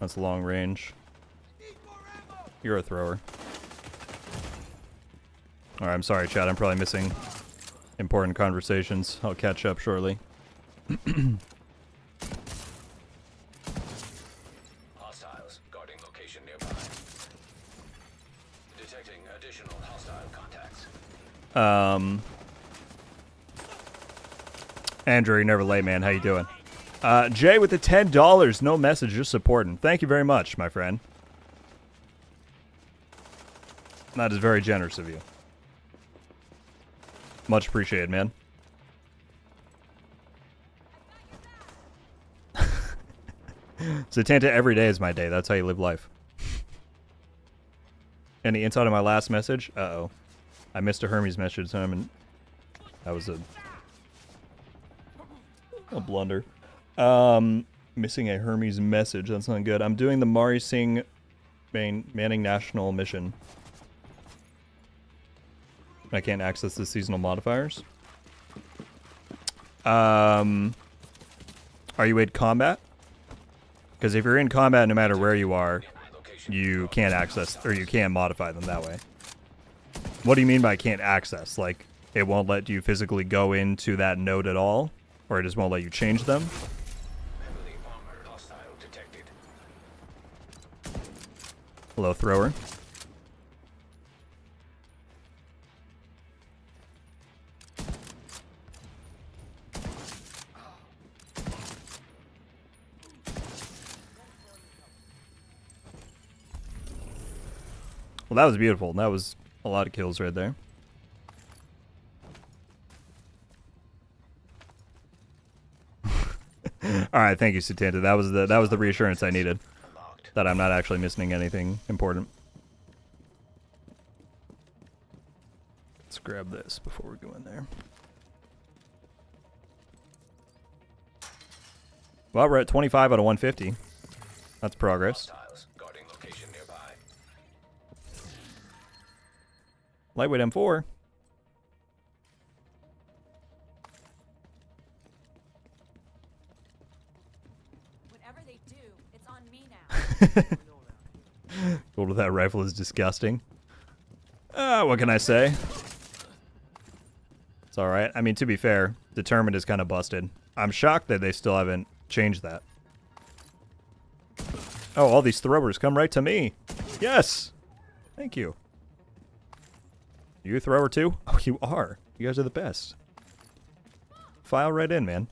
A: That's long range. You're a thrower. Alright, I'm sorry, chat. I'm probably missing important conversations. I'll catch up shortly.
G: Hostiles guarding location nearby. Detecting additional hostile contacts.
A: Andrew, you're never late, man. How you doing? Jay with the $10. No message, just supporting. Thank you very much, my friend. That is very generous of you. Much appreciated, man. Zatanta, every day is my day. That's how you live life. Any insight on my last message? Uh-oh. I missed a Hermes message, so that was a blunder. Missing a Hermes message. That's not good. I'm doing the Mari Singh Manning National Mission. I can't access the seasonal modifiers. Are you in combat? Because if you're in combat, no matter where you are, you can't access, or you can't modify them that way. What do you mean by can't access? Like, it won't let you physically go into that node at all? Or it just won't let you change them?
G: Heavily armored hostile detected.
A: Hello, thrower. Well, that was beautiful. That was a lot of kills right there. All right, thank you, Satanta. That was the reassurance I needed,
G: Unlocked.
A: that I'm not actually missing anything important. Let's grab this before we go in there. Well, we're at 25 out of 150. That's progress.
G: Hostiles guarding location nearby.
A: Lightweight M4.
H: Whatever they do, it's on me now.
A: Gold with that rifle is disgusting. What can I say? It's alright. I mean, to be fair, Determined is kind of busted. I'm shocked that they still haven't changed that. Oh, all these throwers come right to me. Yes! Thank you. You a thrower too? Oh, you are. You guys are the best. File right in, man.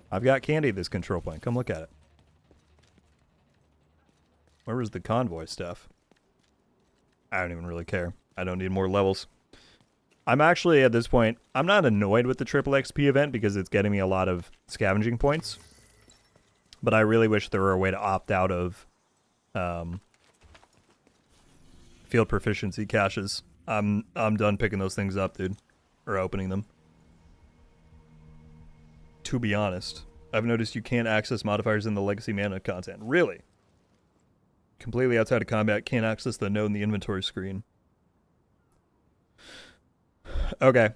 A: I've got candy at this control point. Come look at it. Where was the convoy stuff? I don't even really care. I don't need more levels. I'm actually, at this point, I'm not annoyed with the triple XP event because it's getting me a lot of scavenging points. But I really wish there were a way to opt out of field proficiency caches. I'm done picking those things up, dude. Or opening them. To be honest, I've noticed you can't access modifiers in the legacy mana content. Really? Completely outside of combat, can't access the node in the inventory screen. Okay.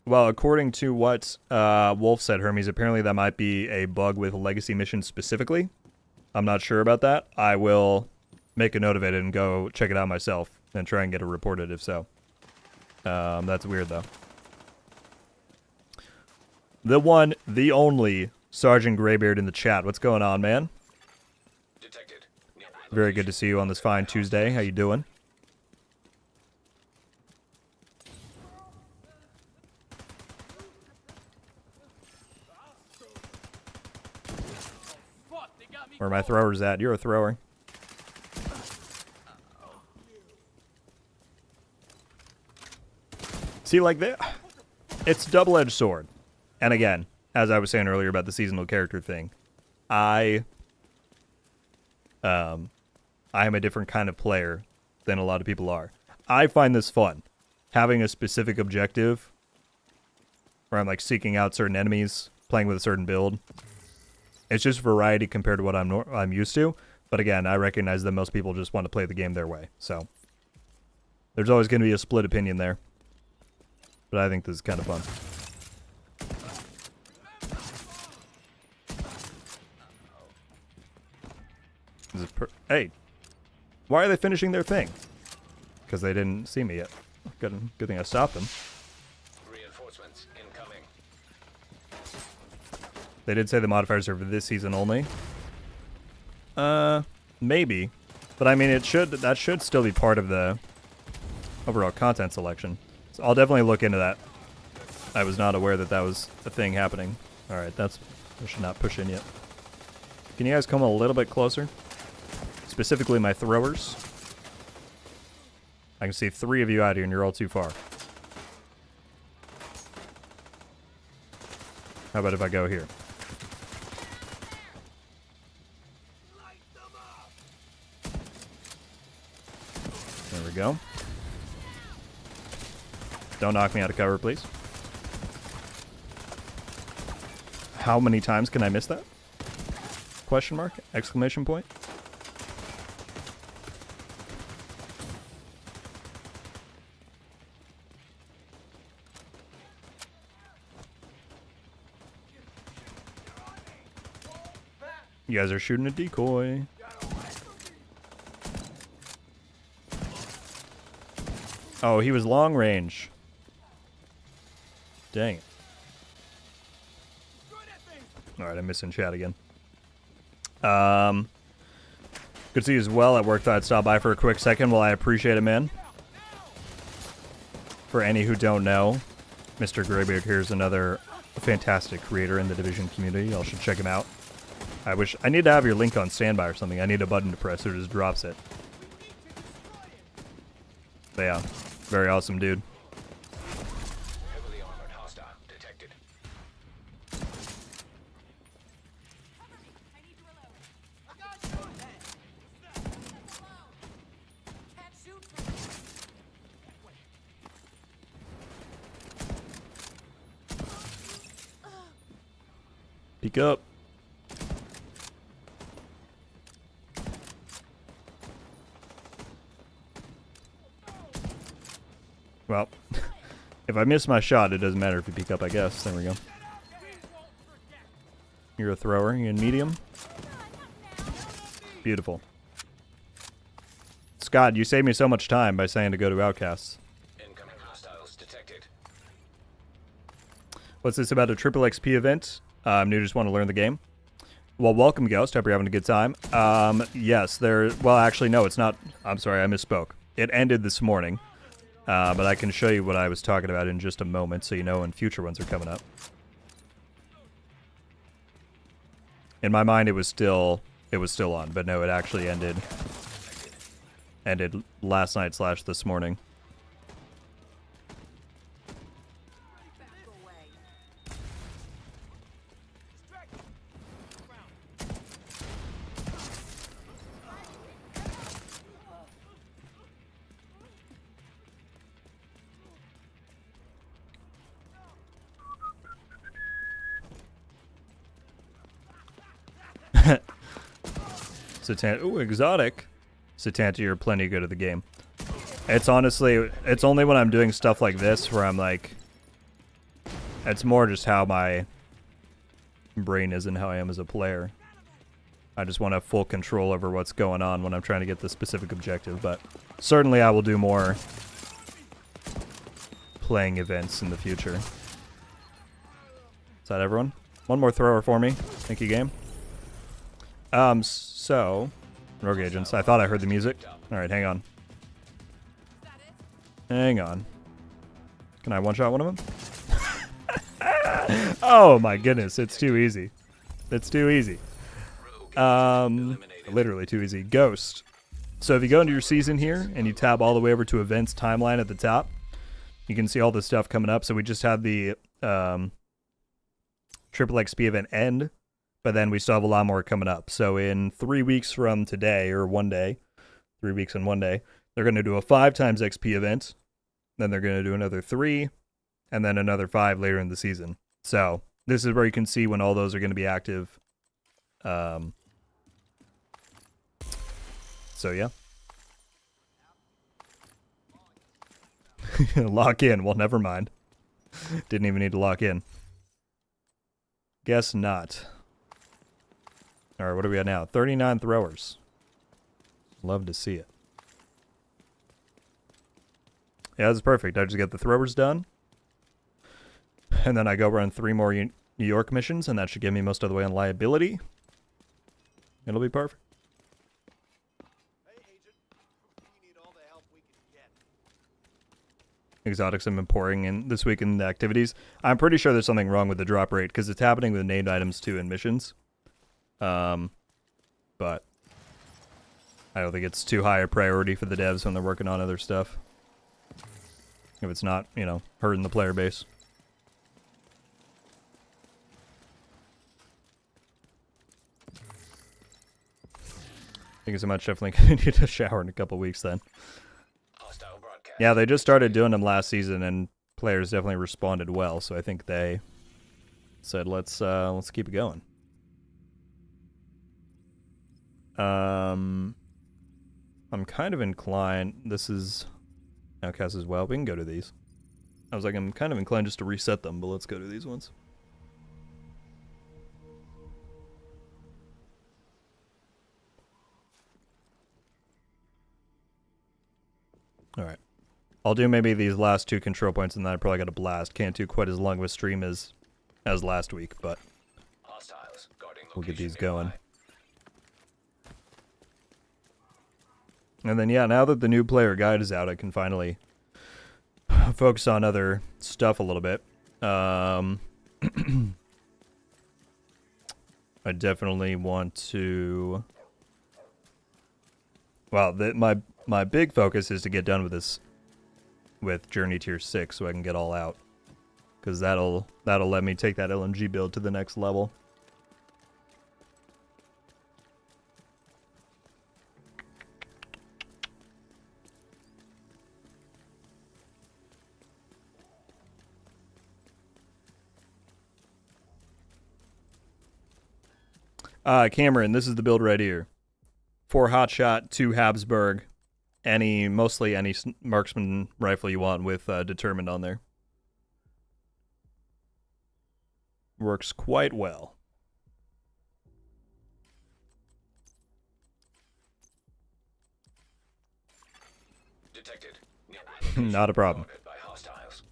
A: Well, according to what Wolf said, Hermes, apparently that might be a bug with legacy missions specifically. I'm not sure about that. I will make a note of it and go check it out myself and try and get it reported if so. That's weird, though. The one, the only Sergeant Graybeard in the chat. What's going on, man?
G: Detected. Nearby
A: Very good to see you on this fine Tuesday. How you doing? Where are my throwers at? You're a thrower. See, like that, it's double-edged sword. And again, as I was saying earlier about the seasonal character thing, I am a different kind of player than a lot of people are. I find this fun, having a specific objective where I'm like seeking out certain enemies, playing with a certain build. It's just variety compared to what I'm used to. But again, I recognize that most people just want to play the game their way. So there's always going to be a split opinion there. But I think this is kind of fun. Hey, why are they finishing their thing? Because they didn't see me yet. Good thing I stopped them.
G: reinforcements incoming.
A: They did say the modifiers are for this season only. Maybe. But I mean, that should still be part of the overall content selection. So I'll definitely look into that. I was not aware that that was a thing happening. Alright, I should not push in yet. Can you guys come a little bit closer? Specifically my throwers. I can see 3 of you out here and you're all too far. How about if I go here? There we go. Don't knock me out of cover, please. How many times can I miss that? Question mark? Exclamation point? You guys are shooting a decoy. Oh, he was long range. Dang it. Alright, I'm missing chat again. Good to see you as well. At work, thought I'd stop by for a quick second. Well, I appreciate it, man. For any who don't know, Mr. Greybeard here is another fantastic creator in the Division community. Y'all should check him out. I need to have your link on standby or something. I need a button to press so it just drops it. But yeah, very awesome dude.
G: Heavily armored hostile detected.
H: I need to reload. I got you. Can't shoot.
A: Peek up. Well, if I miss my shot, it doesn't matter if you peek up, I guess. There we go. You're a thrower. You're in medium. Beautiful. Scott, you saved me so much time by saying to go to Outcasts.
G: Incoming hostiles detected.
A: What's this about a triple XP event? I'm new, just want to learn the game. Well, welcome, Ghost. Hope you're having a good time. Yes, well, actually, no, it's not. I'm sorry, I misspoke. It ended this morning. But I can show you what I was talking about in just a moment so you know when future ones are coming up. In my mind, it was still on, but no, it actually ended last night / this morning. Ooh, exotic. Satanta, you're plenty good at the game. It's honestly, it's only when I'm doing stuff like this where I'm like, it's more just how my brain is and how I am as a player. I just want to have full control over what's going on when I'm trying to get the specific objective, but certainly I will do more playing events in the future. Is that everyone? One more thrower for me. Thank you, game. So, Rogue Agents, I thought I heard the music. Alright, hang on. Hang on. Can I one-shot one of them? Oh my goodness, it's too easy. It's too easy. Literally too easy. Ghost. So if you go into your season here, and you tab all the way over to Events Timeline at the top, you can see all the stuff coming up. So we just had the Triple XP event end. But then we still have a lot more coming up. So in 3 weeks from today, or 1 day, 3 weeks and 1 day, they're going to do a 5 times XP event. Then they're going to do another 3, and then another 5 later in the season. So this is where you can see when all those are going to be active. So yeah. Lock in. Well, never mind. Didn't even need to lock in. Guess not. Alright, what are we at now? 39 throwers. Love to see it. Yeah, that's perfect. I just get the throwers done. And then I go run 3 more New York missions, and that should get me most of the way on liability. It'll be perfect.
E: Hey, Agent. We need all the help we can get.
A: Exotics have been pouring in this week in the activities. I'm pretty sure there's something wrong with the drop rate, because it's happening with named items too in missions. But I don't think it's too high a priority for the devs when they're working on other stuff. If it's not, you know, hurting the player base. Thank you so much. Definitely gonna need a shower in a couple weeks then.
G: Hostile broadcast.
A: Yeah, they just started doing them last season, and players definitely responded well. So I think they said, let's keep it going. I'm kind of inclined. This is Outcast as well. We can go to these. I was like, I'm kind of inclined just to reset them, but let's go to these ones. All right. I'll do maybe these last 2 control points, and then I probably got a blast. Can't do quite as long of a stream as last week, but
G: Hostiles guarding
A: we'll get
G: location
A: these going.
G: nearby.
A: And then, yeah, now that the new player guide is out, I can finally focus on other stuff a little bit. I definitely want to... Well, my big focus is to get done with this, with Journey Tier 6, so I can get all out. Because that'll let me take that LMG build to the next level. Cameron, this is the build right here. 4 Hotshot, 2 Habsburg, mostly any marksman rifle you want with Determined on there. Works quite well.
G: Detected.
A: Not a problem.
G: Guarded by hostiles.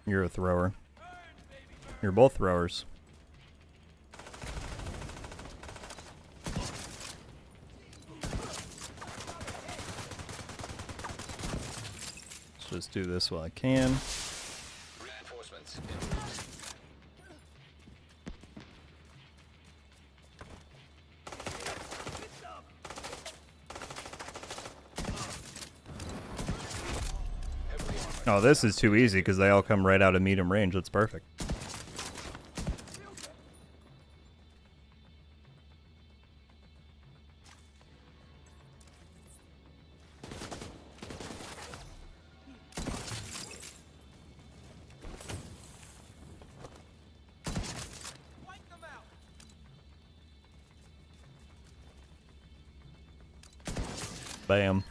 A: You're a thrower. You're both throwers. Let's just do this while I can.
G: Reinforcements en route.
A: Oh, this is too easy because they all come right out of medium range. That's perfect. Bam.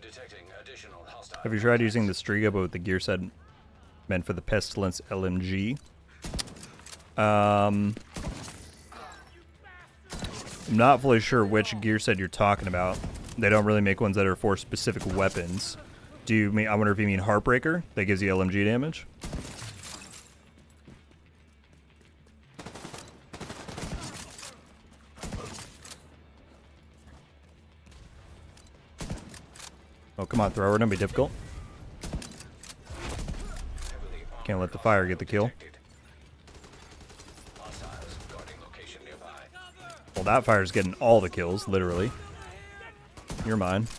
G: Detecting additional hostile.
A: Have you tried using the Striga but with the gear set meant for the Pestilence LMG? I'm not fully sure which gear set you're talking about. They don't really make ones that are for specific weapons. Do you mean? I wonder if you mean Heartbreaker that gives you LMG damage. Oh, come on, thrower, don't be difficult. Can't let the fire get the kill.
G: Hostiles guarding location nearby.
A: Well, that fire's getting all the kills, literally. You're mine.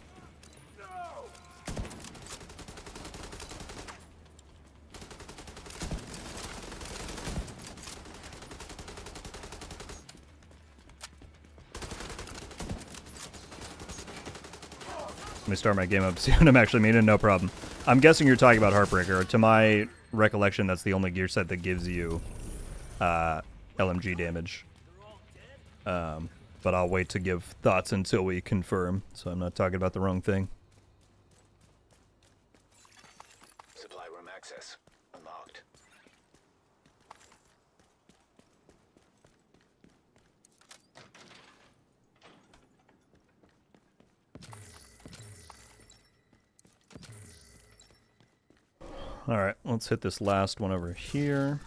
A: Let me start my game up, see what I'm actually meaning. No problem. I'm guessing you're talking about Heartbreaker. To my recollection, that's the only gear set that gives you LMG damage. But I'll wait to give thoughts until we confirm, so I'm not talking about the wrong thing.
G: Supply room access unlocked.
A: Alright, let's hit this last one over here.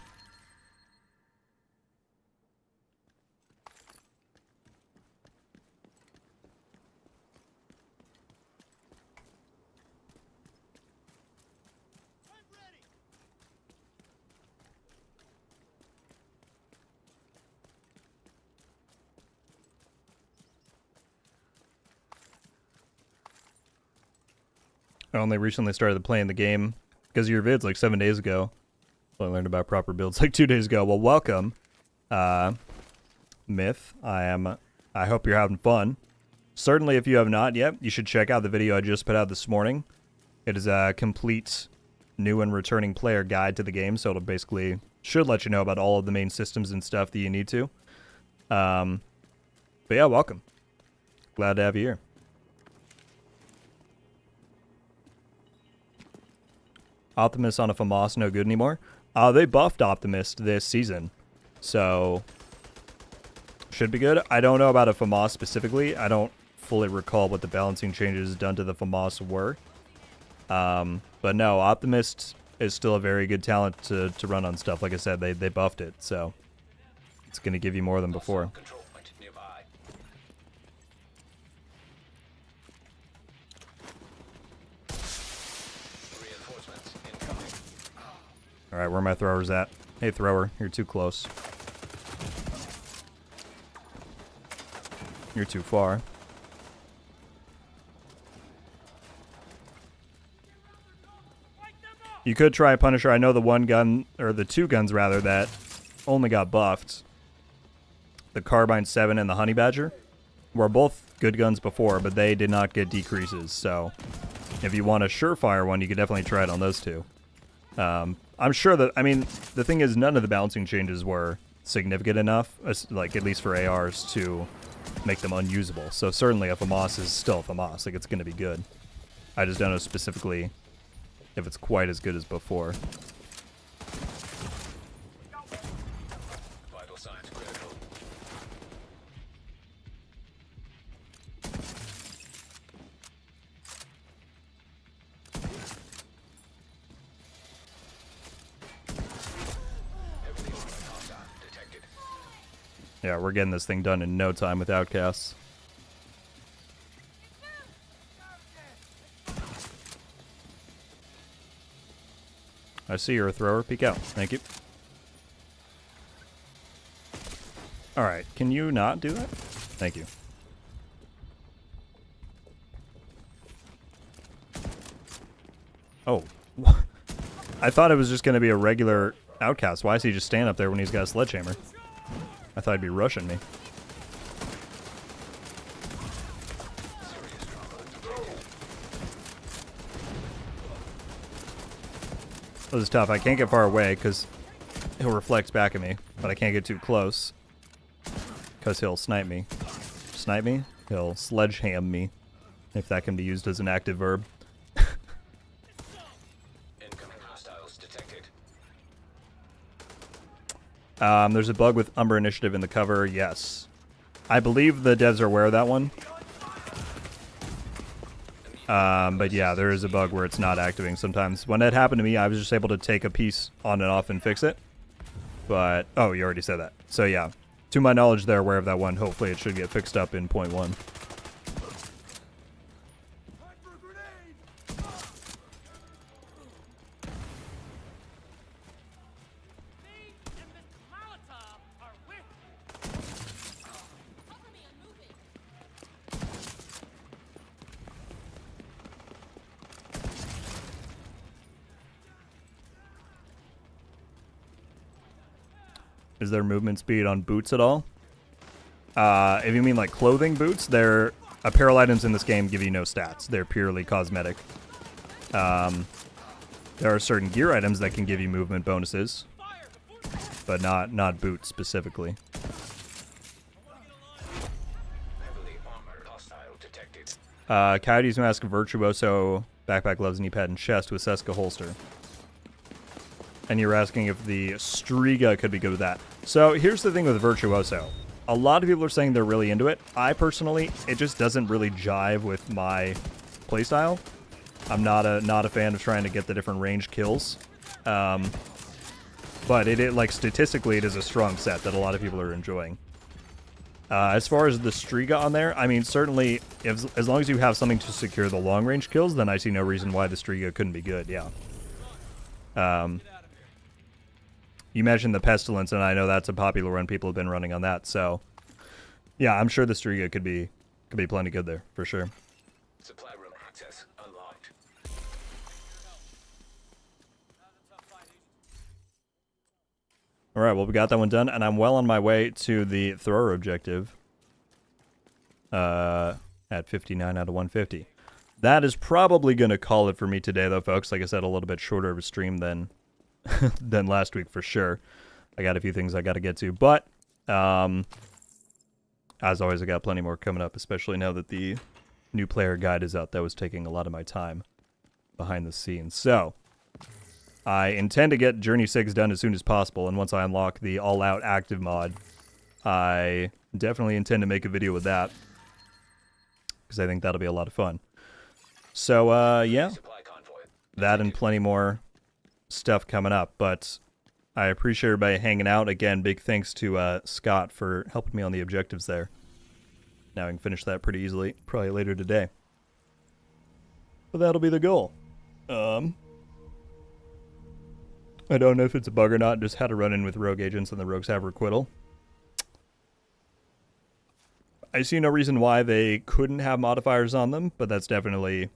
A: I only recently started playing the game because of your vids like 7 days ago. So I learned about proper builds like 2 days ago. Well, welcome, Myth. I hope you're having fun. Certainly, if you have not yet, you should check out the video I just put out this morning. It is a complete new and returning player guide to the game, so it'll basically should let you know about all of the main systems and stuff that you need to. But yeah, welcome. Glad to have you here. Optimus on a FAMAS no good anymore. They buffed Optimus this season, so should be good. I don't know about a FAMAS specifically. I don't fully recall what the balancing changes done to the FAMAS were. But no, Optimus is still a very good talent to run on stuff. Like I said, they buffed it, so it's going to give you more than before.
G: Control point nearby. Reinforcements incoming.
A: All right, where are my throwers at? Hey, thrower, you're too close. You're too far. You could try Punisher. I know the one gun, or the two guns rather, that only got buffed. The Carbine 7 and the Honey Badger were both good guns before, but they did not get decreases. So if you want a surefire one, you could definitely try it on those two. I'm sure that, I mean, the thing is, none of the balancing changes were significant enough, like at least for ARs, to make them unusable. So certainly a FAMAS is still a FAMAS. Like, it's going to be good. I just don't know specifically if it's quite as good as before.
G: Vital signs critical. Heavily armored hostile detected.
A: Yeah, we're getting this thing done in no time with outcasts. I see you're a thrower. Peek out. Thank you. Alright, can you not do that? Thank you. Oh. I thought it was just going to be a regular outcast. Why is he just standing up there when he's got a sledgehammer? I thought he'd be rushing me. This is tough. I can't get far away because he'll reflect back at me, but I can't get too close because he'll snipe me. Snipe me? He'll sledgeham me, if that can be used as an active verb.
G: Incoming hostiles detected.
A: There's a bug with Umber Initiative in the cover. Yes. I believe the devs are aware of that one. But yeah, there is a bug where it's not activating sometimes. When that happened to me, I was just able to take a piece on and off and fix it. But, oh, you already said that. So yeah, to my knowledge, they're aware of that one. Hopefully it should get fixed up in 0.1. Is there movement speed on boots at all? If you mean like clothing boots, they're apparel items in this game give you no stats. They're purely cosmetic. There are certain gear items that can give you movement bonuses, but not boots specifically.
G: Heavily armored hostile detected.
A: Coyote's Mask, Virtuoso, backpack, gloves, knee pad, and chest with Seska holster. And you're asking if the Striga could be good with that. So here's the thing with Virtuoso. A lot of people are saying they're really into it. I personally, it just doesn't really jive with my playstyle. I'm not a fan of trying to get the different range kills. But it like statistically, it is a strong set that a lot of people are enjoying. As far as the Striga on there, I mean, certainly, as long as you have something to secure the long range kills, then I see no reason why the Striga couldn't be good. Yeah. You mentioned the Pestilence, and I know that's a popular one. People have been running on that, so yeah, I'm sure the Striga could be plenty good there for sure.
G: Supply room access unlocked.
A: All right, well, we got that one done, and I'm well on my way to the thrower objective at 59 out of 150. That is probably going to call it for me today, though, folks. Like I said, a little bit shorter of a stream than than last week for sure. I got a few things I got to get to, but as always, I got plenty more coming up, especially now that the new player guide is out. That was taking a lot of my time behind the scenes. So I intend to get Journey 6 done as soon as possible, and once I unlock the all-out active mod, I definitely intend to make a video with that, because I think that'll be a lot of fun. So, yeah,
G: Supply convoy.
A: that and plenty more stuff coming up, but I appreciate everybody hanging out. Again, big thanks to Scott for helping me on the objectives there. Now I can finish that pretty easily, probably later today. But that'll be the goal. I don't know if it's a bug or not, just had to run in with rogue agents and the rogues have requital. I see no reason why they couldn't have modifiers on them, but that's definitely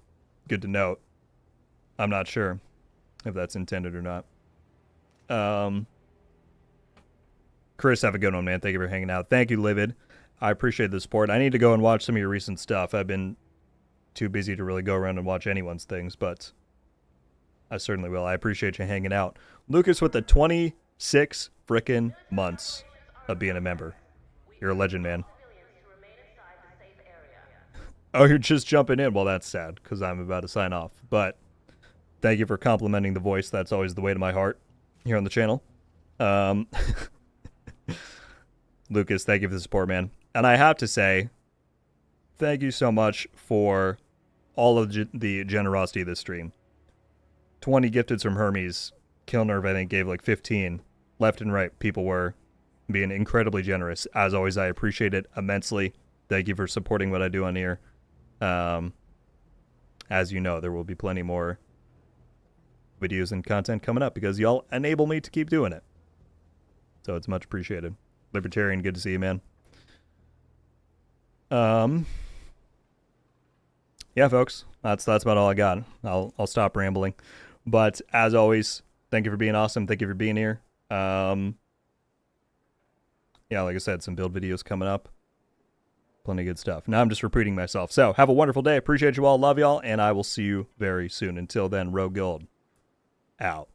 A: good to note. I'm not sure if that's intended or not. Chris, have a good one, man. Thank you for hanging out. Thank you, Livid. I appreciate the support. I need to go and watch some of your recent stuff. I've been too busy to really go around and watch anyone's things, but I certainly will. I appreciate you hanging out. Lucas with the 26 frickin' months of being a member. You're a legend, man. Oh, you're just jumping in? Well, that's sad, because I'm about to sign off. But thank you for complimenting the voice. That's always the way to my heart here on the channel. Lucas, thank you for the support, man. And I have to say, thank you so much for all of the generosity of this stream. 20 gifted from Hermes. Killnerve, I think, gave like 15. Left and right, people were being incredibly generous. As always, I appreciate it immensely. Thank you for supporting what I do on here. As you know, there will be plenty more videos and content coming up because y'all enable me to keep doing it. So it's much appreciated. Libertarian, good to see you, man. Yeah, folks, that's about all I got. I'll stop rambling. But as always, thank you for being awesome. Thank you for being here. Yeah, like I said, some build videos coming up. Plenty of good stuff. Now I'm just repeating myself. So have a wonderful day. Appreciate you all. Love y'all. And I will see you very soon. Until then, RogueGold out.